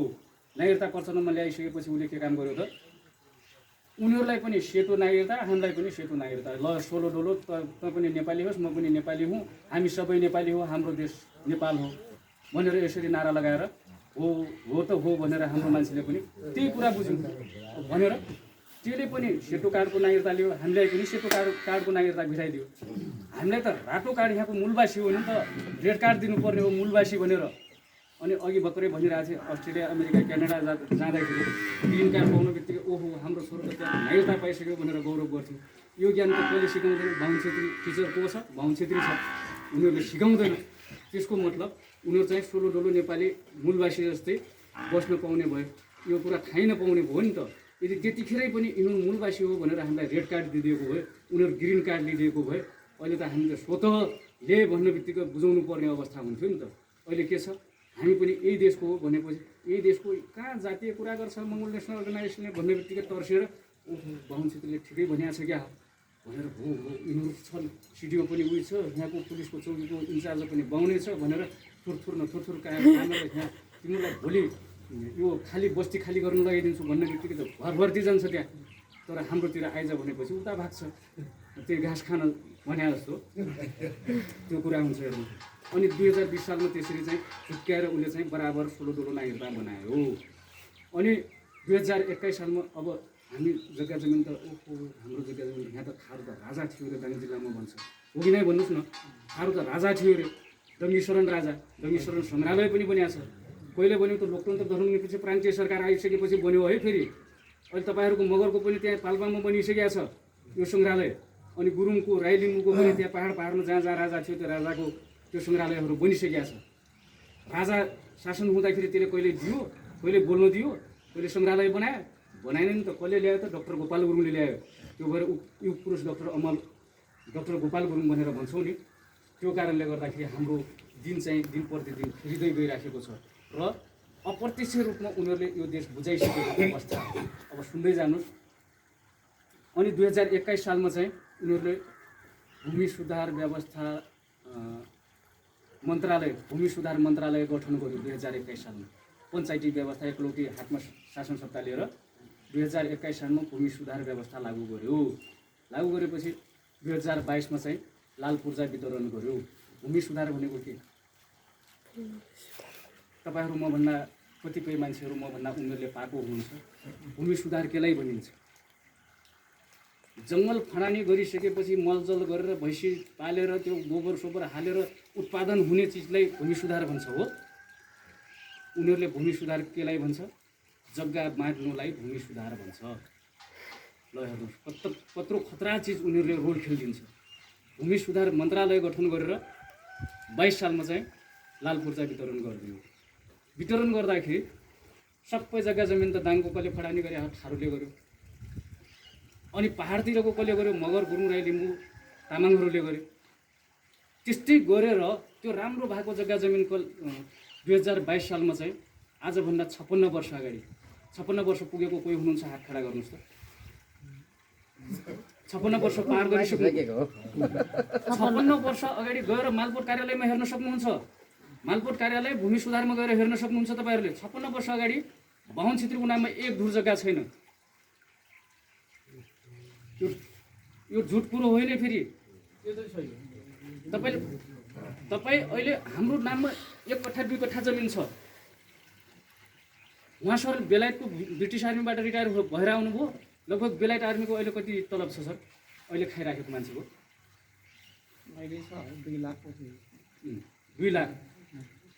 Speaker 1: नागरिकता प्रचलनमा ल्याइसकेपछि उसले के काम गर्यो त? उनीहरूलाई पनि सेतो नागरिकता, हामीलाई पनि सेतो नागरिकता। ल सोलो डोलो, तँ पनि नेपाली होस्, म पनि नेपाली हुँ, हामी सबै नेपाली हो, हाम्रो देश नेपाल हो भनेर यसरी नारा लगाएर हो त हो भनेर हाम्रो मान्छेले पनि त्यही कुरा बुझ्यौँ भनेर त्यसले पनि सेतो कार्डको नागरिकता लियो, हामीलाई पनि सेतो कार्डको नागरिकता भिराइदियो। हामीलाई त रातो कार्ड यहाँको मूलवासी हो नि त, रेड कार्ड दिनुपर्ने हो मूलवासी भनेर। अनि अघि भर्खरै भनिरहेको थिएँ, अस्ट्रेलिया, अमेरिका, क्यानाडा जाँदाखेरि ग्रिन कार्ड पाउनु बित्तिकै ओहो हाम्रो छोरो त त्यहाँ नागरिकता पाइसक्यो भनेर गौरव गर्थ्यो। यो ज्ञान त कसले सिकाउँदैन? बाहुन छेत्री टिचर को छ? बाहुन छेत्री छ, उनीहरूले सिकाउँदैन। त्यसको मतलब उनीहरू चाहिँ सोलो डोलो नेपाली मूलवासी जस्तै बस्न पाउने भयो। यो कुरा थाहै नपाउने भयो नि त। यदि त्यतिखेरै पनि यिनीहरू मूलवासी हो भनेर हामीलाई रेड कार्ड दिइदिएको भए, उनीहरू ग्रिन कार्ड लिइदिएको भए, अहिले त हामीले स्वतः ले भन्ने बित्तिकै बुझाउनु पर्ने अवस्था हुन्थ्यो नि त। अहिले के छ? हामी पनि यही देशको हो भनेपछि यही देशको कहाँ जातीय कुरा गर्छ मङ्गोल नेसनल अर्गनाइजेसनले भन्ने बित्तिकै तर्सेर बाहुन छेत्रीले ठिकै भनिएको छ क्या भनेर हो यिनीहरू छन्, सिडिओ पनि उयो छ, यहाँको पुलिसको चौकीको इन्चार्ज पनि बाहुनै छ भनेर थुरथुर कामलाई यहाँ तिमीलाई भोलि यो खाली बस्ती खाली गर्न लगाइदिन्छु भन्ने बित्तिकै त भरभर्ती जान्छ त्यहाँ। तर हाम्रोतिर आइज भनेपछि उता भाग्छ, त्यो घाँस खान भने जस्तो त्यो कुरा हुन्छ हेर्नु। अनि 2020 सालमा त्यसरी चाहिँ चुक्क्याएर उसले चाहिँ बराबर सोलो डोलो नागरिकता बनायो। अनि 2021 सालमा अब हामी जग्गा जमिन त ओहो हाम्रो जग्गा जमिन यहाँ त थारू त राजा थियो अरे दाङ जिल्लामा भन्छ, हो कि नै भन्नुहोस् न? थारू त राजा थियो अरे, डङ्गीशरण राजा, डङ्गीशरण सङ्ग्रहालय पनि बनिएको छ। कहिले बन्यो त? लोकतन्त्र गराउनेपछि प्रान्तीय सरकार आइसकेपछि बन्यो है। फेरि अहिले तपाईँहरूको मगरको पनि त्यहाँ पाल्पामा बनिसकेको छ यो सङ्ग्रहालय। अनि गुरुङको, राई लिम्बूको पनि त्यहाँ पाहाडमा जहाँ जहाँ राजा थियो त्यो राजाको त्यो सङ्ग्रहालयहरू बनिसकेका छ। राजा शासन हुँदाखेरि त्यसले कहिले दियो, कहिले बोल्न दियो, कहिले सङ्ग्रहालय बनाएन नि त। कसले ल्यायो त? डाक्टर गोपाल गुरुङले ल्यायो। त्यो भएर युग पुरुष डाक्टर गोपाल गुरुङ भनेर भन्छौँ नि। त्यो कारणले गर्दाखेरि हाम्रो दिन चाहिँ दिन प्रतिदिन फेरिँदै गइराखेको छ र अप्रत्यक्ष रूपमा उनीहरूले यो देश बुझाइसकेको अवस्था। अब सुन्दै जानुहोस्। अनि 2021 सालमा चाहिँ उनीहरूले भूमि सुधार व्यवस्था मन्त्रालय, भूमि सुधार मन्त्रालय गठन गर्यो 2021 सालमा। पञ्चायती व्यवस्था एकलौटी हातमा शासन सत्ता लिएर 2021 सालमा भूमि सुधार व्यवस्था लागू गर्यो। लागू गरेपछि 2022 मा चाहिँ लाल पूर्जा वितरण गर्यो। भूमि सुधार भनेको के? तपाईँहरू मभन्दा कतिपय मान्छेहरू मभन्दा उनीहरूले पाएको हुनुहुन्छ। भूमि सुधार केलाई भनिन्छ? जङ्गल खनानी गरिसकेपछि मलजल गरेर भैँसी पालेर त्यो गोबर सोबर हालेर उत्पादन हुने चिजलाई भूमि सुधार भन्छ हो। उनीहरूले भूमि सुधार केलाई भन्छ? जग्गा बाँड्नुलाई भूमि सुधार भन्छ। ल हेर्नुहोस् कत्रो खतरा चिज उनीहरूले रोल खेलिदिन्छ। भूमि सुधार मन्त्रालय गठन गरेर 22 सालमा चाहिँ लाल पूर्जा वितरण गरिदियो। वितरण गर्दाखेरि सबै जग्गा जमिन त दाङको कसले फडानी गरे? थारूले गर्यो। अनि पहाडतिरको कसले गर्यो? मगर, गुरुङ, राई लिम्बू तामाङहरूले गर्यो। त्यस्तै गरेर त्यो राम्रो भएको जग्गा जमिनको 2022 सालमा चाहिँ आजभन्दा 56 वर्ष अगाडि 56 वर्ष पुगेको कोही हुनुहुन्छ हात खडा गर्नुहोस् त। 56 वर्ष पार गरिसक्नु 56 वर्ष अगाडि गएर मालपोत कार्यालयमा हेर्न सक्नुहुन्छ। मालपोत कार्यालय भूमि सुधारमा गएर हेर्न सक्नुहुन्छ तपाईँहरूले। 56 वर्ष अगाडि बाहुन छेत्रीको नाममा एक धुर जग्गा छैन। यो झुट कुरो होइन फेरि। तपाईँ अहिले हाम्रो नाममा 1 कट्ठा 2 कट्ठा जमिन छ। उहाँ सर बेलायतको ब्रिटिस आर्मीबाट रिटायर भएर आउनुभयो। लगभग बेलायत आर्मीको अहिले कति तलब छ सर अहिले खाइराखेको मान्छेको?
Speaker 4: अहिले छ 2 लाख
Speaker 1: 2 लाख।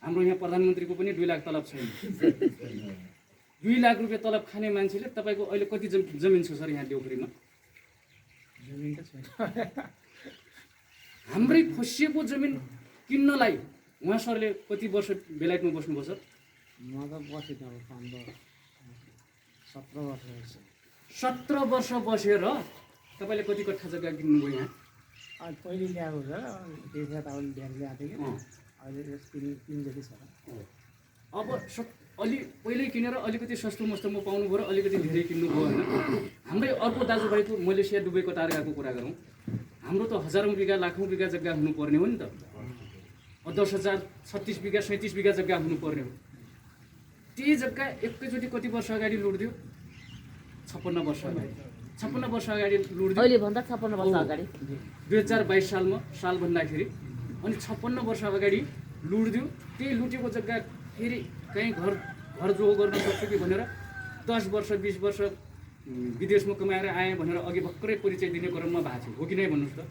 Speaker 1: हाम्रो यहाँ प्रधानमन्त्रीको पनि 2 लाख तलब छैन। 2 लाख रुपियाँ तलब खाने मान्छेले तपाईँको अहिले कति जमिन छ सर यहाँ देउखुरीमा?
Speaker 4: जमिन त छैन।
Speaker 1: हाम्रै खोसिएको जमिन किन्नलाई उहाँ सरले कति वर्ष बेलायतमा बस्नुभयो सर?
Speaker 4: म त बसेँ अब 17 वर्ष भइसक्यो।
Speaker 1: 17 वर्ष बसेर तपाईँले कति कट्ठा जग्गा किन्नुभयो यहाँ?
Speaker 4: अनि पहिले ल्याएको छ त्यसमा त अब ल्याएर ल्याएको थियो कि अहिले 3 जति छ।
Speaker 1: अब अलि पहिल्यै किनेर अलिकति सस्तो मस्तोमा पाउनुभयो र अलिकति धेरै किन्नुभयो होइन। हाम्रै अर्को दाजुभाइको मलेसिया दुबई कतार गएको कुरा गरौँ। हाम्रो त हजारौँ बिघा लाखौँ बिघा जग्गा हुनुपर्ने हो नि त। 10,000 36 बिघा 37 बिघा जग्गा हुनुपर्ने हो। त्यही जग्गा एकैचोटि कति वर्ष अगाडि लुट्दियो? 56 वर्ष अगाडि। 56 वर्ष अगाडि लुट्दियो।
Speaker 2: अहिले भन्दा 56 वर्ष अगाडि
Speaker 1: 2022 सालमा साल भन्दाखेरि अनि 56 वर्ष अगाडि लुट्दियो। त्यही लुटेको जग्गा फेरि कहीँ घर जो गर्न सक्छु कि भनेर 10 वर्ष 20 वर्ष विदेशमा कमाएर आएँ भनेर अघि भर्खरै परिचय दिने क्रममा भएको थियो। हो कि नै भन्नुहोस् त?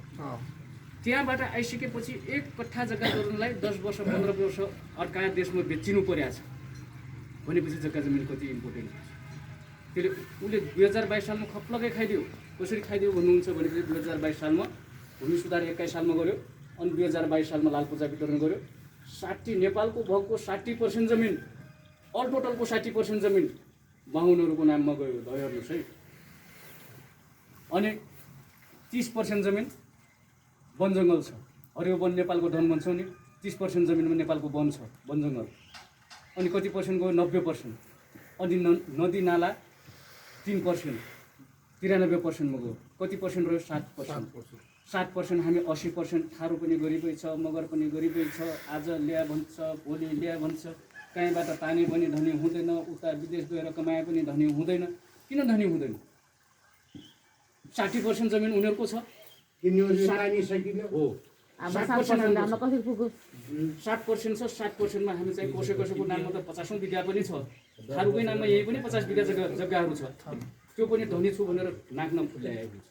Speaker 1: त्यहाँबाट आइसकेपछि 1 कट्ठा जग्गा गर्नलाई 10 वर्ष 15 वर्ष अर्का देशमा बेचिनु परेको छ भनेपछि जग्गा जमिन कति इम्पोर्टेन्ट हुन्छ। त्यसले उसले 2022 सालमा खप्लकै खाइदियो। कसरी खाइदियो भन्नुहुन्छ भनेपछि 2022 सालमा भूमि सुधार 21 सालमा गर्यो अनि 2022 सालमा लाल पूर्जा वितरण गर्यो। 60 नेपालको भगको 60% जमिन अल टोटलको 60% जमिन बाहुनहरूको नाममा गयो। हेर्नुहोस् है। अनि 30% जमिन वन जङ्गल छ। हरियो वन नेपालको धन भन्छौँ नि। 30% जमिनमा नेपालको वन छ, वन जङ्गल। अनि कति पर्सेन्ट गयो? 90%। अनि नदी नाला 3%, 93% मा गयो। कति पर्सेन्ट रह्यो? 7%। 7% हामी 80%। थारू पनि गरिबै छ, मगर पनि गरिबै छ। आज ल्या भन्छ, भोलि ल्या भन्छ। कहीँबाट पानी पनि धनी हुँदैन, उता विदेश गएर कमाए पनि धनी हुँदैन। किन धनी हुँदैन? 60% जमिन उनीहरूको छ। हो 60% छ। 60%मा हामी चाहिँ कसैको नाममा त 50औं बिघा पनि छ। थारूकै नाममा यही पनि 50 बिघा जग्गाहरू छ। त्यो पनि धनी छु भनेर नाक नफुल्याएको हुन्छ।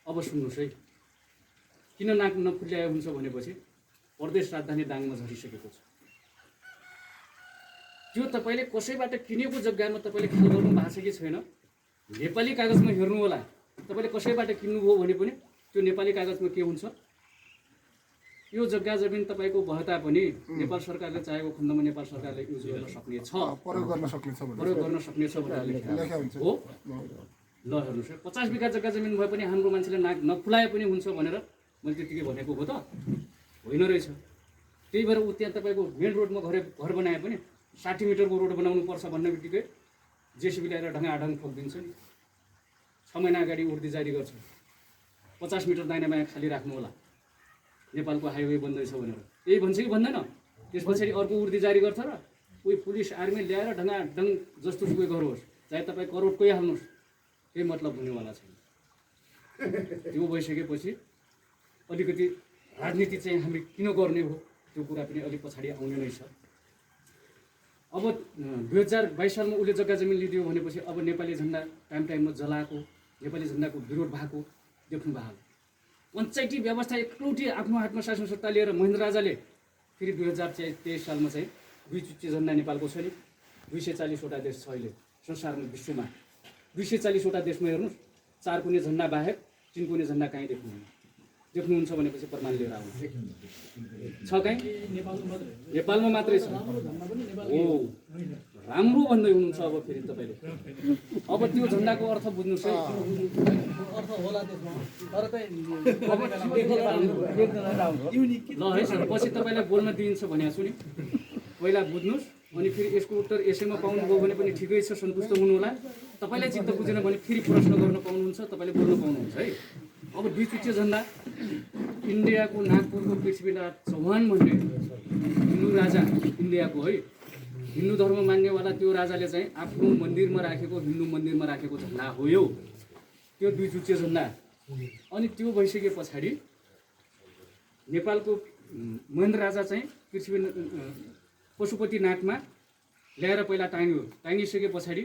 Speaker 1: अब सुन्नुहोस् है, किन नाक नफुल्याएको हुन्छ भनेपछि प्रदेश राजधानी दाङमा झरिसकेको छ। त्यो तपाईँले कसैबाट किनेको जग्गामा तपाईँले ख्याल गर्नु भएको छ कि छैन? नेपाली कागजमा हेर्नु होला। तपाईँले कसैबाट किन्नुभयो भने पनि त्यो नेपाली कागजमा के हुन्छ? यो जग्गा जमिन तपाईँको भए तापनि नेपाल सरकारले चाहेको खण्डमा नेपाल सरकारले युज गर्न सक्ने छ, प्रयोग गर्न सक्ने छ भनेर लेखेको हो। ल हेर्नुहोस्, 50 बिघा जग्गा जमिन भए पनि हाम्रो मान्छेले नाक नफुलाए पनि हुन्छ भनेर मैले त्यतिकै भनेको हो त? होइन रहेछ। त्यही भएर ऊ त्यहाँ तपाईँको मेन रोडमा घर बनाए पनि 60 मिटरको रोड बनाउनु पर्छ भन्ने बित्तिकै जेसिबी ल्याएर ढङ्गाढङ ठोकिदिन्छ नि। 6 महिना अगाडि उर्दी जारी गर्छ, 50 मिटर दाहिने बायाँ खाली राख्नु होला, नेपालको हाइवे बन्दैछ भनेर। यही भन्छ कि भन्दैन? त्यस पछाडि अर्को उर्दी जारी गर्छ र कोही पुलिस आर्मी ल्याएर ढङ्गाढङ जस्तो सुकै गरोस्, चाहे तपाईँ करोडकै हाल्नुहोस्, केही मतलब हुनेवाला छैन। त्यो भइसकेपछि अलिकति राजनीति चाहिँ हामी किन गर्ने हो त्यो कुरा पनि अलिक पछाडि आउने नै छ। अब 2022 सालमा उसले जग्गा जमिन लिदियो भनेपछि अब नेपाली झन्डा टाइममा जलाएको, नेपाली झन्डाको विरोध भएको देख्नु भएको। पञ्चायती व्यवस्था एकलौटी आफ्नो हातमा शासन सत्ता लिएर महेन्द्र राजाले फेरि 2023 सालमा चाहिँ 2 चुच्चे झन्डा नेपालको छ नि। 240 वटा देश छ अहिले संसारमा, विश्वमा 240 वटा देशमा हेर्नुहोस्, 4 कुने झन्डा बाहेक 3 कुने झन्डा कहीँ देख्नुहुन्छ भनेपछि प्रमाण लिएर आउनु छ। कहीँ नेपालमा मात्रै छ। हो राम्रो भन्दै हुनुहुन्छ अब फेरि तपाईँले। अब त्यो झन्डाको अर्थ बुझ्नुहोस् है।
Speaker 4: अर्थ होला त्यसमा, तर चाहिँ
Speaker 1: ल है सर, पछि तपाईँलाई बोल्न दिइन्छ भनेको छु नि, पहिला बुझ्नुहोस् अनि फेरि यसको उत्तर यसैमा पाउनुभयो भने पनि ठिकै छ, सन्तुष्ट हुनुहोला। तपाईँलाई चित्त बुझेन भने फेरि प्रश्न गर्न पाउनुहुन्छ, तपाईँले बोल्न पाउनुहुन्छ है। अब दुईचुच्चे झन्डा इन्डियाको नागपुरको पृथ्वीनाथ चौहान भन्ने हिन्दू राजा इन्डियाको है, हिन्दू धर्म मान्नेवाला त्यो राजाले चाहिँ आफ्नो मन्दिरमा राखेको, हिन्दू मन्दिरमा राखेको झन्डा हो यो, त्यो दुईचुच्चे झन्डा। अनि त्यो भइसके पछाडि नेपालको महेन्द्र राजा चाहिँ पृथ्वी पशुपतिनाथमा ल्याएर पहिला टाँगिसके पछाडि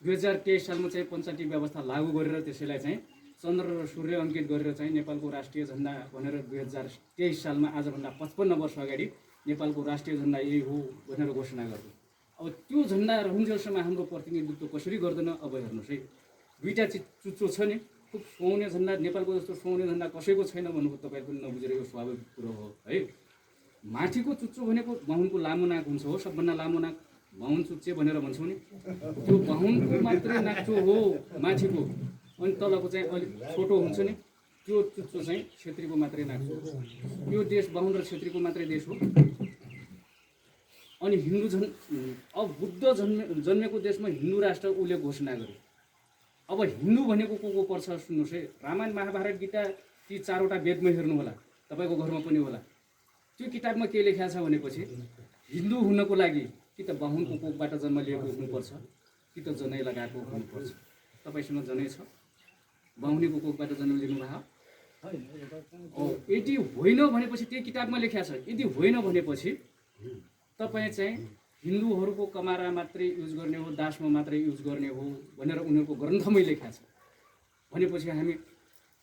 Speaker 1: 2023 सालमा चाहिँ पञ्चायती व्यवस्था लागू गरेर त्यसैलाई चाहिँ चन्द्र र सूर्य अङ्कित गरेर चाहिँ नेपालको राष्ट्रिय झन्डा भनेर 2023 सालमा आजभन्दा 55 वर्ष अगाडि नेपालको राष्ट्रिय झन्डा यही हो भनेर घोषणा गर्यो। अब त्यो झन्डा रहन्जेलसम्म हाम्रो प्रतिनिधित्व कसरी गर्दैन अब हेर्नुहोस् है। दुईवटा चुच्चो छ नि, खुब सुहाउने झन्डा, नेपालको जस्तो सुहाउने झन्डा कसैको छैन भन्नुको तपाईँ पनि नबुझेर यो स्वाभाविक कुरो हो है। माथिको चुच्चो भनेको बाहुनको लामो नाक हुन्छ हो, सबभन्दा लामो नाक बाहुन चुच्चे भनेर भन्छौँ नि, त्यो बाहुनको मात्रै नाक्चो हो माथिको, अनि तलको चाहिँ अलिक छोटो हुन्छ नि, त्यो चुच्चो चाहिँ छेत्रीको मात्रै नाक्चो हो। यो देश बाहुन र छेत्रीको मात्रै देश हो। अनि हिन्दू अब बुद्ध जन्मेको देशमा हिन्दू राष्ट्र उसले घोषणा गर्यो। अब हिन्दू भनेको को पर्छ सुन्नुहोस् है। रामायण महाभारत गीता ती चारवटा वेदमा हेर्नु होला, तपाईँको घरमा पनि होला। त्यो किताबमा के लेखेको छ भनेपछि हिन्दू हुनको लागि कि त बाहुनको कोखबाट जन्म लिएको हुनुपर्छ कि त जनै लगाएको हुनुपर्छ। तपाईँसँग जनै छ, बाहुनीको कोखबाट जन्म लिनुभयो? यदि होइन भनेपछि त्यो किताबमा लेखेको छ, यदि होइन भनेपछि तपाईँ चाहिँ हिन्दूहरूको कमारा मात्रै युज गर्ने हो, दासमा मात्रै युज गर्ने हो भनेर उनीहरूको ग्रन्थमै लेखेको छ भनेपछि हामी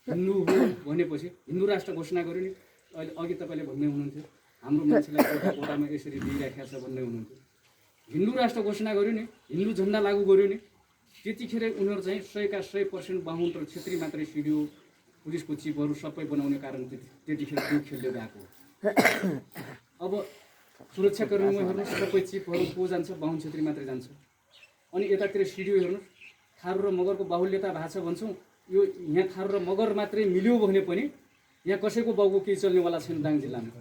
Speaker 1: हिन्दू हो भनेपछि हिन्दू राष्ट्र घोषणा गर्यो नि। अहिले अघि तपाईँले भन्दै हुनुहुन्थ्यो हाम्रो मान्छेलाई कोटामा यसरी दिइराखेको छ भन्दै हुनुहुन्थ्यो। हिन्दू राष्ट्र घोषणा गर्यो नि, हिन्दू झन्डा लागू गर्यो नि, त्यतिखेर उनीहरू चाहिँ 100% बाहुन र छेत्री मात्रै सिडियो, पुलिसको चिपहरू सबै बनाउने कारण त्यतिखेर त्यो खेल्दै गएको हो। अब सुरक्षाकर्मीमा हेर्नुहोस् सबै चिपहरू को जान्छ, बाहुन छेत्री मात्रै जान्छ। अनि यतातिर सिडियो हेर्नुहोस्, थारू र मगरको बाहुल्यता भएको छ भन्छौँ, यो यहाँ थारू र मगर मात्रै मिल्यो भने पनि यहाँ कसैको बाउको केही चल्नेवाला छैन दाङ जिल्लामा,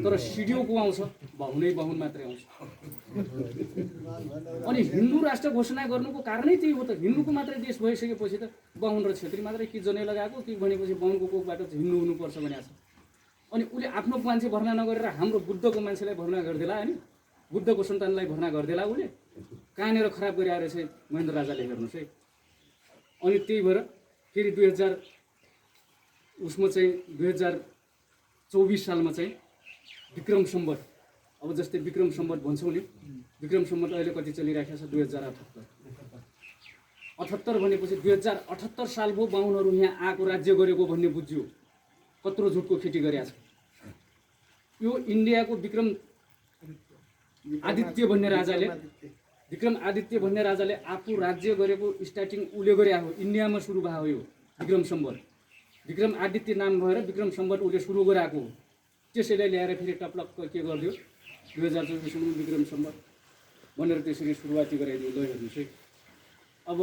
Speaker 1: तर सिडियो को आउँछ, बाहुनै बाहुन मात्रै आउँछ। अनि हिन्दू राष्ट्र घोषणा गर्नुको कारणै त्यही हो त। हिन्दूको मात्रै देश भइसकेपछि त बाहुन र छेत्री मात्रै कि जनै लगाएको कि भनेपछि बाहुनको कोखबाट हिन्दू हुनुपर्छ भनेको छ। अनि उसले आफ्नो मान्छे भर्ना नगरेर हाम्रो बुद्धको मान्छेलाई भर्ना गरिदिला, अनि बुद्धको सन्तानलाई भर्ना गरिदिला उसले, कहाँनिर खराब गरिआएर चाहिँ महेन्द्र राजाले हेर्नुहोस् है। अनि त्यही भएर फेरि 2024 सालमा चाहिँ विक्रम सम्वत, अब जस्तै विक्रम सम्वत भन्छौँ नि, विक्रम सम्वत अहिले कति चलिरहेको छ 2078 भनेपछि 2078 साल भयो बाहुनहरू यहाँ आएको राज्य गरेको भन्ने बुझ्यो। कत्रो झुटको खेती गरेको छ। यो इन्डियाको विक्रम आदित्य भन्ने राजाले आफू राज्य गरेको स्टार्टिङ उसले गरे हो, इन्डियामा सुरु भएको यो विक्रम सम्वत। विक्रम आदित्य नाम भएर विक्रम सम्वत उसले सुरु गराएको हो। त्यसैले ल्याएर फेरि टप्लक्क के गरिदियो 2024 विक्रम सम्वत भनेर त्यसरी सुरुवाती गराइदियो। ल हेर्नुहोस् है, अब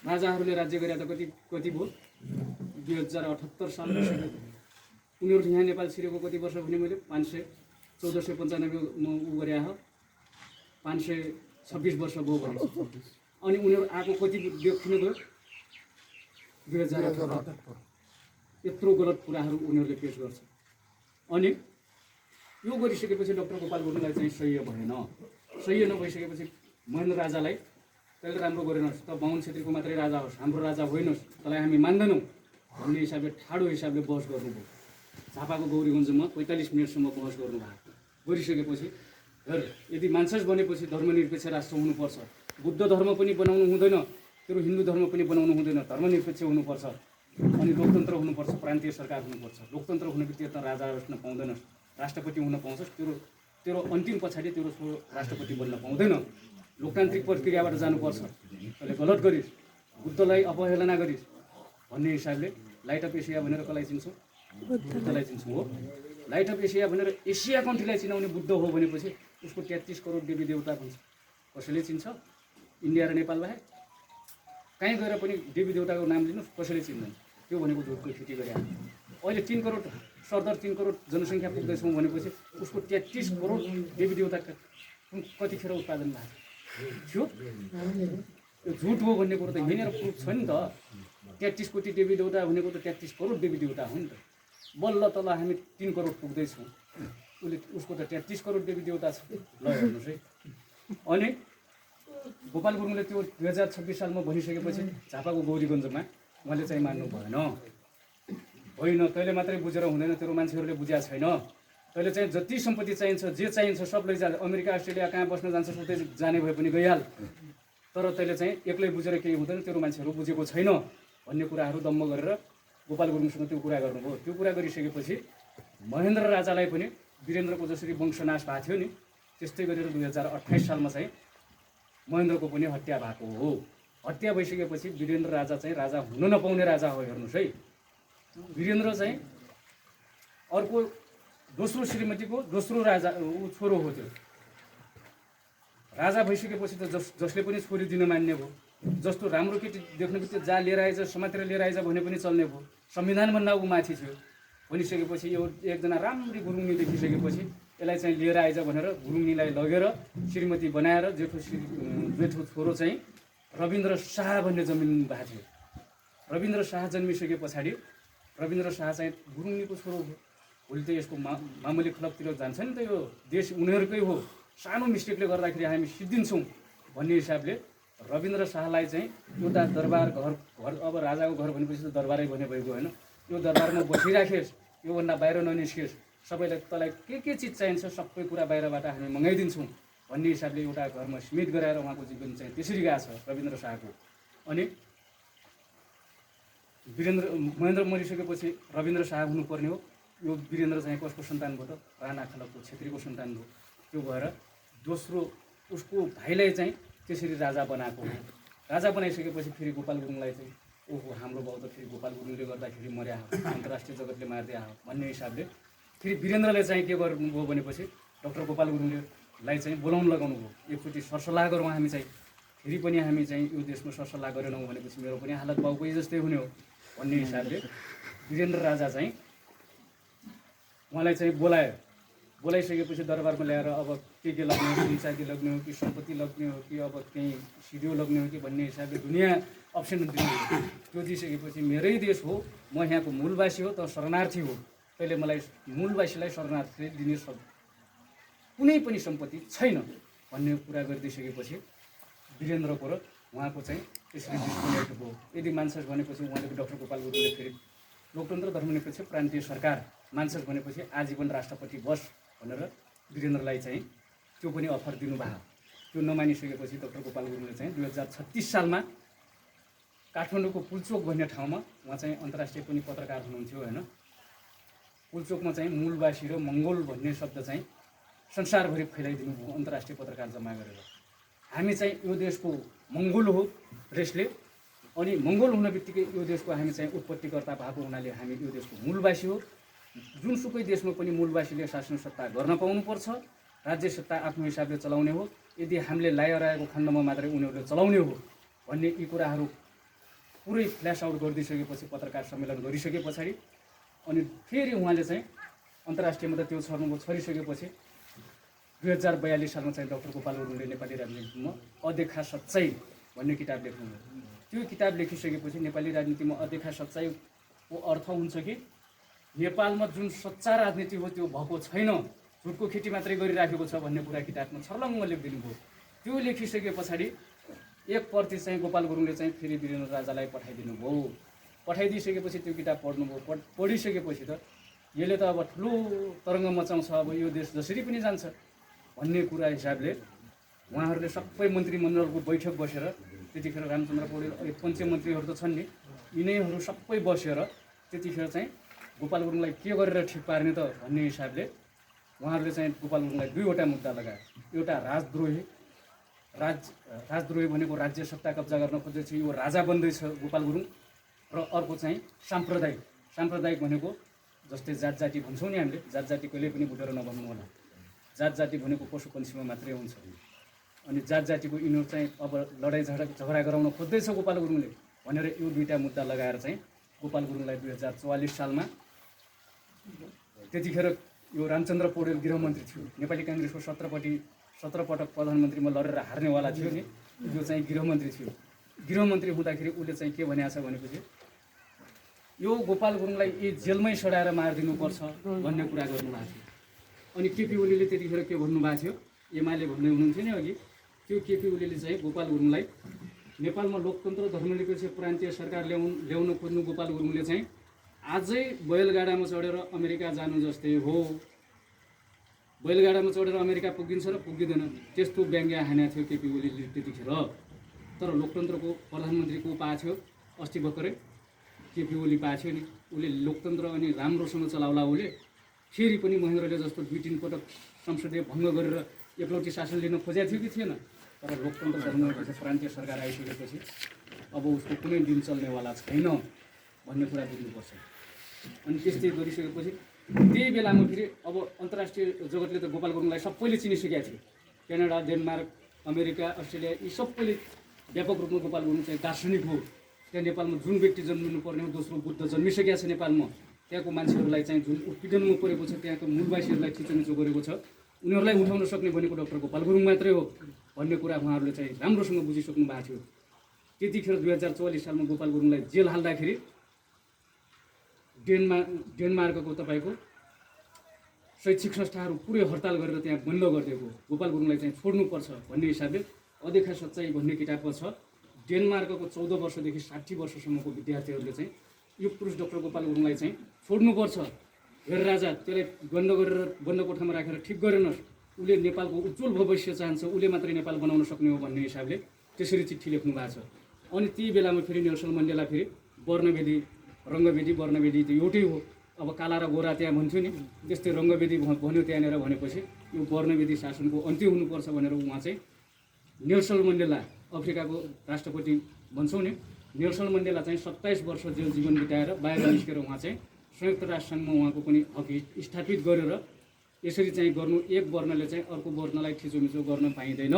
Speaker 1: राजाहरूले राज्य गरे त कति भयो 2078 साल भइसक्यो। उनीहरू यहाँ नेपाल छिरेको कति वर्ष भने मैले 1495मा उ गरे हो, 526 वर्ष भयो भने। अनि उनीहरू आएको कति देखिन गयो 2078। यत्रो गलत कुराहरू उनीहरूले पेश गर्छ। अनि यो गरिसकेपछि डाक्टर गोपाल गुरुङलाई चाहिँ सह्य भएन। सह्य नभइसकेपछि महेन्द्र राजालाई तैँले राम्रो गरेनस्, त बाहुन छेत्रीको मात्रै राजा होस्, हाम्रो राजा होइनस्, तँलाई हामी मान्दैनौँ भन्ने हिसाबले ठाडो हिसाबले बहस गर्नुभयो। झापाको गौरीगञ्जमा 45 मिनटसम्म बहस गर्नुभएको। गरिसकेपछि हेर, यदि मान्छस् भनेपछि धर्मनिरपेक्ष राष्ट्र हुनुपर्छ, बुद्ध धर्म पनि बनाउनु हुँदैन, तेरो हिन्दू धर्म पनि बनाउनु हुँदैन, धर्मनिरपेक्ष हुनुपर्छ, अनि लोकतन्त्र हुनुपर्छ, प्रान्तीय सरकार हुनुपर्छ। लोकतन्त्र हुने बित्तिकै त राजा बस्न पाउँदैनस्, राष्ट्रपति हुन पाउँछस्, तेरो अन्तिम पछाडि तेरो राष्ट्रपति बन्न पाउँदैन। लोकतान्त्रिक प्रक्रियाबाट जानुपर्छ। तैँले गलत गरिस्, बुद्धलाई अवहेलना गरिस् भन्ने हिसाबले लाइट अफ एसिया भनेर कसलाई चिन्छौँ? बुद्धलाई चिन्छौँ हो। लाइट अफ एसिया भनेर एसिया कन्ट्रीलाई चिनाउने बुद्ध हो भनेपछि उसको 33 करोड देवी देवता भन्छ। कसैले चिन्छ? इन्डिया र नेपाल बाहेक कहीँ गएर पनि देवी देवताको नाम लिनु कसैले चिन्दैन। त्यो भनेको झुटको खेती गरे। अहिले 3 करोड सरदर 3 करोड जनसङ्ख्या पुग्दैछौँ भनेपछि उसको 33 करोड देवी देवताका कतिखेर उत्पादन भएको थियो? यो झुट हो भन्ने कुरो त यहीँनिर प्रुफ छ नि त। 33 कोटी देवी देवता भनेको त 33 करोड देवी देवता हो नि त। बल्ल तल हामी 3 करोड पुग्दैछौँ, उसको त 33 करोड देवी देवता छ। ल हेर्नुहोस् है। अनि गोपाल गुरुङले त्यो 2026 सालमा भनिसकेपछि झापाको गौरीगञ्जमा उहाँले चाहिँ मान्नु भएन। होइन, तैँले मात्रै बुझेर हुँदैन, तेरो मान्छेहरूले बुझेको छैन। तैँले चाहिँ जति सम्पत्ति चाहिन्छ, जे चाहिन्छ सब लैजा। अमेरिका अस्ट्रेलिया कहाँ बस्न जान्छ उतै जाने भए पनि गइहाल। तर तैँले चाहिँ एक्लै बुझेर केही हुँदैन, तेरो मान्छेहरू बुझेको छैन भन्ने कुराहरू दम्म गरेर गोपाल गुरुङसँग त्यो कुरा गर्नुभयो। त्यो कुरा गरिसकेपछि महेन्द्र राजालाई पनि वीरेन्द्रको जसरी वंशनाश भएको थियो नि, त्यस्तै गरेर 2028 सालमा चाहिँ महेन्द्रको पनि हत्या भएको हो। हत्या भइसकेपछि वीरेन्द्र राजा चाहिँ राजा हुन नपाउने राजा हो। हेर्नुहोस् है, वीरेन्द्र चाहिँ अर्को दोस्रो श्रीमतीको दोस्रो राजा छोरो हो। त्यो राजा भइसकेपछि त जसले पनि छोरी दिन मान्ने भयो। जस्तो राम्रो केटी देख्ने बित्तिकै जा लिएर आइज, समातेर लिएर आइज भने पनि चल्ने भयो। संविधानभन्दा ऊ माथि थियो भनिसकेपछि यो एकजना राम्री गुरुङनी देखिसकेपछि यसलाई चाहिँ लिएर आइज भनेर गुरुङनीलाई लगेर श्रीमती बनाएर जेठो छोरो चाहिँ रविन्द्र शाह भन्ने जन्मिनु भएको थियो। रविन्द्र शाह जन्मिसके पछाडि रविन्द्र शाह चाहिँ गुरुङनीको छोरो हो। भोलि त यसको मामुली क्लबतिर जान्छ नि त, यो देश उनीहरूकै हो। सानो मिस्टेकले गर्दाखेरि हामी सिद्धिन्छौँ भन्ने हिसाबले रविन्द्र शाहलाई चाहिँ एउटा दरबार घर अब राजाको घर भनेपछि त दरबारै भने भएको होइन। यो दरबारमा बसिराखेस्, योभन्दा बाहिर ननिस्कियोस्, सबैलाई तँलाई के चिज चाहिन्छ सबै कुरा बाहिरबाट हामी मगाइदिन्छौँ भन्ने हिसाबले एउटा घरमा सीमित गराएर उहाँको जीवन चाहिँ त्यसरी गएको छ रविन्द्र शाहको। अनि महेन्द्र मरिसकेपछि रविन्द्र शाह हुनुपर्ने हो। यो वीरेन्द्र चाहिँ कसको सन्तान भयो त? राणा खलकको क्षेत्रीको सन्तान हो। त्यो भएर दोस्रो उसको भाइलाई चाहिँ त्यसरी राजा बनाएको हो। राजा बनाइसकेपछि फेरि गोपाल गुरुङलाई चाहिँ ओहो हाम्रो बाउ त फेरि गोपाल गुरुङले गर्दाखेरि मर्या हो, अन्तर्राष्ट्रिय जगतले मारिदिया हो भन्ने हिसाबले फेरि वीरेन्द्रले चाहिँ के गर्नुभयो भनेपछि डाक्टर गोपाल गुरुङलाई चाहिँ बोलाउन लगाउनु भयो। एकचोटि सरसल्लाह गरौँ हामी चाहिँ, फेरि पनि हामी चाहिँ यो देशमा सरसल्लाह गरेनौँ भनेपछि मेरो पनि हालत बाउकै जस्तै हुने हो भन्ने हिसाबले वीरेन्द्र राजा चाहिँ उहाँलाई चाहिँ बोलाइसकेपछि दरबारमा ल्याएर अब के लग्ने हो, सिन्चादी लग्ने हो कि सम्पत्ति लग्ने हो कि अब कहीँ सिडियो लग्ने हो कि भन्ने हिसाबले दुनियाँ अप्सन दिनु। त्यो दिइसकेपछि मेरै देश हो, म यहाँको मूलवासी हो, त शरणार्थी हो, तैँले मलाई मूलवासीलाई शरणार्थी दिने कुनै पनि सम्पत्ति छैन भन्ने कुरा गरिदिइसकेपछि वीरेन्द्रको र उहाँको चाहिँ त्यसरी डिस्कनेक्ट भयो। यदि मान्छस् भनेपछि उहाँले डाक्टर गोपाल गुरुङले फेरि लोकतन्त्र धर्मनिरपेक्ष प्रान्तीय सरकार मान्छस् भनेपछि आजीवन राष्ट्रपति बस भनेर वीरेन्द्रलाई चाहिँ त्यो पनि अफर दिनुभयो। त्यो नमानिसकेपछि डाक्टर गोपाल गुरुङले चाहिँ 2036 सालमा काठमाडौँको पुल्चोक भन्ने ठाउँमा उहाँ चाहिँ अन्तर्राष्ट्रिय पनि पत्रकार हुनुहुन्थ्यो होइन। पुल्चोकमा चाहिँ मूलवासी र मङ्गोल भन्ने शब्द चाहिँ संसारभरि फैलाइदिनु भयो अन्तर्राष्ट्रिय पत्रकार जम्मा गरेर। हामी चाहिँ यो देशको मङ्गोल हो रेसले, अनि मङ्गोल हुन बित्तिकै यो देशको हामी चाहिँ उत्पत्तिकर्ता भएको हुनाले हामी यो देशको मूलवासी हो। जुनसुकै देशमा पनि मूलवासीले शासन सत्ता गर्न पाउनुपर्छ, राज्य सत्ता आफ्नो हिसाबले चलाउने हो। यदि हामीले लाइरहेको खण्डमा मात्रै उनीहरूले चलाउने हो भन्ने यी कुराहरू पुरै फ्ल्यास आउट गरिदिइसकेपछि पत्रकार सम्मेलन गरिसके पछाडि अनि फेरि उहाँले चाहिँ अन्तर्राष्ट्रियमा त त्यो छरिसकेपछि 2042 सालमा चाहिँ डाक्टर गोपाल गुरुङले नेपाली राजनीतिमा अदेखा सच्चाइ भन्ने किताब लेख्नुभयो। त्यो किताब लेखिसकेपछि नेपाली राजनीतिमा अदेखा सच्चाइको अर्थ हुन्छ कि नेपालमा जुन सच्चा राजनीति हो त्यो भएको छैन, झुटको खेती मात्रै गरिराखेको छ भन्ने कुरा किताबमा छर्लङ्ग लेखिदिनु भयो। त्यो लेखिसके पछाडि एक प्रति चाहिँ गोपाल गुरुङले चाहिँ फेरि वीरेन्द्र राजालाई पठाइदिनु भयो। पठाइदिइसकेपछि त्यो किताब पढ्नुभयो। पढिसकेपछि त यसले त अब ठुलो तरङ्ग मचाउँछ, अब यो देश जसरी पनि जान्छ भन्ने कुरा हिसाबले उहाँहरूले सबै मन्त्रीमण्डलको बैठक बसेर, त्यतिखेर रामचन्द्र पौडेल पञ्चमन्त्रीहरू त छन् नि, यिनैहरू सबै बसेर त्यतिखेर चाहिँ गोपाल गुरुङलाई के गरेर ठिक पार्ने त भन्ने हिसाबले उहाँहरूले चाहिँ गोपाल गुरुङलाई दुईवटा मुद्दा लगाए। एउटा राजद्रोही भनेको राज्य सत्ता कब्जा गर्न खोज्दैछ, यो राजा बन्दैछ गोपाल गुरुङ, र अर्को चाहिँ साम्प्रदायिक भनेको जस्तै जात जाति भन्छौँ नि हामीले, जात जाति कहिले पनि बुझेर नभन्नु होला। जात जाति भनेको पशु पंक्षीमा मात्रै हुन्छ। अनि जातिको यिनीहरू चाहिँ अब लडाइँ झगडा गराउन खोज्दैछ गोपाल गुरुङले भनेर यो दुईवटा मुद्दा लगाएर चाहिँ गोपाल गुरुङलाई 2044 सालमा त्यतिखेर यो रामचन्द्र पौडेल गृहमन्त्री थियो, नेपाली काङ्ग्रेसको 17 पटक प्रधानमन्त्रीमा लडेर हार्नेवाला थियो नि, यो चाहिँ गृहमन्त्री थियो। गृहमन्त्री हुँदाखेरि उसले चाहिँ के भनेको छ भनेपछि यो गोपाल गुरुङलाई यी जेलमै सडाएर मारिदिनुपर्छ भन्ने कुरा गर्नुभएको थियो। अनि केपी ओलीले त्यतिखेर के भन्नुभएको थियो, एमाले भन्दै हुनुहुन्थ्यो नि अघि, त्यो केपी ओलीले चाहिँ गोपाल गुरुङलाई नेपालमा लोकतन्त्र धर्मनिरपेक्ष प्रान्तीय सरकार ल्याउन खोज्नु गोपाल गुरुङले चाहिँ आजै बैलगाडामा चढेर अमेरिका जानु जस्तै हो, बैलगाडामा चढेर अमेरिका पुगिन्छ र पुगिँदैन त्यस्तो व्यङ्ग्य हानेको थियो केपी ओलीले त्यतिखेर। तर लोकतन्त्रको प्रधानमन्त्री को पाएको थियो अस्ति भर्खरै केपी ओली पाएको थियो नि, उसले लोकतन्त्र अनि राम्रोसँग चलाउला। उसले फेरि पनि महेन्द्रले जस्तो 2-3 पटक संसदीय भङ्ग गरेर एकलौटी शासन लिन खोजेको थियो कि थिएन। तर लोकतन्त्र धर्मनिरपेक्ष प्रान्तीय सरकार आइसकेपछि अब उसको कुनै दिन चल्नेवाला छैन भन्ने कुरा बुझ्नुपर्छ। अनि त्यस्तै गरिसकेपछि त्यही बेलामा फेरि अब अन्तर्राष्ट्रिय जगतले त गोपाल गुरुङलाई सबैले चिनिसकेका थियो। क्यानाडा, डेनमार्क, अमेरिका, अस्ट्रेलिया यी सबैले व्यापक रूपमा गोपाल गुरुङ चाहिँ दार्शनिक हो। त्यहाँ नेपालमा जुन व्यक्ति जन्मिनु पर्ने हो, दोस्रो बुद्ध जन्मिसकेका छ नेपालमा, त्यहाँको मान्छेहरूलाई चाहिँ जुन उत्पीडनमा परेको छ, त्यहाँको मूलवासीहरूलाई थिचोमिचो गरेको छ, उनीहरूलाई उठाउन सक्ने भनेको डाक्टर गोपाल गुरुङ मात्रै हो भन्ने कुरा उहाँहरूले चाहिँ राम्रोसँग बुझिसक्नु भएको थियो। त्यतिखेर 2044 सालमा गोपाल गुरुङलाई जेल हाल्दाखेरि डेनमार्कको तपाईँको शैक्षिक संस्थाहरू पुरै हडताल गरेर त्यहाँ बन्द गरिदिएको, गोपाल गुरुङलाई चाहिँ छोड्नुपर्छ भन्ने हिसाबले अदेखा सच्चाइ भन्ने किताबमा छ। डेनमार्कको 14 वर्षदेखि 60 वर्षसम्मको विद्यार्थीहरूले चाहिँ यो पुरुष डाक्टर गोपाल गुरुङलाई चाहिँ छोड्नुपर्छ, हेर राजा त्यसलाई बन्द गरेर बन्द कोठामा राखेर ठिक गरेनस्, उसले नेपालको उज्जवल भविष्य चाहन्छ, उसले मात्रै नेपाल बनाउन सक्ने हो भन्ने हिसाबले त्यसरी चिठी लेख्नु भएको छ। अनि ती बेलामा फेरि नेल्सन मण्डेला फेरि वर्णभेदी रङ्गभेदी वर्णभेदी त एउटै हो, अब काला र गोरा त्यहाँ भन्थ्यो नि, त्यस्तै रङ्गभेदी भन्यो त्यहाँनिर भनेपछि यो वर्णभेदी शासनको अन्त्य हुनुपर्छ भनेर उहाँ चाहिँ नेल्सन मण्डेला अफ्रिकाको राष्ट्रपति भन्छौँ नि, नेल्सन मण्डेला चाहिँ 27 वर्ष जेल जीवन बिताएर बाहिर निस्केर उहाँ चाहिँ संयुक्त राष्ट्रसङ्घमा उहाँको पनि हक स्थापित गरेर यसरी चाहिँ गर्नु, एक वर्णले चाहिँ अर्को वर्णलाई थिचोमिचो गर्न पाइँदैन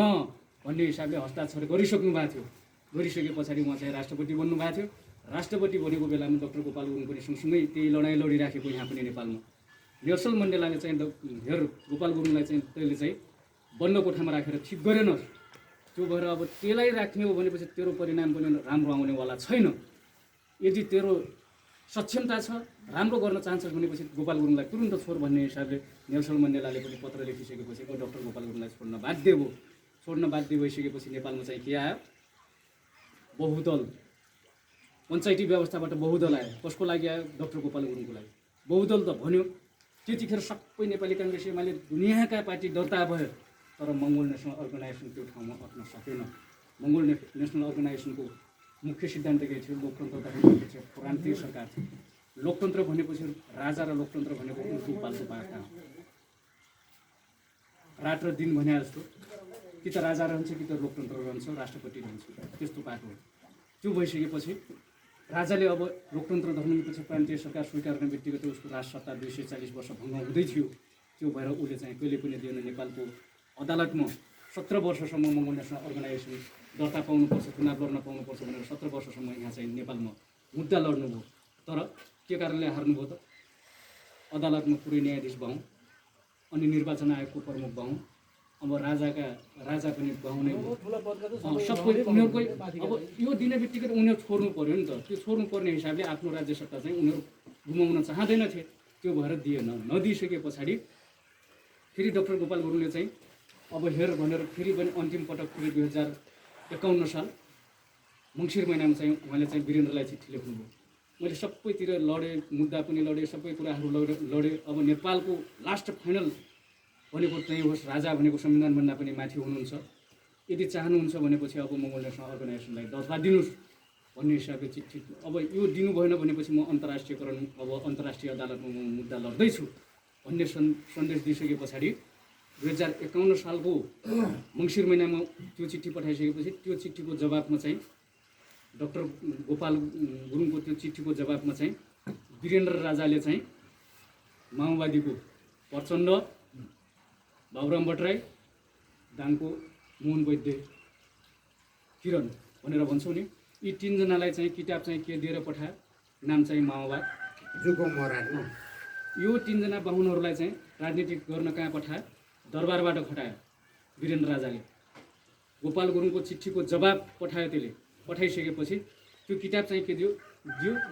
Speaker 1: भन्ने हिसाबले हस्ताक्षर गरिसक्नु भएको थियो। गरिसके पछाडि उहाँ चाहिँ राष्ट्रपति बन्नुभएको थियो। राष्ट्रपति बनेको बेलामा डाक्टर गोपाल गुरुङ पनि सँगसँगै त्यही लडाइँ लडिराखेको यहाँ पनि नेपालमा। नेल्सन मण्डेलाले चाहिँ हेर गोपाल गुरुङलाई चाहिँ त्यसले चाहिँ बन्द कोठामा राखेर ठिक गरेनस्, त्यो भएर अब त्यसलाई राख्ने हो भनेपछि तेरो परिणाम पनि राम्रो आउनेवाला छैन। यदि तेरो सक्षमता छ, राम्रो गर्न चाहन्छस् भनेपछि गोपाल गुरुङलाई तुरुन्त छोड भन्ने हिसाबले नेल्सन मण्डेलाले पनि पत्र लेखिसकेपछि डाक्टर गोपाल गुरुङलाई छोड्न बाध्य भयो। छोड्न बाध्य भइसकेपछि नेपालमा चाहिँ के आयो, बहुदल, पञ्चायती व्यवस्थाबाट बहुदल आयो। कसको लागि आयो? डाक्टर गोपाल गुरुङको लागि। बहुदल त भन्यो, त्यतिखेर सबै नेपाली काङ्ग्रेस एमाले दुनियाँका पार्टी दर्ता भयो, तर मङ्गोल नेसनल अर्गनाइजेसन त्यो ठाउँमा अट्न सकेन। मङ्गोल नेसनल अर्गनाइजेसनको मुख्य सिद्धान्त के थियो? लोकतन्त्र धर्मनिरपेक्ष प्रान्तीय सरकार थियो। लोकतन्त्र भनेपछि राजा र लोकतन्त्र भनेको उल्टो पाल्टो पार्टा हो। रात र दिन भने जस्तो कि त राजा रहन्छ कि त लोकतन्त्र रहन्छ, राष्ट्रपति रहन्छ, त्यस्तो पार्टो हो। त्यो भइसकेपछि राजाले अब लोकतन्त्र धर्मनिरपेक्ष प्रान्तीय सरकार स्वीकार गर्ने बित्तिकै उसको राज सत्ता 240 वर्ष भङ्ग हुँदै थियो। त्यो भएर उसले चाहिँ कहिले पनि दिएन। नेपालको अदालतमा 17 वर्षसम्म मङ्गोल नेसनल अर्गनाइजेसन दर्ता पाउनुपर्छ, चुनाव लड्न पाउनुपर्छ भनेर 17 वर्षसम्म यहाँ चाहिँ नेपालमा मुद्दा लड्नुभयो। तर के कारणले हार्नुभयो त? अदालतमा पुरै न्यायाधीश बाहुँ, अनि निर्वाचन आयोगको प्रमुख बाहुँ, अब राजा पनि बाहुनै सबै उनीहरूकै। अब यो दिने बित्तिकै उनीहरू छोड्नु पर्यो नि त। त्यो छोड्नु पर्ने हिसाबले आफ्नो राज्य सत्ता चाहिँ उनीहरू गुमाउन चाहँदैनथे। त्यो भएर दिएन। नदिइसके पछाडि फेरि डाक्टर गोपाल गुरुङले चाहिँ अब हेर भनेर फेरि पनि अन्तिम पटक फेरि 2051 साल मङ्सिर महिनामा चाहिँ उहाँले चाहिँ वीरेन्द्रलाई चिठी लेख्नुभयो। मैले सबैतिर लडेँ, मुद्दा पनि लडेँ, सबै कुराहरू लडेँ। अब नेपालको लास्ट फाइनल भनेको चाहिँ होस्, राजा भनेको संविधानभन्दा पनि माथि हुनुहुन्छ। यदि चाहनुहुन्छ भनेपछि अब मङ्गोल नेसनल अर्गनाइजेसनलाई दर्ता दिनुहोस् भन्ने हिसाबले चिठी। अब यो दिनु भएन भनेपछि म अन्तर्राष्ट्रियकरण, अब अन्तर्राष्ट्रिय अदालतमा म मुद्दा लड्दैछु भन्ने सन्देश दिइसके पछाडि 2051 सालको मङ्सिर महिनामा त्यो चिठी पठाइसकेपछि त्यो चिठीको जवाबमा चाहिँ डाक्टर गोपाल गुरुङको त्यो चिठीको जवाबमा चाहिँ वीरेन्द्र राजाले चाहिँ माओवादीको प्रचण्ड, बाबुराम भट्टराई, दाङको मोहन वैद्य, किरण भनेर भन्छौँ नि, यी तीनजनालाई चाहिँ किताब चाहिँ के दिएर पठायो, नाम चाहिँ माओवाद। यो तीनजना बाहुनहरूलाई चाहिँ राजनीति गर्न कहाँ पठायो, दरबारबाट खटायो वीरेन्द्र राजाले। गोपाल गुरुङको चिठीको जवाब पठायो, त्यसले पठाइसकेपछि त्यो किताब चाहिँ के दियो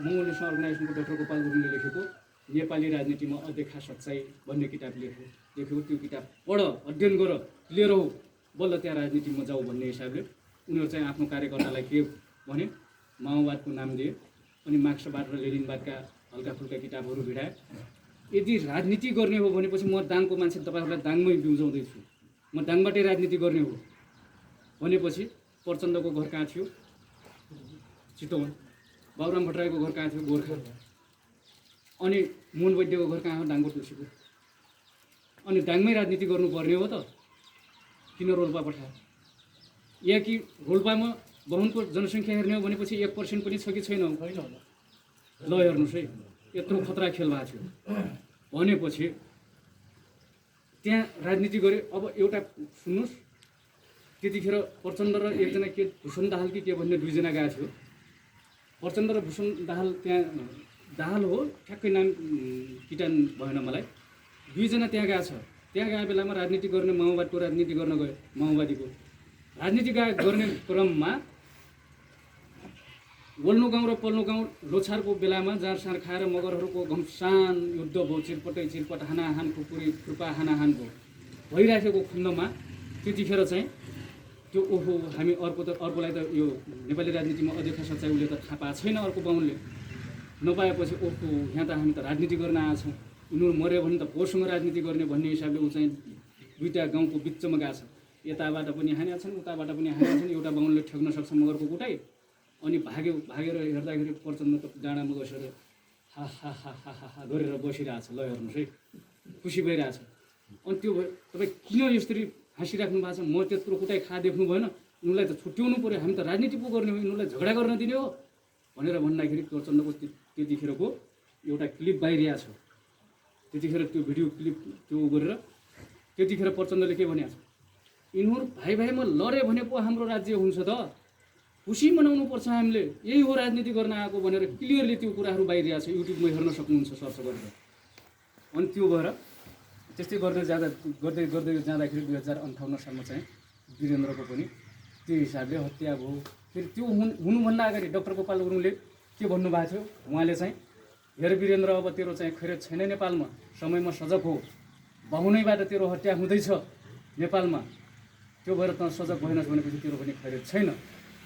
Speaker 1: मङ्गोल नेसनल अर्गनाइजेसनको डाक्टर गोपाल गुरुङले लेखेको नेपाली राजनीतिमा अदेखा सच्चाइ भन्ने किताब लेखेको त्यो किताब पढ, अध्ययन गर, क्लियर हो, बल्ल त्यहाँ राजनीतिमा जाऊ भन्ने हिसाबले उनीहरू चाहिँ आफ्नो कार्यकर्तालाई के भने माओवादको नाम दिए। अनि मार्क्सवाद र लेनिनवादका हल्का फुल्का किताबहरू भिडाए। यदि राजनीति गर्ने हो भनेपछि म दाङको मान्छे तपाईँहरूलाई दाङमै बिउजाउँदैछु, म दाङबाटै राजनीति गर्ने हो भनेपछि प्रचण्डको घर कहाँ थियो, चितवन। बाबुराम भट्टराईको घर कहाँ थियो, गोर्खा। अनि मोहन वैद्यको घर कहाँ हो, डाङ्गो तुलसीको। अनि दाङमै राजनीति गर्नुपर्ने हो त, किन रोल्पा पठायो? या कि रोल्पामा बाहुनको जनसङ्ख्या हेर्ने हो भनेपछि 1% पनि छ कि छैन? ल हेर्नुहोस् है, यत्रो खतरा खेल भएको थियो भनेपछि त्यहाँ राजनीति गरे। अब एउटा सुन्नुहोस्, त्यतिखेर प्रचण्ड र एकजना के भूषण दाहाल कि के भन्ने दुईजना गएको थियो। प्रचण्ड र भूषण दाहाल त्यहाँ दाहाल हो ठ्याक्कै नाम किटान भएन मलाई। दुईजना त्यहाँ गएको छ। त्यहाँ गए बेलामा राजनीति गर्ने, माओवादको राजनीति गर्न गयो। माओवादीको राजनीति गर्ने क्रममा वल्नु गाउँ र पल्नु गाउँ लोछारको बेलामा जाँडसाँड खाएर मगरहरूको घमसान युद्ध भयो, चिरपट हानाहान, खुर्पा हानाहान भयो भइराखेको खण्डमा त्यतिखेर चाहिँ त्यो ओहो हामी अर्कोलाई त यो नेपाली राजनीतिमा अध्यक्ष सच्चाइ उसले त थाहा पाएको छैन, अर्को बाहुनले नपाएपछि ओहो यहाँ त हामी त राजनीति गर्न आएको छौँ, उनीहरू मऱ्यो भने त पोसँग राजनीति गर्ने भन्ने हिसाबले ऊ चाहिँ दुईवटा गाउँको बिचमा गएको छ। यताबाट पनि हानेका छन्, उताबाट पनि हानेका छन्। एउटा बाहुनले ठेक्न सक्छ मगरको कुटाइ, अनि भागेर हेर्दाखेरि प्रचण्ड त डाँडामा बसेर हा हा हा हा हा हा गरेर बसिरहेछ। ल हेर्नुहोस् है, खुसी भइरहेछ। अनि त्यो तपाईँ किन यसरी हाँसिराख्नु भएको छ? म त्यत्रो कुटाइ खा देख्नु भएन, उनीहरूलाई त छुट्याउनु पऱ्यो, हामी त राजनीति पो गर्ने हो, उनीहरूलाई झगडा गर्न दिने हो भनेर भन्दाखेरि प्रचण्डको त्यतिखेरको एउटा क्लिप बाहिरिएको छ। त्यतिखेर त्यो भिडियो क्लिप त्यो गरेर त्यतिखेर प्रचण्डले के भनेको छ, यिनीहरू भाइ भाइमा लड्यो भने पो हाम्रो राज्य हुन्छ त, खुसी मनाउनु पर्छ हामीले, यही हो राजनीति गर्न आएको भनेर क्लियरली त्यो कुराहरू बाहिरिएको छ। युट्युबमा हेर्न सक्नुहुन्छ सर्च गरेर। अनि त्यो भएर त्यस्तै गर्दै जाँदाखेरि 2058 सालमा चाहिँ वीरेन्द्रको पनि त्यो हिसाबले हत्या भयो। फेरि त्यो हुनुभन्दा अगाडि डाक्टर गोपाल गुरुङले के भन्नुभएको थियो, उहाँले चाहिँ हेर वीरेन्द्र, अब तेरो चाहिँ खैरेत छैन नेपालमा, समयमा सजग हो, बाहुनैबाट तेरो हत्या हुँदैछ नेपालमा, त्यो भएर त सजग भएनस् भनेपछि तेरो पनि खैरेत छैन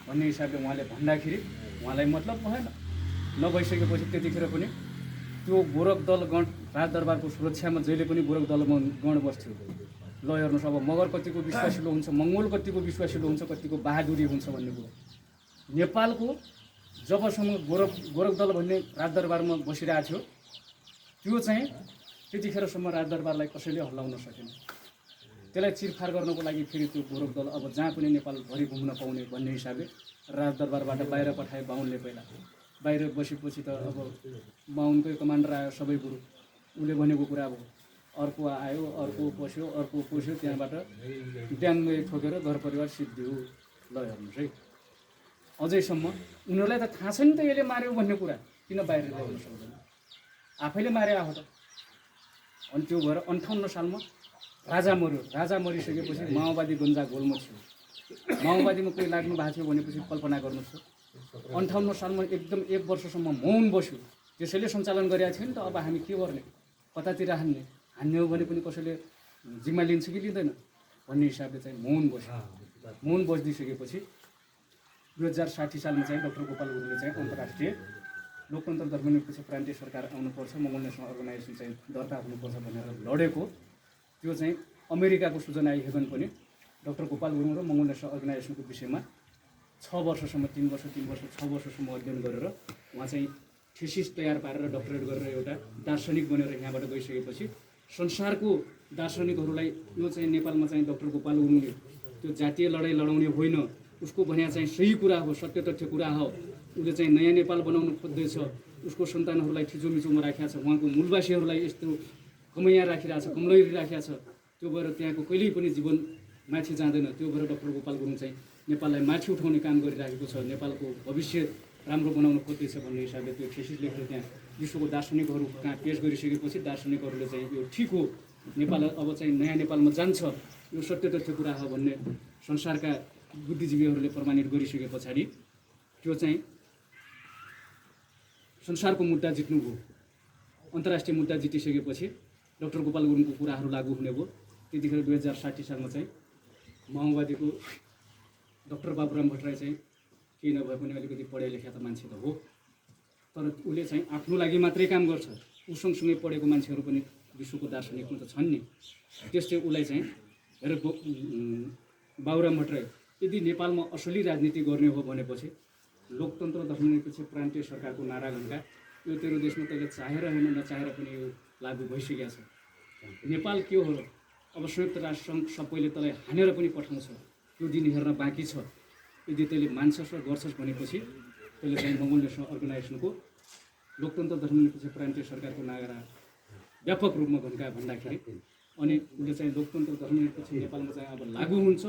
Speaker 1: भन्ने हिसाबले उहाँले भन्दाखेरि उहाँलाई मतलब भएन। नभइसकेपछि त्यतिखेर पनि त्यो गोरख दल गण राजदरबारको सुरक्षामा जहिले पनि गोरख दल गण बस्थ्यो। ल हेर्नुहोस्, अब मगर कतिको विश्वासिलो हुन्छ, मङ्गोल कतिको विश्वासिलो हुन्छ, कतिको बहादुरी हुन्छ भन्ने कुरो। नेपालको जबसम्म गोरख दल भन्ने राजदरबारमा बसिरहेको थियो, त्यो चाहिँ त्यतिखेरसम्म राजदरबारलाई कसैले हल्लाउन सकेन। त्यसलाई चिरफार गर्नको लागि फेरि त्यो गोरख दल अब जहाँ पनि नेपालभरि घुम्न पाउने भन्ने हिसाबले राजदरबारबाट बाहिर पठाए बाहुनले। पहिला बाहिर बसेपछि त अब बाहुनकै कमान्डर आयो, सबै कुरो उसले भनेको कुरा अब अर्को आयो, अर्को पस्यो, त्यहाँबाट ड्याङ्गै ठोकेर घर परिवार सिद्धियो। ल हेर्नुहोस् है, अझैसम्म उनीहरूलाई त थाहा छ नि त यसले मार्यो भन्ने कुरा, किन बाहिर ल्याउन सक्दैन? आफैले मारे आहो त। अनि त्यो भएर 58 सालमा राजा मऱ्यो। राजा मरिसकेपछि माओवादी गन्जा गोलमा थियो। माओवादीमा कोही लाग्नु भएको थियो भनेपछि कल्पना गर्नुहोस्। 58 सालमा एकदम 1 वर्षसम्म मौन बस्यो। त्यसैले सञ्चालन गरेका थियो नि त। अब हामी के गर्ने, कतातिर हान्ने हो भने पनि कसैले जिम्मा लिन्छ कि लिँदैन भन्ने हिसाबले चाहिँ मौन बस्यो। मौन बसिदिसकेपछि 2060 सालमा चाहिँ डाक्टर गोपाल गुरुङले चाहिँ अन्तर्राष्ट्रिय लोकतन्त्र धर्मनिरपेक्ष प्रान्तीय सरकार आउनुपर्छ, मङ्गोल नेसनल अर्गनाइजेसन चाहिँ दर्ता हुनुपर्छ भनेर लडेको। त्यो चाहिँ अमेरिकाको सूचना आइहेगन पनि डाक्टर गोपाल गुरुङ र मङ्गोल नेसनल अर्गनाइजेसनको विषयमा 6 वर्षसम्म 3 वर्ष 6 वर्षसम्म अध्ययन गरेर उहाँ चाहिँ थेसिस तयार पारेर डक्टरेट गरेर एउटा दार्शनिक बनेर यहाँबाट गइसकेपछि संसारको दार्शनिकहरूलाई यो चाहिँ नेपालमा चाहिँ डाक्टर गोपाल गुरुङले त्यो जातीय लडाइँ लडाउने होइन, उसको भन्या चाहिँ सही कुरा हो, सत्य तथ्य कुरा हो, उसले चाहिँ नयाँ नेपाल बनाउन खोज्दैछ, उसको सन्तानहरूलाई थिचोमिचोमा राखेको छ, उहाँको मूलवासीहरूलाई यस्तो कमैया राखिरहेको छ, कमलैरी राखेको छ। त्यो भएर त्यहाँको कहिल्यै पनि जीवन माथि जाँदैन। त्यो भएर डाक्टर गोपाल गुरुङ चाहिँ नेपाललाई माथि उठाउने काम गरिरहेको छ, नेपालको भविष्य राम्रो बनाउन खोज्दैछ भन्ने हिसाबले त्यो थेसिस लेखेर त्यहाँ विश्वको दार्शनिकहरू कहाँ पेश गरिसकेपछि दार्शनिकहरूले चाहिँ यो ठिक हो, नेपाल अब चाहिँ नयाँ नेपालमा जान्छ, यो सत्य तथ्य कुरा हो भन्ने संसारका बुद्धिजीवीहरूले प्रमाणित गरिसके पछाडि त्यो चाहिँ संसारको मुद्दा जित्नुभयो। अन्तर्राष्ट्रिय मुद्दा जितिसकेपछि डाक्टर गोपाल गुरुङको कुराहरू लागू हुने भयो। त्यतिखेर 2060 सालमा चाहिँ माओवादीको डाक्टर बाबुराम भट्टराई चाहिँ केही नभए पनि अलिकति पढे लेखा त मान्छे त हो, तर उसले चाहिँ आफ्नो लागि मात्रै काम गर्छ। ऊ सँगसँगै पढेको मान्छेहरू पनि विश्वको दार्शनिकमा त छन् नि। त्यसले उसलाई चाहिँ हेर बाबुराम भट्टराई यदि नेपालमा असली राजनीति गर्ने हो भनेपछि लोकतन्त्र धर्मनिरपेक्ष प्रान्तीय सरकारको नारा घण्टा यो तेरो देशमा तैँले चाहेर होइन नचाहेर पनि यो लागू भइसकेको छ। नेपाल के हो र? अब संयुक्त राष्ट्रसङ्घ सबैले तँलाई हानेर पनि पठाउँछ, त्यो दिन हेर्न बाँकी छ। यदि तैँले मान्छस् र गर्छस् भनेपछि तैँले चाहिँ मङ्गोल नेसनल अर्गनाइजेसनको लोकतन्त्र धर्मनिरपेक्ष प्रान्तीय सरकारको नारा व्यापक रूपमा घन्कायो भन्दाखेरि अनि उसले चाहिँ लोकतन्त्र धर्मनिरपेक्ष नेपालमा चाहिँ अब लागू हुन्छ,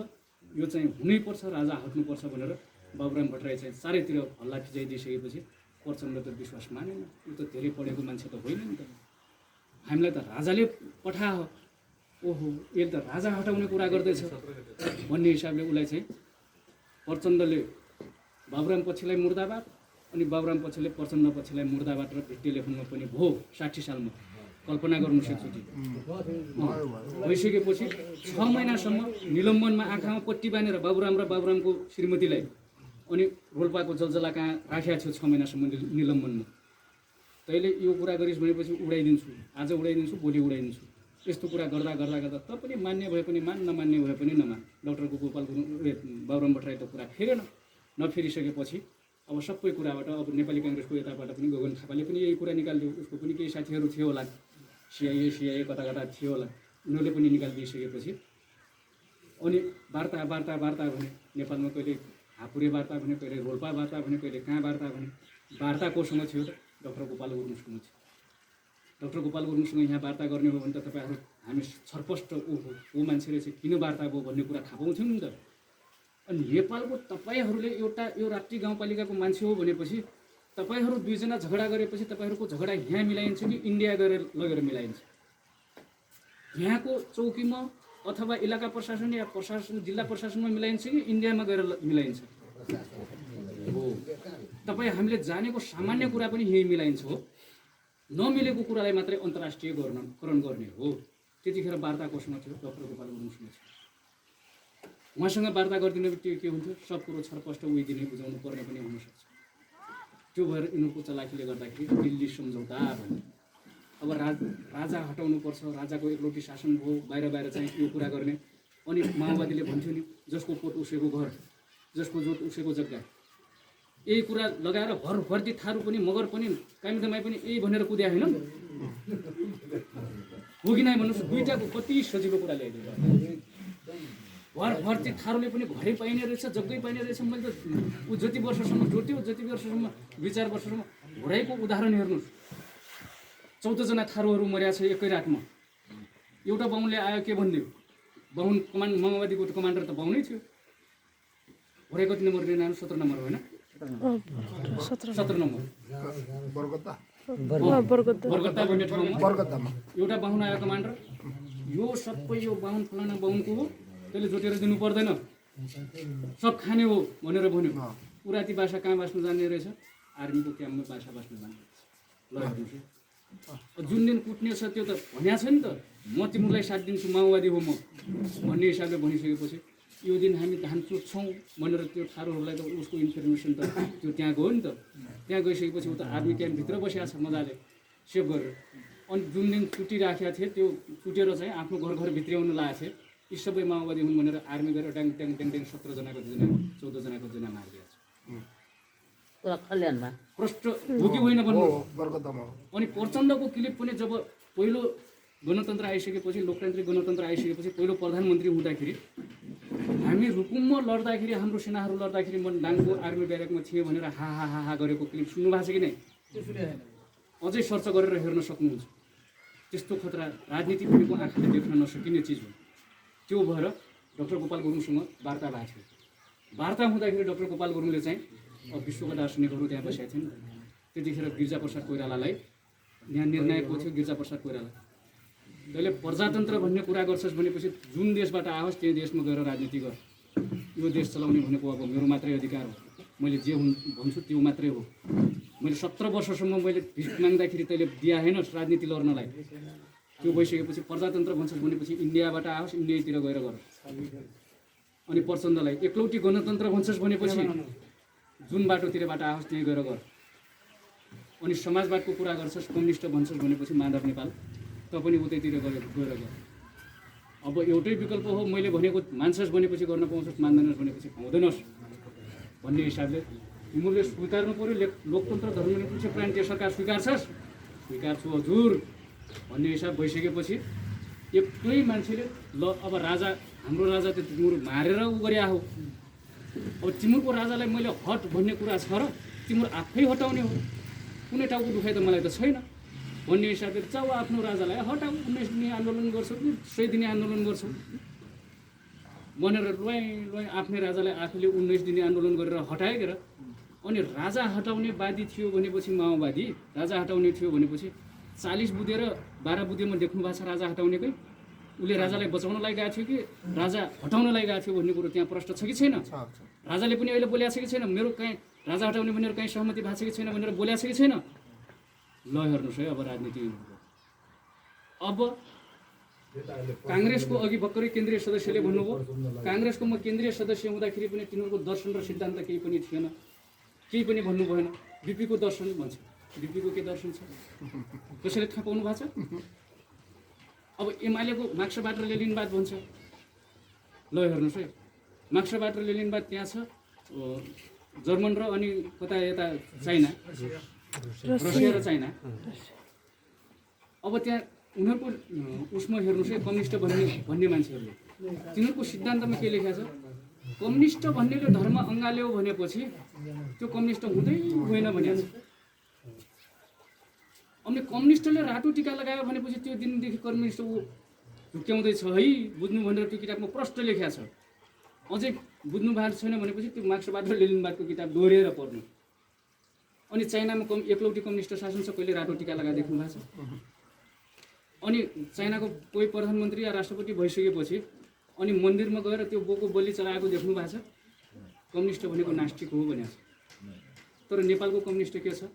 Speaker 1: यो चाहिँ हुनैपर्छ, राजा हट्नुपर्छ भनेर बाबुराम भट्टराई चाहिँ चारैतिर हल्ला फिजाइदिइसकेपछि प्रचण्ड त विश्वास मानेन। यो त धेरै पढेको मान्छे त होइन नि त, हामीलाई त राजाले पठायो, ओहो यसले त राजा हटाउने कुरा गर्दैछ भन्ने हिसाबले उसलाई चाहिँ प्रचण्डले बाबुराम पछिलाई मुर्दाबाद अनि बाबुराम पछिले प्रचण्ड पछिलाई मुर्दाबाद र टेलिफोनमा पनि भयो 60 सालमा। कल्पना गर्नु एकचोटि भइसकेपछि 6 महिनासम्म निलम्बनमा आँखामा पट्टी बाँधेर बाबुराम र बाबुरामको श्रीमतीलाई अनि रोल्पाको जलजला कहाँ राखेको थियो 6 महिनासम्म निलम्बनमा। तैँले यो कुरा गरिस् भनेपछि उडाइदिन्छु, आज उडाइदिन्छु, भोलि उडाइदिन्छु। यस्तो कुरा गर्दा गर्दा गर्दा त पनि मान्ने भए पनि मान, नमान्ने भए पनि नमान। डाक्टरको गोपाल गुरुङ बाबुराम भट्टराई त कुरा फेरेन। नफेरिसकेपछि अब सबै कुराबाट अब नेपाली काङ्ग्रेसको यताबाट पनि गगन थापाले पनि यही कुरा निकालिदियो। उसको पनि केही साथीहरू थियो होला, सिआइए कता कता थियो होला, उनीहरूले पनि निकालिदिइसकेपछि अनि वार्ता वार्ता वार्ता भने नेपालमा कहिले हापुरे वार्ता भने, कहिले रोल्पा वार्ता भने, कहिले कहाँ वार्ता भने। वार्ता कोसँग थियो त? डाक्टर गोपाल गुरुङसँग थियो। डाक्टर गोपाल गुरुङसँग यहाँ वार्ता गर्ने हो भने त तपाईँहरू हामी छरपष्ट ऊ मान्छे रहेछ किन वार्ता भयो भन्ने कुरा थाहा पाउँथ्यौँ नि त। अनि नेपालको तपाईँहरूले एउटा यो राप्ती गाउँपालिकाको मान्छे हो भनेपछि तपाईँहरू दुईजना झगडा गरेपछि तपाईँहरूको झगडा यहाँ मिलाइन्छ कि इन्डिया गएर लगेर मिलाइन्छ? यहाँको चौकीमा अथवा इलाका प्रशासन या प्रशासन जिल्ला प्रशासनमा मिलाइन्छ कि इन्डियामा गएर मिलाइन्छ? हो, तपाईँ हामीले जानेको सामान्य कुरा पनि यही मिलाइन्छ हो। नमिलेको कुरालाई मात्रै अन्तर्राष्ट्रियकरण गर्ने हो। त्यतिखेर वार्ता कोसँग थियो? डाक्टर गोपाल गुरुङसँग थियो। उहाँसँग वार्ता गरिदिने बित्तिकै के हुन्थ्यो? सब कुरो छरपष्ट उहिदिने बुझाउनु पर्ने पनि हुनसक्छ। त्यो भएर यिनीहरूको चलाखीले गर्दाखेरि दिल्ली सम्झौता भन्यो। अब राजा हटाउनुपर्छ, राजाको एकलौटी शासन भयो, बाहिर बाहिर चाहिँ यो कुरा गर्ने। अनि माओवादीले भन्थ्यो नि जसको पोट उसैको घर, जसको जोत उसैको जग्गा, यही कुरा लगाएर भरभर्ती थारू पनि मगर पनि कामिदमाई पनि यही भनेर कुद्या होइन हो कि नै भन्नुहोस्? दुईटाको कति सजिलो कुरा ल्याइदियो। भरभर्ती थारूले पनि घरै पाइने रहेछ, जग्गै पाइने रहेछ। मैले त ऊ जति वर्षसम्म जोत्यो, जति वर्षसम्म 2-4 वर्षसम्म घोडाइको उदाहरण हेर्नुहोस्। 14 जना थारूहरू मर्या छ एकै रातमा। एउटा बाहुनले आयो के भनिदियो? बाहुन माओवादीको कमान्डर त बाहुनै थियो। घोडाइ कति नम्बर दिनु? 17 नम्बर होइन, 17 नम्बर बरगत्ता भन्ने ठाउँमा एउटा बाहुन आयो कमान्डर। यो सबै यो बाहुन फलाना बाहुनको हो, त्यसले जोटेर दिनु पर्दैन, सब खाने हो भनेर भन्यो। उराती भाषा कहाँ बाँच्नु जाने रहेछ? आर्मीको क्याम्पमा भाषा बाँच्नु जाने रहेछ। जुन दिन कुट्ने छ त्यो त भनिया छ नि त, म तिमीलाई साथ दिन्छु, माओवादी हो म भन्ने हिसाबले भनिसकेपछि यो दिन हामी धान चुट्छौँ भनेर त्यो थारूहरूलाई त उसको इन्फर्मेसन त त्यो त्यहाँ गयो नि त। त्यहाँ गइसकेपछि ऊ त आर्मी क्याम्पभित्र बसिया छ मजाले सेभ गरेर। अनि जुन दिन चुटिराखेका थिए त्यो चुटेर चाहिँ आफ्नो घर भित्र्याउन लागेको थिए। यी सबै माओवादी हुन् भनेर आर्मी गरेर ट्याङ 17 जनाको 14 जनाको जना मारिदिएको छ।
Speaker 2: कल्याणमा
Speaker 1: प्रष्ट हो कि होइन भन्नु। अनि प्रचण्डको क्लिप पनि जब पहिलो गणतन्त्र आइसकेपछि, लोकतान्त्रिक गणतन्त्र आइसकेपछि पहिलो प्रधानमन्त्री हुँदाखेरि हामी रुकुममा लड्दाखेरि, हाम्रो सेनाहरू लड्दाखेरि म डाङको आर्मी ब्यारेकमा थिएँ भनेर हा हा हा हा गरेको क्लिप सुन्नु भएको छ कि नै? अझै सर्च गरेर हेर्न सक्नुहुन्छ। त्यस्तो खतरा राजनीति भनेको आँखाले देख्न नसकिने चिज हो। त्यो भएर डाक्टर गोपाल गुरुङसँग वार्ता भएको थियो। वार्ता हुँदाखेरि डाक्टर गोपाल गुरुङले चाहिँ विश्वका दार्शनिकहरू त्यहाँ बसेका थिए। त्यतिखेर गिरिजाप्रसाद कोइरालालाई यहाँ निर्णायक को थियो गिरिजाप्रसाद कोइराला। तैँले प्रजातन्त्र भन्ने कुरा गर्छस् भनेपछि जुन देशबाट आओस् त्यही देशमा गएर राजनीति गर। यो देश चलाउने भनेको अब मेरो मात्रै अधिकार हो, मैले जे भन्छु त्यो मात्रै हो। मैले 17 वर्षसम्म मैले भिख माग्दाखेरि तैँले दिया हैनस् राजनीति लड्नलाई। त्यो भइसकेपछि प्रजातन्त्र भन्छस् भनेपछि इन्डियाबाट आओस् इन्डियातिर गएर गर। अनि प्रचण्डलाई एकलौटी गणतन्त्र भन्छस् भनेपछि जुन बाटोतिरबाट आओस् त्यहीँ गएर गर। अनि समाजवादको कुरा गर्छस् कम्युनिस्ट भन्छस् भनेपछि माधव नेपाल त पनि उतैतिर गएर गर। अब एउटै विकल्प हो, मैले भनेको मान्छस् भनेपछि गर्न पाउँछस्, मान्दैनस् भनेपछि पाउँदैनस् भन्ने हिसाबले तिमीले स्वीकार्नु पर्यो। लोकतन्त्र धर्मनिरपेक्ष प्रान्तीय सरकार स्वीकार्छस्? स्वीकार्छु हजुर भन्ने हिसाब भइसकेपछि एक्लै मान्छेले ल अब राजा हाम्रो राजा त तिम्रो मारेर उ गरे हो, अब तिम्रो राजालाई मैले हट भन्ने कुरा छ र तिम्रो आफै हटाउने हो, कुनै टाउको दुखाइ त मलाई त छैन भन्ने हिसाबले जाऊ आफ्नो राजालाई हटाऊ, 19 दिने आन्दोलन गर्छौ कि 100 दिने आन्दोलन गर्छौ भनेर लुवाई आफ्नै राजालाई आफूले 19 दिने आन्दोलन गरेर हटाएर। अनि राजा हटाउने वादी थियो भनेपछि माओवादी, राजा हटाउने थियो भनेपछि 40 बुँदे र 12 बुँदेमा देख्नु भएको छ राजा हटाउनेकै। उसले राजालाई बचाउनलाई गएको थियो कि राजा हटाउनलाई गएको थियो भन्ने कुरो त्यहाँ प्रश्न छ कि छैन? राजाले पनि अहिले बोलेको छ कि छैन मेरो कहीँ राजा हटाउने भनेर कहीँ सहमति भएको छ कि छैन भनेर बोलेको छ कि छैन? ल हेर्नुहोस् है अब राजनीति। अब काङ्ग्रेसको अघि भर्खरै केन्द्रीय सदस्यले भन्नुभयो, काङ्ग्रेसको म केन्द्रीय सदस्य हुँदाखेरि पनि तिनीहरूको दर्शन र सिद्धान्त केही पनि थिएन, केही पनि भन्नु भएन। बिपीको दर्शन भन्छ, बिपीको के दर्शन छ कसैले थाहा पाउनु भएको छ? अब एमालेको मार्क्सवाद र लेनिनवाद भन्छ। ल हेर्नुहोस् है, मार्क्सवाद र लेनिनवाद त्यहाँ छ जर्मन र अनि कता यता चाइना, रसिया र चाइना। अब त्यहाँ उनीहरूको उसमा हेर्नुहोस् है कम्युनिस्ट भन्ने मान्छेहरूले तिनीहरूको सिद्धान्तमा के लेखेको छ? कम्युनिस्ट भन्नेले धर्म अँगाल्यो भनेपछि त्यो कम्युनिस्ट हुँदै गएन भनेको छ। अनि कम्युनिस्टले रातो टिका लगायो भनेपछि त्यो दिनदेखि कम्युनिस्ट ऊ झुक्क्याउँदैछ है बुझ्नु भनेर त्यो किताबमा प्रष्ट लेखेको छ। अझै बुझ्नु भएको छैन भनेपछि त्यो मार्क्सवाद र लेनिनवादको किताब दोहोरेर पढ्नु। अनि चाइनामा एकलौटी कम्युनिस्ट शासन छ, कहिले रातो टिका लगाएर देख्नु भएको छ? अनि चाइनाको कोही प्रधानमन्त्री या राष्ट्रपति भइसकेपछि अनि मन्दिरमा गएर त्यो बोको बलि चलाएको देख्नु भएको छ? कम्युनिस्ट भनेको नास्तिक हो भनेको छ। तर नेपालको कम्युनिस्ट के छ?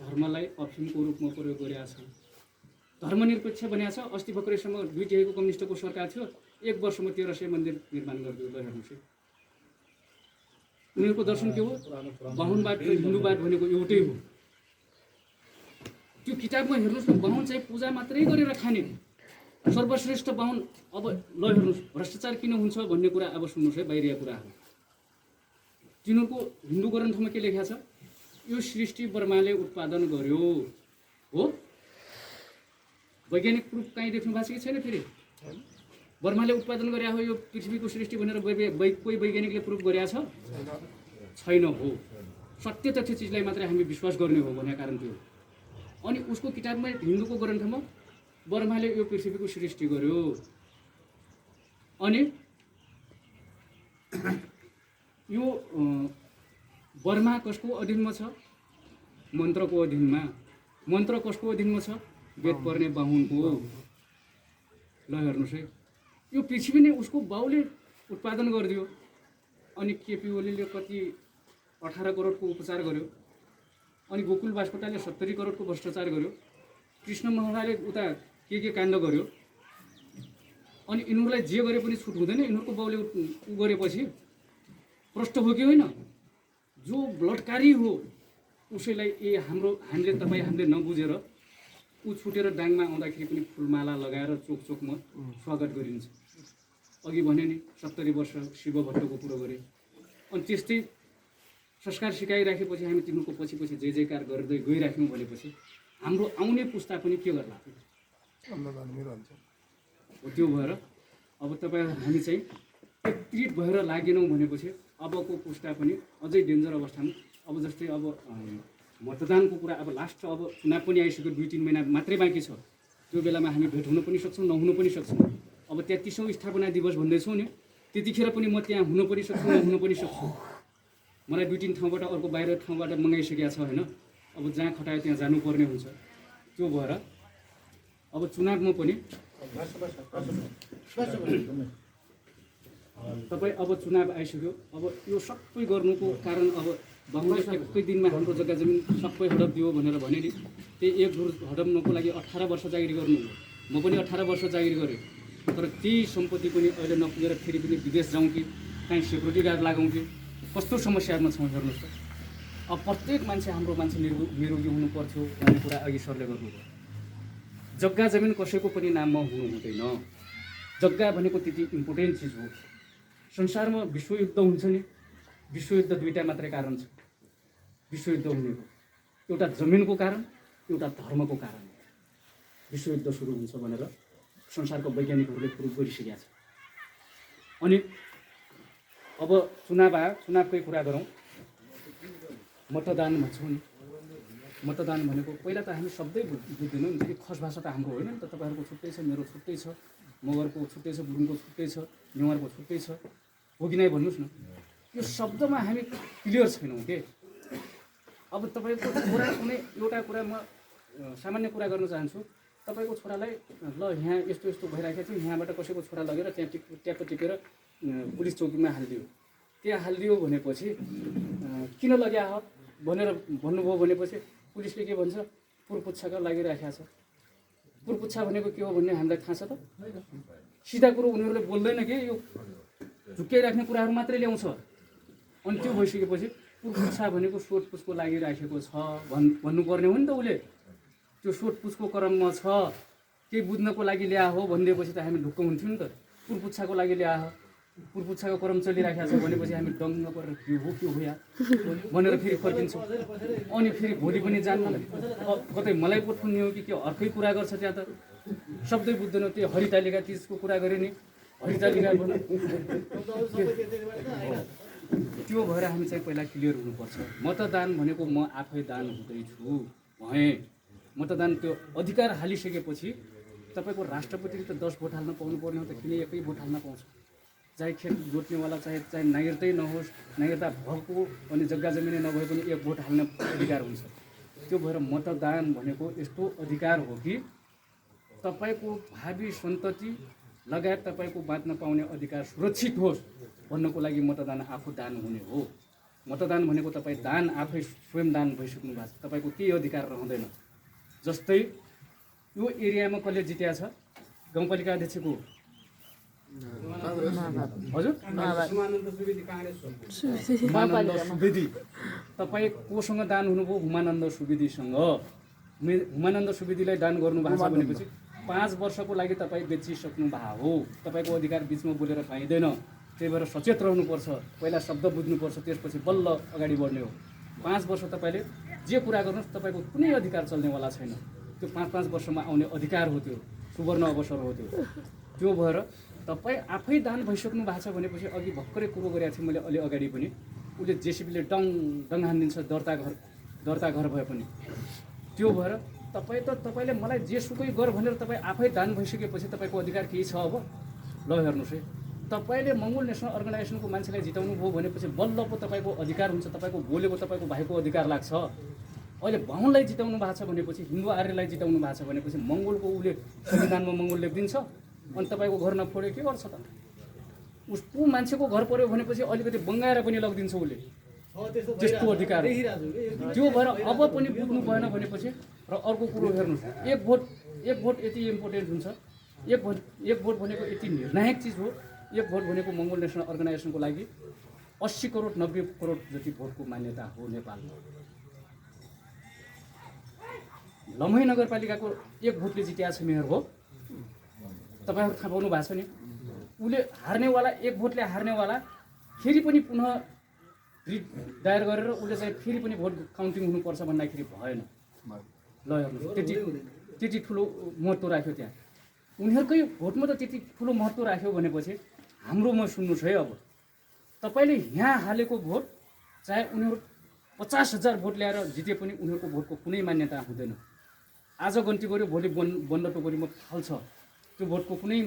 Speaker 1: धर्मलाई अफिमको रूपमा प्रयोग गरेका छ, धर्मनिरपेक्ष बनाएको छ। अस्ति भर्खरैसम्म दुईटिएको कम्युनिस्टको सरकार थियो, 1 वर्षमा 1300 मन्दिर निर्माण गरिदियो। ल हेर्नुहोस् है उनीहरूको दर्शन के हो? बाहुनवाद र हिन्दूवाद भनेको एउटै हो। त्यो किताबमा हेर्नुहोस् न, बाहुन चाहिँ पूजा मात्रै गरेर खाने सर्वश्रेष्ठ बाहुन। अब ल हेर्नुहोस् भ्रष्टाचार किन हुन्छ भन्ने कुरा अब सुन्नुहोस् है, बाहिरिया कुरा हो। तिनीहरूको हिन्दू ग्रन्थमा के लेखेको छ? यो सृष्टि ब्रह्माले उत्पादन गर्यो हो। वैज्ञानिक प्रुफ कहीँ देख्नु भएको छ कि छैन? फेरि ब्रह्माले उत्पादन गरे हो यो पृथ्वीको सृष्टि भनेर कोही वैज्ञानिकले प्रुफ गरेका छ? छैन हो। सत्य तथ्य चिजलाई मात्रै हामी विश्वास गर्ने हो भन्ने कारण त्यो। अनि उसको किताबमा हिन्दूको ग्रन्थमा ब्रह्माले यो पृथ्वीको सृष्टि गर्यो। अनि यो ब्रह्मा कसको अधीनमा छ? मन्त्रको अधीनमा। मन्त्र कसको अधीनमा छ? वेद पढ्ने बाहुनको। ल हेर्नुहोस् है, यो पृथ्वी नै उसको बाउले उत्पादन गरिदियो। अनि केपी ओलीले कति 18 करोडको उपचार गर्यो, अनि गोकुल बास्कोटाले 70 करोडको भ्रष्टाचार गर्यो, कृष्ण महराले उता के काण्ड गर्यो। अनि यिनीहरूलाई जे गरे पनि छुट हुँदैन। यिनीहरूको बाउले उ गरेपछि प्रष्ट हो कि होइन? जो बलात्कारी हो उसैलाई हामीले हामीले नबुझेर ऊ छुटेर डाङमा आउँदाखेरि पनि फुलमाला लगाएर चोकमा स्वागत गरिन्छ। अघि भने नि 70 वर्ष शिव भट्टको कुरो गरे। अनि त्यस्तै संस्कार सिकाइराखेपछि हामी तिनीहरूको पछि जय जयकार गर्दै गइराख्यौँ भनेपछि हाम्रो आउने पुस्ता पनि के गर्ला? त्यो भएर अब तपाईँ हामी चाहिँ एकत्रित भएर लागेनौँ भनेपछि अबको पुस्ता पनि अझै डेन्जर अवस्थामा। अब जस्तै अब मतदानको कुरा अब लास्ट अब चुनाव पनि आइसक्यो, 2-3 महिना मात्रै बाँकी छ। त्यो बेलामा हामी भेट हुन पनि सक्छौँ, नहुन पनि सक्छौँ। अब 33औं स्थापना दिवस भन्दैछौँ नि, त्यतिखेर पनि म त्यहाँ हुन पनि सक्छु नहुन पनि सक्छु। मलाई 2-3 ठाउँबाट अर्को बाहिर ठाउँबाट मगाइसकेको छ होइन। अब जहाँ खटायो त्यहाँ जानुपर्ने हुन्छ। त्यो भएर अब चुनावमा पनि तपाईँ अब चुनाव आइसक्यो। अब यो सबै गर्नुको कारण अब बाहुनले एकै दिनमा हाम्रो जग्गा जमिन सबै हडप दियो भनेर भने नि, त्यही एक धुर हडप्नको लागि 18 वर्ष जागिरी गर्नु हो। म पनि 18 वर्ष जागिरी गरेँ, तर त्यही सम्पत्ति पनि अहिले नपुगेर फेरि पनि विदेश जाउँ कि कहीँ सेक्युरिटी गार्ड लगाउँ कि कस्तो समस्यामा छौँ हेर्नुहोस् त। अब प्रत्येक मान्छे हाम्रो मान्छे निरोगी हुनु पर्थ्यो भन्ने कुरा अघि सरले गर्नुभयो। जग्गा जमिन कसैको पनि नाममा हुनु हुँदैन। जग्गा भनेको त्यति इम्पोर्टेन्ट चिज हो। संसारमा विश्वयुद्ध हुन्छ नि, विश्वयुद्ध 2टा मात्रै कारण छ विश्वयुद्ध हुनेको। एउटा जमिनको कारण, एउटा धर्मको कारण। विश्वयुद्ध सुरु हुन्छ भनेर संसारको वैज्ञानिकहरूले प्रुभ गरिसकेका छ। अनि अब चुनाव आयो, चुनावकै कुरा गरौँ। मतदान भन्छौँ नि, मतदान भनेको पहिला त हामी शब्दै बुझ्दैनौँ नि। त्यो खस भाषा त हाम्रो होइन नि त। तपाईँहरूको छुट्टै छ, मेरो छुट्टै छ, मगरको छुट्टै छ, गुरुङको छुट्टै छ, नेवारको छुट्टै छ, हो कि नै भन्नुहोस् न। यो शब्दमा हामी क्लियर छैनौँ के। अब तपाईँको छोरा कुनै एउटा कुरा म सामान्य कुरा गर्न चाहन्छु। तपाईँको छोरालाई ल यहाँ यस्तो यस्तो भइरहेको थियो, यहाँबाट कसैको छोरा लगेर त्यहाँ ट्याप टिपेर पुलिस चौकीमा हालिदियो। त्यहाँ हालिदियो भनेपछि किन लग्या हो भनेर भन्नुभयो भनेपछि पुलिसले के भन्छ, पुर्पुच्छाको लागिराखेको छ। पुर्पुच्छा भनेको के हो भन्ने हामीलाई थाहा छ त? सिधा कुरो उनीहरूले बोल्दैन कि, यो झुक्क्याइराख्ने कुराहरू मात्रै ल्याउँछ। अनि त्यो भइसकेपछि पुर्पुच्छा भनेको सोधपुछको लागिराखेको छ भन्नुपर्ने हो नि त। उसले त्यो सोधपुछको क्रममा छ, केही बुझ्नको लागि ल्या हो भनिदिएपछि त हामी ढुक्क हुन्थ्यौँ नि त। पुर्पुच्छाको लागि ल्या हो, पुर्पुच्छाको क्रम चलिराखेको छ भनेपछि हामी डङ्ग परेर के हो या भनेर फेरि फर्किन्छौँ। अनि फेरि भोलि पनि जान्न, कतै मलाई पो ठुन्ने हो कि के अर्कै कुरा गर्छ त्यहाँ त। शब्दै बुझ्दैन। त्यो हरितालिका तिजको कुरा गरेँ नि, हरितालिका त्यो भएर हामी चाहिँ पहिला क्लियर हुनुपर्छ। मतदान भनेको म आफै दान हुँदैछु भएँ। मतदान त्यो अधिकार हालिसकेपछि तपाईँको राष्ट्रपतिले त 10 भोट हाल्न पाउनुपर्ने हो त, किन एकै भोट हाल्न पाउँछ? चाहे खेत जोत्नेवाला चाहे नागरिकतै नहोस्, नागरिकता भएको अनि जग्गा जमिनै नभए पनि 1 भोट हाल्न अधिकार हुन्छ। त्यो भएर मतदान भनेको यस्तो अधिकार हो कि तपाईँको भावी सन्तति लगायत तपाईँको बाँच्न पाउने अधिकार सुरक्षित होस् भन्नको लागि मतदान आफू दान हुने हो। मतदान भनेको तपाईँ दान आफै स्वयं दान भइसक्नु भएको छ, तपाईँको केही अधिकार रहँदैन। जस्तै यो एरियामा कसले जित्या छ? गाउँपालिका अध्यक्षको हजुर हुमानन्द सुवेदी। तपाईँ कोसँग दान हुनुभयो? हुमानन्द सुवेदीसँग। हुमानन्द सुवेदीलाई दान गर्नुभएको छ भनेपछि 5 वर्षको लागि तपाईँ बेचिसक्नु भएको हो। तपाईँको अधिकार बिचमा बोलेर पाइँदैन। त्यही भएर सचेत रहनुपर्छ। पहिला शब्द बुझ्नुपर्छ, त्यसपछि बल्ल अगाडि बढ्ने हो। 5 वर्ष तपाईँले जे कुरा गर्नुहोस् तपाईँको कुनै अधिकार चल्नेवाला छैन। त्यो 5-5 वर्षमा आउने अधिकार हो, त्यो सुवर्ण अवसर हो त्यो। त्यो भएर तपाईँ आफै दान भइसक्नु भएको छ भनेपछि अघि भर्खरै कुरो गरेको थिएँ मैले अलि अगाडि पनि, उसले जेसिबीले डङ हानिदिन्छ दर्ता घर भए पनि। त्यो भएर तपाईँले मलाई जेसुकै गर भनेर तपाईँ आफै दान भइसकेपछि तपाईँको अधिकार केही छ? अब ल हेर्नुहोस् है, तपाईँले मङ्गोल नेसनल अर्गनाइजेसनको मान्छेलाई जिताउनु भयो भनेपछि बल्ल पो तपाईँको अधिकार हुन्छ, तपाईँको बोलेको तपाईँको भाइको अधिकार लाग्छ। अहिले बाहुनलाई जिताउनु भएको छ भनेपछि, हिन्दू आर्यलाई जिताउनु भएको छ भनेपछि मङ्गोलको उसले संविधानमा मङ्गोल लेखिदिन्छ अनि तपाईँको घर नफोड्यो के गर्छ त? उसको मान्छेको घर पऱ्यो भनेपछि अलिकति बङ्गाएर पनि लगिदिन्छ उसले, त्यस्तो अधिकार। त्यो भएर अब पनि बुझ्नु भएन भनेपछि र अर्को कुरो हेर्नुहोस्, एक भोट यति इम्पोर्टेन्ट हुन्छ। एक भोट भनेको यति निर्णायक चिज हो। एक भोट भनेको मङ्गोल नेसनल अर्गनाइजेसनको लागि 80 करोड 90 करोड जति भोटको मान्यता हो नेपालमा। लम्हे नगरपालिकाको एक भोटले जित्या छ मेयर हो, तपाईँहरू थाहा पाउनु भएको छ नि। उसले हार्नेवाला, एक भोटले हार्नेवाला फेरि पनि पुनः रिट दायर गरेर उसले चाहिँ फेरि पनि भोट काउन्टिङ हुनुपर्छ भन्दाखेरि भएन। ल हेर्नुहोस्, त्यति ठुलो महत्त्व राख्यो त्यहाँ। उनीहरूकै भोटमा त त्यति ठुलो महत्त्व राख्यो भनेपछि हाम्रोमा सुन्नुहोस् है। अब तपाईँले यहाँ हालेको भोट चाहे उनीहरू 50,000 भोट ल्याएर जिते पनि उनीहरूको भोटको कुनै मान्यता हुँदैन। आज गन्ती गऱ्यो, भोलि बन्द टोकरीमा फाल्छ, त्यो भोटको कुनै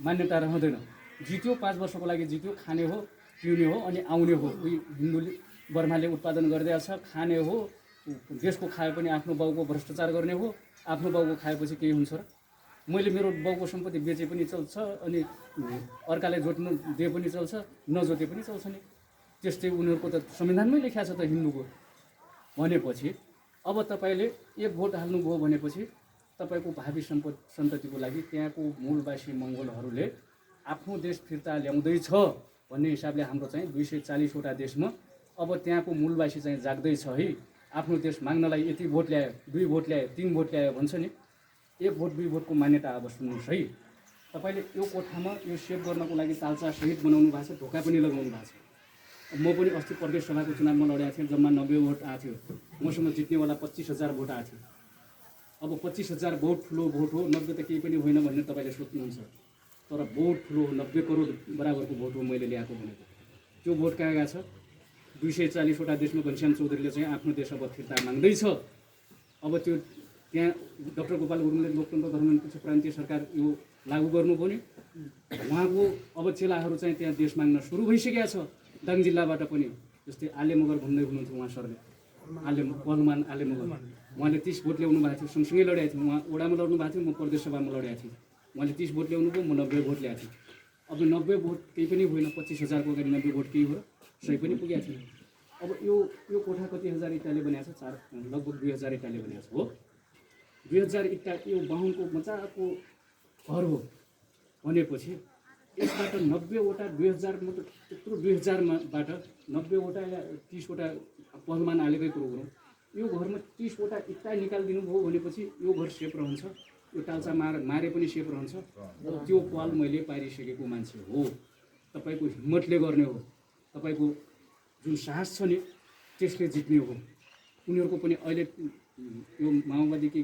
Speaker 1: मान्यता रहँदैन। जित्यो 5 वर्षको लागि जित्यो, खाने हो, पिउने हो अनि आउने हो। उही हिन्दूले बर्माले उत्पादन गरिदिएको छ, खाने हो, देशको खाए पनि आफ्नो बाउको भ्रष्टाचार गर्ने हो, आफ्नो बाउको खाएपछि केही हुन्छ र? मैले मेरो बाउको सम्पत्ति बेचे पनि चल्छ अनि अर्कालाई जोत्नु दिए पनि चल्छ, नजोते पनि चल्छ नि। त्यस्तै उनीहरूको त संविधानमै लेखिएको छ त हिन्दूको। भनेपछि अब तपाईँले 1 भोट हाल्नुभयो भनेपछि तपाईँको भावी सन्ततिको लागि त्यहाँको मूलवासी मङ्गोलहरूले आफ्नो देश फिर्ता ल्याउँदैछ भन्ने हिसाबले हाम्रो चाहिँ 240 वटा देशमा अब त्यहाँको मूलवासी चाहिँ जाग्दैछ है। आफ्नो देश माग्नलाई यति भोट ल्यायो, 2 भोट ल्यायो, 3 भोट ल्यायो भन्छ नि। 1 भोट 2 भोटको मान्यता अब सुन्नुहोस् है। तपाईँले यो कोठामा यो सेभ गर्नको लागि तालचा सहित बनाउनु भएको छ, ढोका पनि लगाउनु भएको छ। म पनि अस्ति प्रदेश सभाको चुनावमा लडेको थिएँ, जम्मा 90 भोट आएको थियो। मसँग जित्नेवाला 25,000 भोट आएको थियो। अब 25,000 भोट ठुलो भोट हो, 90 त केही पनि होइन भन्ने तपाईँले सोच्नुहुन्छ। तर भोट ठुलो हो, 90 करोड बराबरको भोट हो मैले ल्याएको भनेको। त्यो भोट कहाँ गएको छ? 240 वटा देशमा घनश्याम चौधरीले चाहिँ आफ्नो देश अब फिर्ता माग्दैछ। अब त्यो त्यहाँ डाक्टर गोपाल गुरुङले लोकतन्त्र धर्मनिरपेक्ष प्रान्तीय सरकार यो लागू गर्नुभयो नि, उहाँको अब चेलाहरू चाहिँ त्यहाँ देश माग्न सुरु भइसकेको छ। दाङ जिल्लाबाट पनि जस्तै आले मगर भन्दै हुनुहुन्थ्यो उहाँ सरले, पहलमान आले मगर, उहाँले 30 भोट ल्याउनु भएको थियो, सँगसँगै लडेको थियो। उहाँ वडामा लड्नु भएको थियो, म प्रदेश सभामा लडेको थिएँ। उहाँले 30 भोट ल्याउनु भयो, म 90 भोट ल्याएको थिएँ। अब 90 भोट केही पनि होइन, 25,000 को अगाडि 90 भोट केही हो र? सही पनि पुगेको थिएन। अब यो कोठा कति हजार इँटाले बनाएको छ? लगभग 2000 इँटाले बनाएको छ हो। 2000 इँटा यो बाहुनको मजाको घर हो भनेपछि यसबाट 90 वटा 2000 मतलब त्यत्रो 2000बाट 90 वटा या 30 वटा पहलमान हालेकै कुरो गरौँ। यो घरमा 30 वटा इँटा निकालिदिनु भयो भनेपछि यो घर सेफ रहन्छ, यो टाल्चा मारे पनि सेफ रहन्छ। त्यो पाल मैले पारिसकेको मान्छे हो। तपाईँको हिम्मतले गर्ने हो, तपाईँको जुन साहस छ नि त्यसले जित्ने हो। उनीहरूको पनि अहिले यो माओवादी के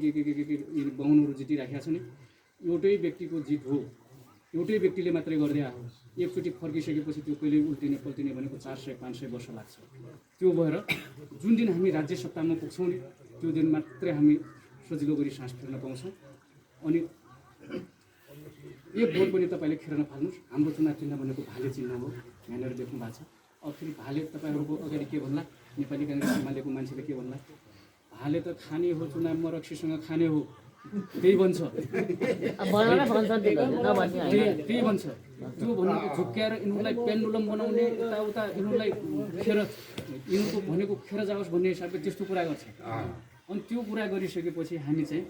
Speaker 1: बाहुनहरू जितिराखेको छ नि, एउटै व्यक्तिको जित हो, एउटै व्यक्तिले मात्रै गर्दै आयो। एकचोटि फर्किसकेपछि त्यो कहिले उल्टिने पल्टिने भनेको 400-500 वर्ष लाग्छ। त्यो भएर जुन दिन हामी राज्य सत्तामा पुग्छौँ नि त्यो दिन मात्रै हामी सजिलो गरी सास फेर्न पाउँछौँ। अनि 1 भोट पनि तपाईँले खेर नफाल्नुहोस्। हाम्रो चुनाव चिन्ह भनेको भाले चिन्ह हो, यहाँनिर देख्नु भएको छ। अब फेरि भाले तपाईँहरूको अगाडि के भन्ला, नेपाली काङ्ग्रेस एमालेको मान्छेले के भन्ला, भाले त खाने हो, चुनावमा रक्सीसँग खाने हो, त्यही भन्छ। त्यही भन्छ। त्यो भनेको झुक्क्याएर यिनीहरूलाई पेन्डुलम बनाउने, यताउता यिनीहरूलाई खेर, यिनीहरूको भनेको खेर जाओस् भन्ने हिसाबले त्यस्तो कुरा गर्छ। अनि त्यो कुरा गरिसकेपछि हामी चाहिँ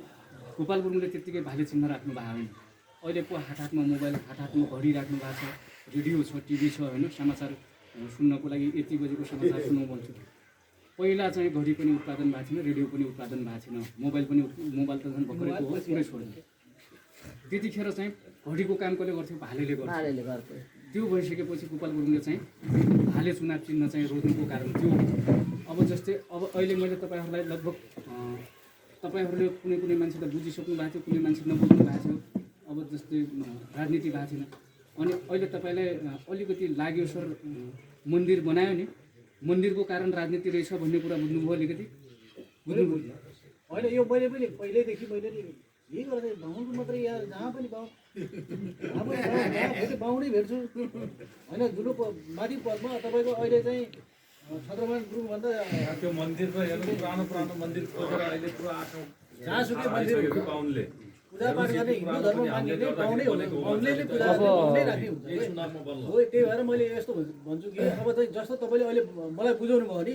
Speaker 1: गोपाल गुरुङले त्यत्तिकै भाले चिन्ह राख्नु भएको होइन। अहिले को हात-हातमा मोबाइल, हात-हातमा घडी राख्नु भएको छ, रेडियो छ, टिभी छ होइन। समाचार सुन्नको लागि यति बजेको समाचार सुन्नु भन्छु। पहिला चाहिँ घडी पनि उत्पादन भएको थिएन, रेडियो पनि उत्पादन भएको थिएन, मोबाइल त झन् भर्खरैको हो, पुरै छोड्यो। त्यतिखेर चाहिँ घडीको काम कसले गर्थ्यो? भालेले गर्थ्यो। त्यो भइसकेपछि गोपाल गुरुङले चाहिँ भाले चुनाव चिन्ह चाहिँ रोज्नुको कारण त्यो। अब जस्तै अब अहिले मैले तपाईँहरूलाई लगभग तपाईँहरूले कुनै मान्छेलाई बुझिसक्नु भएको थियो, कुनै मान्छे नबुझ्नु भएको थियो। अब जस्तै राजनीति भएको थिएन। अनि अहिले तपाईँलाई अलिकति लाग्यो सर मन्दिर बनायो नि, मन्दिरको कारण राजनीति रहेछ भन्ने कुरा बुझ्नुभयो अलिकति? बुझ्नुभयो
Speaker 4: होइन? यो मैले पनि पहिल्यैदेखि मैले यही गर्दै बाहुनको मात्रै यहाँ जहाँ पनि बाहुनै भेट्छु होइन। जुन माथि पदमा तपाईँको अहिले चाहिँ छत्रमान गुरुङभन्दा
Speaker 3: त्यो मन्दिरको हेर्नु, पुरानो मन्दिर खोजेर अहिले पुरा
Speaker 4: जहाँसुकै मन्दिर
Speaker 3: पाउनले
Speaker 4: पूजापाठ गर्ने हिन्दू धर्म मान्नेले बाहुनै हो, बाहुनले बाहुनै राख्ने हुन्छ हो। त्यही भएर मैले यस्तो भन्छु कि अब चाहिँ जस्तो तपाईँले अहिले मलाई बुझाउनु भयो नि,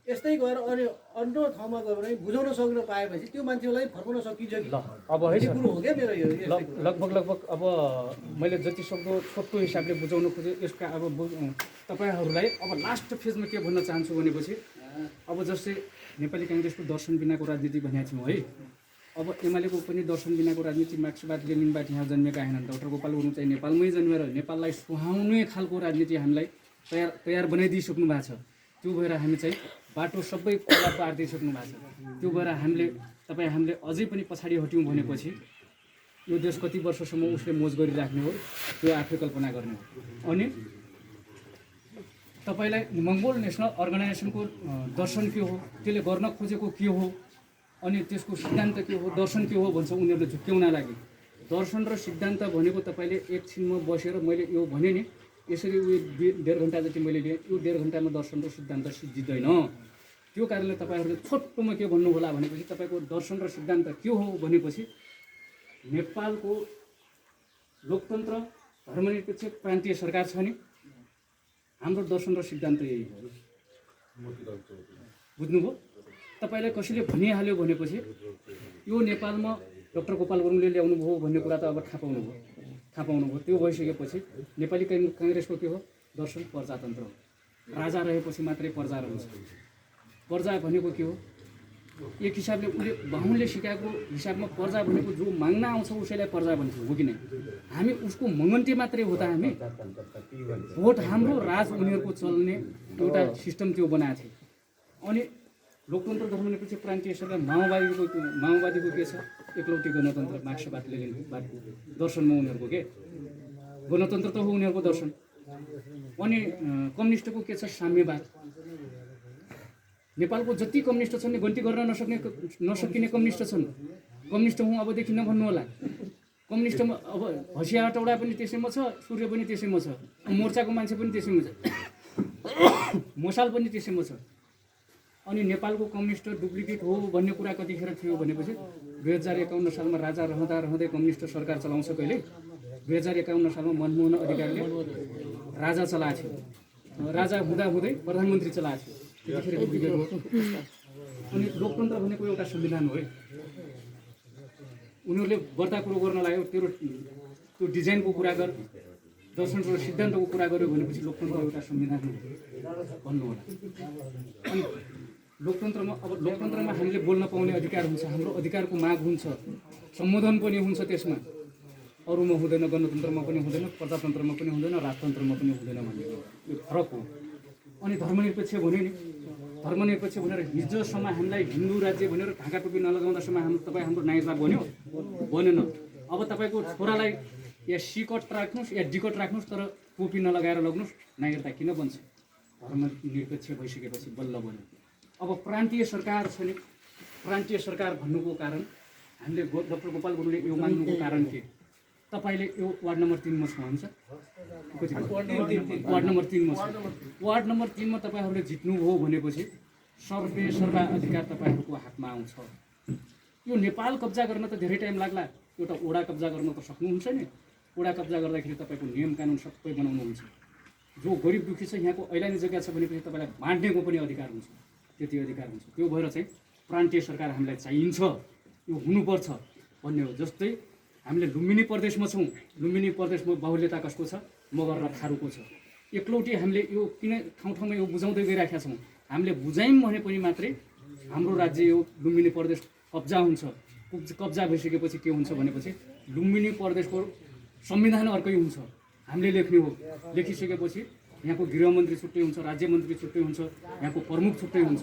Speaker 4: यस्तै गएर अनि अन्य ठाउँमा गयो भने बुझाउन सक्नु पाएपछि त्यो मान्छेलाई फर्काउन सकिन्छ कि?
Speaker 1: अब है सर,
Speaker 4: कुरो हो क्या मेरो यो
Speaker 1: लगभग अब मैले जति सक्दो छोटो हिसाबले बुझाउन खोजेँ। यसका अब तपाईँहरूलाई अब लास्ट फेजमा के भन्न चाहन्छु भनेपछि अब जस्तै नेपाली काङ्ग्रेसको दर्शन बिनाको राजनीति भनेको थियौँ है। अब एमालेको पनि दर्शन बिनाको राजनीति, मार्क्सवाद लेनिनबाट यहाँ जन्मेका हैनन्। डाक्टर गोपाल गुरुङ चाहिँ नेपालमै जन्मेर नेपाललाई सुहाउने खालको राजनीति हामीलाई तयार बनाइदिइसक्नु भएको छ। त्यो भएर हामी चाहिँ बाटो सबै खोला पारिदिइसक्नु भएको छ। त्यो भएर हामीले अझै पनि पछाडि हट्यौँ भनेपछि यो देश कति वर्षसम्म उसले मोज गरिराख्ने हो त्यो आफै कल्पना गर्ने हो। अनि तपाईँलाई मङ्गोल नेसनल अर्गनाइजेसनको दर्शन के हो, त्यसले गर्न खोजेको के हो, अनि त्यसको सिद्धान्त के हो, दर्शन के हो भन्छ उनीहरूले झुक्क्याउन लागि। दर्शन र सिद्धान्त भनेको तपाईँले एकछिनमा बसेर मैले यो भने नि यसरी उयो 1.5 घन्टा जति मैले लिएँ, यो 1.5 घन्टामा दर्शन र सिद्धान्त सिद्धिँदैन। त्यो कारणले तपाईँहरूले छोटोमा के भन्नु होला भनेपछि तपाईँको दर्शन र सिद्धान्त के हो भनेपछि नेपालको लोकतन्त्र धर्मनिरपेक्ष प्रान्तीय सरकार छ नि, हाम्रो दर्शन र सिद्धान्त यही हो। बुझ्नुभयो? तपाईँलाई कसैले भनिहाल्यो भनेपछि यो नेपालमा डाक्टर गोपाल गुरुङले ल्याउनु भयो भन्ने कुरा त अब थाहा पाउनुभयो। त्यो भइसकेपछि नेपाली काङ्ग्रेसको के हो? दर्शन प्रजातन्त्र हो। राजा रहेपछि मात्रै प्रजा रहन्छ। प्रजा भनेको के हो? एक हिसाबले उसले बाहुनले सिकाएको हिसाबमा प्रजा भनेको जो माग्न आउँछ उसैलाई प्रजा भन्छ, हो कि नै? हामी उसको मगन्ते मात्रै हो त हामी। भोट हाम्रो, राज उनीहरूको चल्ने एउटा सिस्टम त्यो बनाएको थियो। अनि लोकतन्त्र धर्मनिरपेक्ष प्रान्तीय सरकार माओवादीको के छ? एकलौटी गणतन्त्र, मार्क्सवाद लेनिनवादको दर्शनमा उनीहरूको के गणतन्त्र त हो उनीहरूको दर्शन। अनि कम्युनिस्टको के छ? साम्यवाद। नेपालको जति कम्युनिस्ट छन् नि गन्ती गर्न नसकिने कम्युनिस्ट छन्। कम्युनिस्ट हुँ अबदेखि नभन्नु होला। कम्युनिस्टमा अब हँसिया हटौडा पनि त्यसैमा छ, सूर्य पनि त्यसैमा छ, मोर्चाको मान्छे पनि त्यसैमा छ, मसाल पनि त्यसैमा छ। अनि नेपालको कम्युनिस्ट डुप्लिकेट हो भन्ने कुरा कतिखेर थियो भनेपछि 2051 सालमा राजा रहँदै कम्युनिस्ट सरकार चलाउँछ कहिले? 2051 सालमा मनमोहन अधिकारीले राजा चलाएको थियो। राजा हुँदै प्रधानमन्त्री चलाएको थियो। त्यतिखेर डुप्लिकेट हो। अनि लोकतन्त्र भनेको एउटा संविधान हो है। उनीहरूले बढ्ता कुरो गर्न लाग्यो, त्यो डिजाइनको कुरा गर, दर्शन र सिद्धान्तको कुरा गर्यो भनेपछि लोकतन्त्र एउटा संविधान हो भन्नु होला। अनि लोकतन्त्रमा हामीले बोल्न पाउने अधिकार हुन्छ, हाम्रो अधिकारको माग हुन्छ, सम्बोधन पनि हुन्छ त्यसमा। अरूमा हुँदैन, गणतन्त्रमा पनि हुँदैन, प्रजातन्त्रमा पनि हुँदैन, राजतन्त्रमा पनि हुँदैन भन्ने यो फरक हो। अनि धर्मनिरपेक्ष भन्यो नि, धर्मनिरपेक्ष भनेर हिजोसम्म हामीलाई हिन्दू राज्य भनेर ढाका टोपी नलगाउँदासम्म तपाईँ हाम्रो नागरिकता बनेन। अब तपाईँको छोरालाई या सिकट राख्नुहोस् या डिकट राख्नुहोस्, तर टोपी नलगाएर लग्नुहोस्, नागरिकता किन बन्छ? धर्मनिरपेक्ष भइसकेपछि बल्ल बन्यो। अब प्रान्तीय सरकार छ नि, प्रान्तीय सरकार भन्नुको कारण हामीले डाक्टर गोपाल गुरुङले यो मान्नुको कारण के? तपाईँले यो वार्ड नम्बर 3 मा छ, वार्ड नम्बर 3 मा छ। वार्ड नम्बर 3 मा तपाईँहरूले जित्नुभयो भनेपछि सर्वा अधिकार तपाईँहरूको हातमा आउँछ। यो नेपाल कब्जा गर्न त धेरै टाइम लाग्ला, एउटा ओडा कब्जा गर्न त सक्नुहुन्छ नि। ओडा कब्जा गर्दाखेरि तपाईँको नियम कानुन सबै बनाउनुहुन्छ। जो गरिब दुखी छ, यहाँको ऐलानी जग्गा छ भनेपछि तपाईँलाई बाँड्नेको पनि अधिकार हुन्छ, त्यति अधिकार हुन्छ। त्यो भएर चाहिँ प्रान्तीय सरकार हामीलाई चाहिन्छ, यो हुनुपर्छ भन्ने हो। जस्तै हामीले लुम्बिनी प्रदेशमा छौँ, लुम्बिनी प्रदेशमा बाहुल्यता कसको छ? मगर र थारूको छ। एकलौटी हामीले यो किन ठाउँमा यो बुझाउँदै गइराखेका छौँ? हामीले बुझायौँ भने पनि मात्रै हाम्रो राज्य यो लुम्बिनी प्रदेश कब्जा हुन्छ। कब्जा भइसकेपछि के हुन्छ भनेपछि लुम्बिनी प्रदेशको संविधान अर्कै हुन्छ, हामीले लेख्ने हो। लेखिसकेपछि यहाँको गृहमन्त्री छुट्टै हुन्छ, राज्यमन्त्री छुट्टै हुन्छ, यहाँको प्रमुख छुट्टै हुन्छ।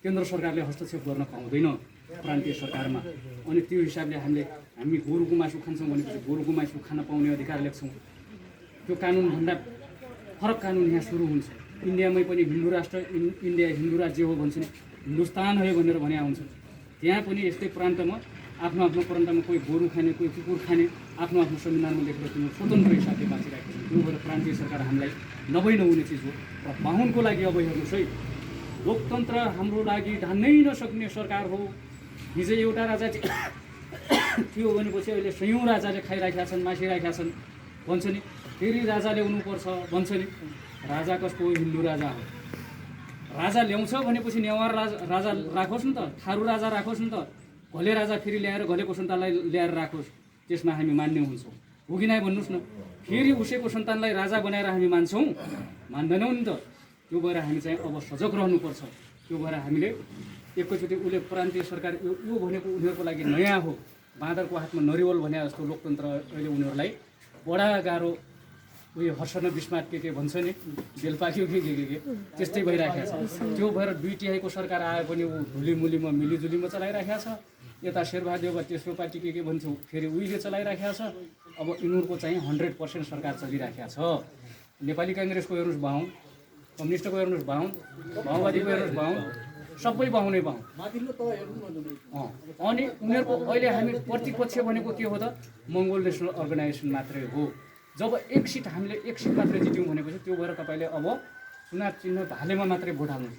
Speaker 1: केन्द्र सरकारले हस्तक्षेप गर्न पाउँदैन प्रान्तीय सरकारमा। अनि त्यो हिसाबले हामी गोरुको मासु खान्छौँ भनेपछि गोरुको मासु खान पाउने अधिकार लेख्छौँ। त्यो कानुनभन्दा फरक कानुन यहाँ सुरु हुन्छ। इन्डियामै पनि हिन्दू राष्ट्र, इन्डिया हिन्दू राज्य हो भन्छ नि, हिन्दुस्तान है भनेर भने हुन्छ। त्यहाँ पनि यस्तै प्रान्तमा आफ्नो प्रान्तमा कोही गोरु खाने, कोही कुकुर खाने, आफ्नो संविधानमा लेखेर तिनीहरू स्वतन्त्र हिसाबले बाँचिरहेको छ। त्यो भएर प्रान्तीय सरकार हामीलाई नहुने चिज हो। र बाहुनको लागि अब हेर्नुहोस् है, लोकतन्त्र हाम्रो लागि धान्नै नसक्ने सरकार हो। हिजो एउटा राजा थियो भनेपछि अहिले सयौँ राजाले खाइराखेका छन्, मासिराखेका छन् भन्छ नि। फेरि राजा ल्याउनुपर्छ भन्छ नि। राजा कसको? हिन्दू राजा हो। राजा ल्याउँछ भनेपछि नेवार राजा राखोस् न त, थारू राजा राखोस् न त, घले राजा फेरि ल्याएर घलेको सन्तानलाई ल्याएर राखोस्, त्यसमा हामी मान्ने हुन्छौँ, हो कि नै भन्नुहोस् न। फेरि उसैको सन्तानलाई राजा बनाएर हामी मान्छौँ? मान्दैनौँ नि त। त्यो भएर हामी चाहिँ अब सजग रहनुपर्छ। त्यो भएर हामीले एकैचोटि उसले प्रान्तीय सरकार यो भनेको उनीहरूको लागि नयाँ हो। बाँदरको हातमा नरिवल भने जस्तो लोकतन्त्र अहिले उनीहरूलाई बडा गाह्रो। उयो हर्षण बिस्मात के भन्छ नि, बेलपाक्यो के त्यस्तै भइराखेको छ। त्यो भएर 2 सरकार आए पनि ऊ धुलीमुलीमा मिलिजुलीमा चलाइराखेको छ। यता शेरबहादेव तेस्रो पार्टी के भन्छौँ फेरि उहिले चलाइराखेको छ। अब यिनीहरूको चाहिँ 100% सरकार चलिराखेको छ। नेपाली काङ्ग्रेसको हेर्नुहोस् बाहुन, कम्युनिस्टको हेर्नुहोस् बाहुन, माओवादीको हेर्नुहोस् बाहुन, सबै बाहुनै बाहुन।
Speaker 4: माथिल्लो तह हेर्नु न
Speaker 1: अनि उनीहरूको अहिले हामी प्रतिपक्ष भनेको के हो त मङ्गोल नेसनल अर्गनाइजेसन मात्रै हो। जब एक सिट हामीले एक सिट मात्रै जित्यौँ भनेपछि त्यो भएर तपाईँले अब चुनाव चिन्ह भालेमा मात्रै भोट हाल्नु।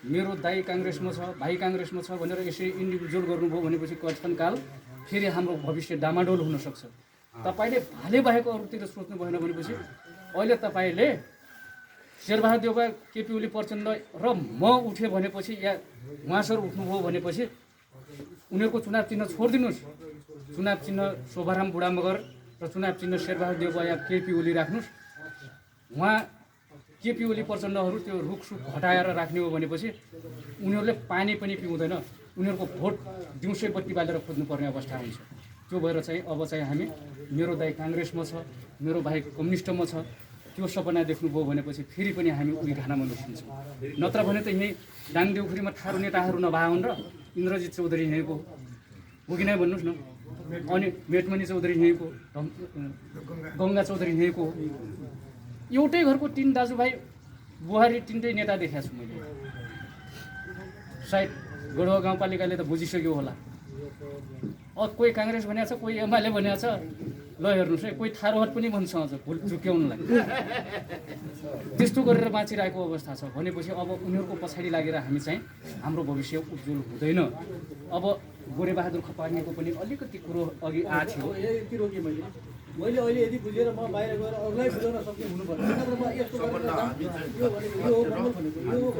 Speaker 1: मेरो दाइ काङ्ग्रेसमा छ, भाइ काङ्ग्रेसमा छ भनेर यसरी इन्डिभिजुअल गर्नुभयो भनेपछि कथनकाल फेरि हाम्रो भविष्य डामाडोल हुनसक्छ। तपाईँले भाले बाहेक अरूतिर सोच्नु भएन भनेपछि अहिले तपाईँले शेरबहादुर देउवा, केपी ओली प्रचण्ड र म उठ्यो भनेपछि या उहाँसर उठ्नुभयो भनेपछि उनीहरूको चुनाव चिन्ह छोडिदिनुहोस्। चुनाव चिन्ह शोभाराम बुढा मगर र चुनाव चिन्ह शेरबहादुर देउवा या केपी ओली राख्नुहोस्। उहाँ केपी ओली प्रचण्डहरू त्यो रुखसुख हटाएर राख्ने हो भनेपछि उनीहरूले पानी पनि पिउँदैन, उनीहरूको भोट दिउँसै बत्ती बालेर खोज्नुपर्ने अवस्था हुन्छ। त्यो भएर चाहिँ अब चाहिँ हामी मेरो दाइ काङ्ग्रेसमा छ, मेरो भाइ कम्युनिस्टमा छ, त्यो सपना देख्नुभयो भनेपछि फेरि पनि हामी उही घानामा नसिन्छौँ। नत्र भने त यहीँ डाङदेउखुरीमा ठाडो नेताहरू नभएन र इन्द्रजित चौधरी यहीँको हो कि नै भन्नुहोस् न। अनि मेटमणि चौधरी यहीँको, गङ्गा चौधरी यहीँको हो। एउटै घरको 3 दाजुभाइ बुहारी 3टै नेता देखाएको छु मैले। सायद गढुवा गाउँपालिकाले त बुझिसक्यो होला। कोही काङ्ग्रेस भनेको छ, कोही एमाले भनेको छ। ल हेर्नुहोस् है, कोही थारूहट पनि भन्छ अझ भुल चुक्याउनुलाई। त्यस्तो गरेर बाँचिरहेको अवस्था छ भनेपछि अब उनीहरूको पछाडि लागेर हामी चाहिँ हाम्रो भविष्य उज्जवल हुँदैन। अब गोरेबहादुर खपाङ्गेको पनि अलिकति कुरो अघि आएको थियो।
Speaker 4: यति रोकेँ मैले अहिले यदि बुझेर म बाहिर गएर अरूलाई बुझाउन सक्ने हुनुपर्छ। नत्र म यस्तो गरेर यो भनेको यो हो भनेको यो हो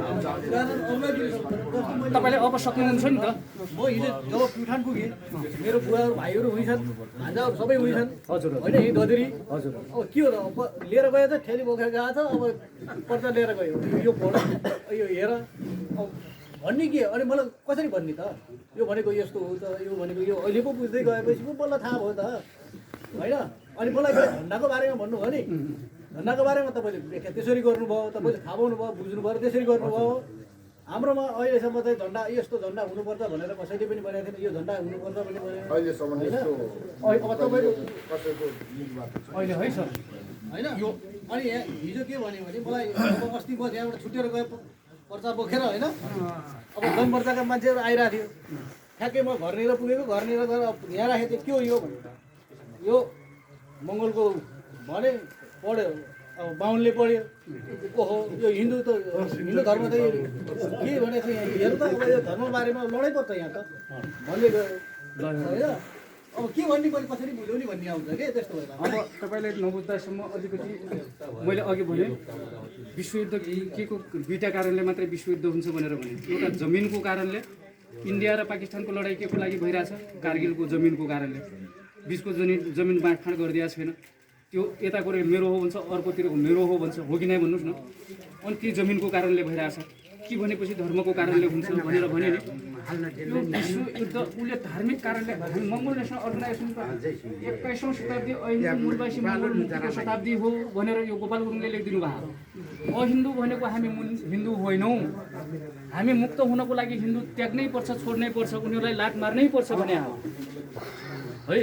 Speaker 4: उदाहरण अरूलाई दिन सक्दैन।
Speaker 1: तपाईँले अब सक्नुहुन्छ नि त।
Speaker 4: म हिजो जब प्युठान पुगेँ, मेरो बुवाहरू भाइहरू हुन्छन्, भान्जाहरू सबै हुन्छन्।
Speaker 1: हजुर
Speaker 4: होइन यही ददेरी।
Speaker 1: हजुर
Speaker 4: अब के हो त, अब लिएर गयो त ठेली बोकेर गएको छ, अब पर्चा लिएर गयो, यो फोड यो हेर अब भन्ने के। अनि मलाई कसरी भन्ने त, यो भनेको यस्तो हो त, यो भनेको यो अहिले पो बुझ्दै गएपछि पो बल्ल थाहा भयो त होइन। अनि मलाई झन्डाको बारेमा भन्नुभयो नि, झन्डाको बारेमा तपाईँले व्याख्या त्यसरी गर्नुभयो, तपाईँले थाहा पाउनुभयो, बुझ्नुभयो, त्यसरी गर्नुभयो। हाम्रोमा अहिलेसम्म चाहिँ झन्डा यस्तो झन्डा हुनुपर्छ भनेर कसैले पनि भनेको थिएन। यो झन्डा हुनुपर्छ भने अब तपाईँको
Speaker 1: अहिले है सर
Speaker 4: होइन यो। अनि यहाँ हिजो के भन्यो भने मलाई अब अस्ति म त्यहाँबाट छुटेर गए पर्चा बोकेर होइन, अब जनमोर्चाका मान्छेहरू आइरहेको थियो। ठ्याक्कै म घरनिर पुगेको, घरनिर गएर यहाँ राखेको थिएँ, के हो यो भने यो मङ्गलको भने पढ्यो, अब बाहुनले पढ्यो, ओहो यो हिन्दू त हिन्दू धर्म त के भनेको थियो यहाँ हेर्नु त। अब यो धर्म बारेमा लडाइँ पर्छ यहाँ त भन्दै गयो होइन। अब के भन्ने मैले कसरी बुझाउने भन्ने आउँछ कि त्यस्तो भएर।
Speaker 1: अब तपाईँले नबुझ्दासम्म अलिकति मैले अघि भने विश्वयुद्ध के को दुईवटा कारणले मात्रै विश्वयुद्ध हुन्छ भनेर भने। एउटा जमिनको कारणले, इन्डिया र पाकिस्तानको लडाइँ के को लागि भइरहेछ, कारगिलको जमिनको कारणले। बिचको जमिन बाँडफाँड गरिदिएको छैन, त्यो यताको मेरो हो भन्छ, अर्कोतिरको मेरो हो भन्छ, हो कि नै भन्नुहोस् न। अनि ती जमिनको कारणले भइरहेछ कि भनेपछि धर्मको कारणले हुन्छ भनेर भने नि। यो विश्वयुद्ध उसले धार्मिक कारणले, हामी मङ्गोल नेसनल अर्गनाइजेसनको 21औं शताब्दी अहिन्दू मूलवासी मङ्गोल मुक्तिको शताब्दी हो भनेर यो गोपाल गुरुङले लेखिदिनु भएको। अहिन्दू भनेको हामी हिन्दू होइनौँ, हामी मुक्त हुनको लागि हिन्दू त्याग्नै पर्छ, छोड्नै पर्छ, उनीहरूलाई लात मार्नै पर्छ भने हो है।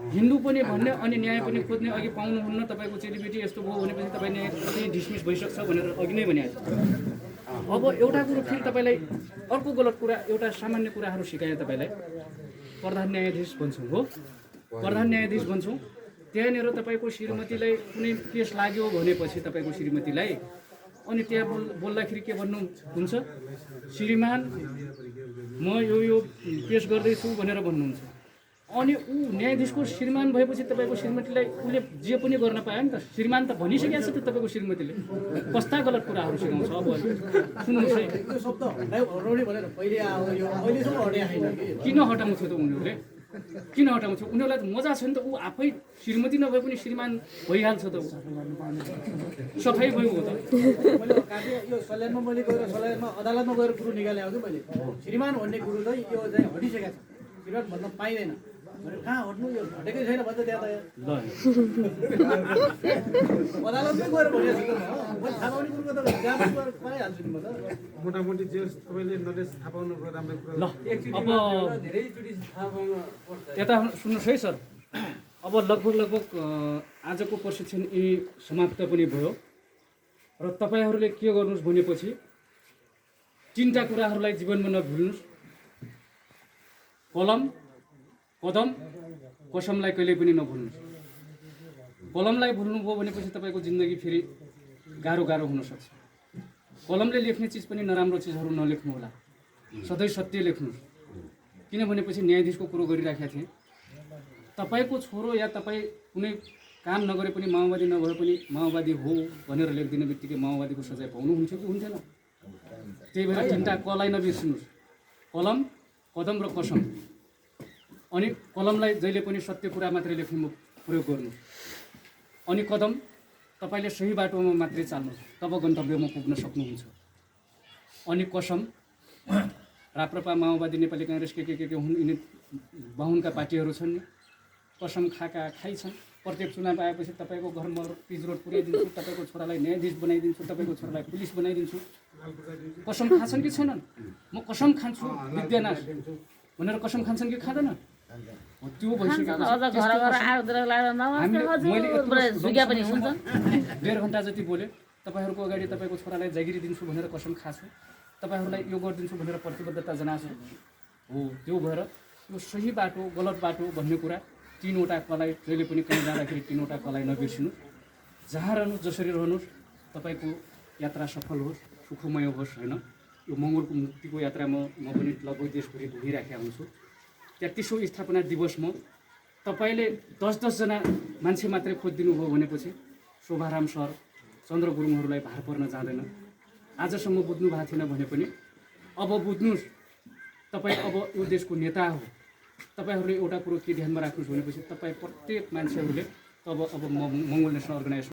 Speaker 1: हिन्दू पनि भन्ने अनि न्याय पनि खोज्ने अघि पाउनुहुन्न। तपाईँको चेलीबेटी यस्तो भयो भनेपछि तपाईँ न्याय डिसमिस भइसक्छ भनेर अघि नै भनिहाल्छ। अब एउटा कुरो फेरि तपाईँलाई अर्को गलत कुरा, एउटा सामान्य कुराहरू सिकाएँ तपाईँलाई। प्रधान न्यायाधीश भन्छौँ हो, प्रधान न्यायाधीश भन्छौँ। त्यहाँनिर तपाईँको श्रीमतीलाई कुनै केस लाग्यो भनेपछि तपाईँको श्रीमतीलाई अनि त्यहाँ बोल्दाखेरि के भन्नु हुन्छ, श्रीमान म यो पेस गर्दैछु भनेर भन्नुहुन्छ। अनि ऊ न्यायाधीशको श्रीमान भएपछि तपाईँको श्रीमतीलाई उसले जे पनि गर्न पायो नि त। श्रीमान त भनिसकेको छ त तपाईँको श्रीमतीले। कस्ता गलत कुराहरू सिकाउँछ। अब सुन्नुहोस् है,
Speaker 4: यो शब्द हटाउने भनेर पहिले आयो, यो अहिलेसम्म हटाएको छैन कि।
Speaker 1: किन हटाउँछ त उनीहरूले, किन हटाउँछ? उनीहरूलाई त मजा छ नि त। ऊ आफै श्रीमती नभए पनि श्रीमान भइहाल्छ त, सफाइ भयो त।
Speaker 4: मैले काटे यो सल्यानमा मैले गएर सल्यानमा अदालतमा गएर कुरो निकाले हो कि मैले। श्रीमान भन्ने कुरो चाहिँ यो चाहिँ हटिसकेको छ, श्रीमान भन्न पाइँदैन। कहाँ हट्नु, यो हटेकै छैन भन्छ त्यहाँ त। अदालतमै गएर भनिहाल्छु त म थाहा पाउने कुरो त जहाँ गएर पाइहाल्छु नि म त।
Speaker 3: मोटामोटी जे तपाईँले नलेज थाहा पाउनु राम्रो कुरा।
Speaker 1: ल अब यता सुन्नुहोस् है सर, अब लगभग आजको प्रशिक्षण यी समाप्त पनि भयो र तपाईँहरूले के गर्नुहोस् भनेपछि तीनटा कुराहरूलाई जीवनमा नभुल्नुहोस्। कलम, कदम, कसमलाई कहिल्यै पनि नभुल्नुहोस्। कलमलाई भुल्नुभयो भनेपछि तपाईँको जिन्दगी फेरि गाह्रो हुनसक्छ। कलमले लेख्ने चिज पनि नराम्रो चिजहरू नलेख्नु होला, सधैँ सत्य लेख्नुहोस्। किनभनेपछि न्यायाधीशको कुरो गरिराखेका थिएँ, तपाईँको छोरो या तपाईँ कुनै काम नगरे पनि माओवादी नभए पनि माओवादी हो भनेर लेखिदिने बित्तिकै माओवादीको सजाय पाउनुहुन्थ्यो कि हुन्थेन? त्यही भएर तिनवटा कलाई नबिर्सिनुहोस्, कलम, कदम र कसम। अनि कलमलाई जहिले पनि सत्य कुरा मात्रै लेख्ने प्रयोग गर्नुहोस्। अनि कदम, तपाईँले सही बाटोमा मात्रै चाल्नुहोस्, तब गन्तव्यमा पुग्न सक्नुहुन्छ। अनि कसम, राप्रपा, माओवादी, नेपाली काङ्ग्रेस के हुन्, यिनी बाहुनका पार्टीहरू छन् नि, कसम खाइछन्। प्रत्येक चुनाव आएपछि तपाईँको घरमा पिच रोड पुर्याइदिन्छु, तपाईँको छोरालाई न्यायाधीश बनाइदिन्छु, तपाईँको छोरालाई पुलिस बनाइदिन्छु। कसम खान्छन् कि छैनन्? म कसम खान्छु विद्यानाश भनेर कसम खान्छन् कि खाँदैन? त्यो भइसक्यो। 1.5 घन्टा जति बोले, तपाईँहरूको अगाडि तपाईँको छोरालाई जागिरी दिन्छु भनेर कसम खाछु, तपाईँहरूलाई यो गरिदिन्छु भनेर प्रतिबद्धता जनाछु हो। त्यो भएर यो सही बाटो गलत बाटो भन्ने कुरा, तीनवटा कलाई जहिले पनि कहीँ जाँदाखेरि तीनवटा कलाई नबिर्सिनु। जहाँ रहनुहोस्, जसरी रहनुहोस्, तपाईँको यात्रा सफल होस्, सुखमय होस्। होइन, यो मङ्गोलको मुक्तिको यात्रामा म पनि लगभग देशभरि घुमिराखेका हुन्छु। 33औँ स्थापना दिवसमा तपाईँले 10-10 जना मान्छे मात्रै खोजिदिनु भयो भनेपछि शोभाराम सर, चन्द्र गुरुङहरूलाई भार पर्न जाँदैन। आजसम्म बुझ्नु भएको थिएन भने पनि अब बुझ्नुहोस्, तपाईँ अब यो देशको नेता हो। तपाईँहरूले एउटा कुरो के ध्यानमा राख्नुहोस् भनेपछि तपाईँ प्रत्येक मान्छेहरूले अब मङ्गोल नेसनल अर्गनाइजेसन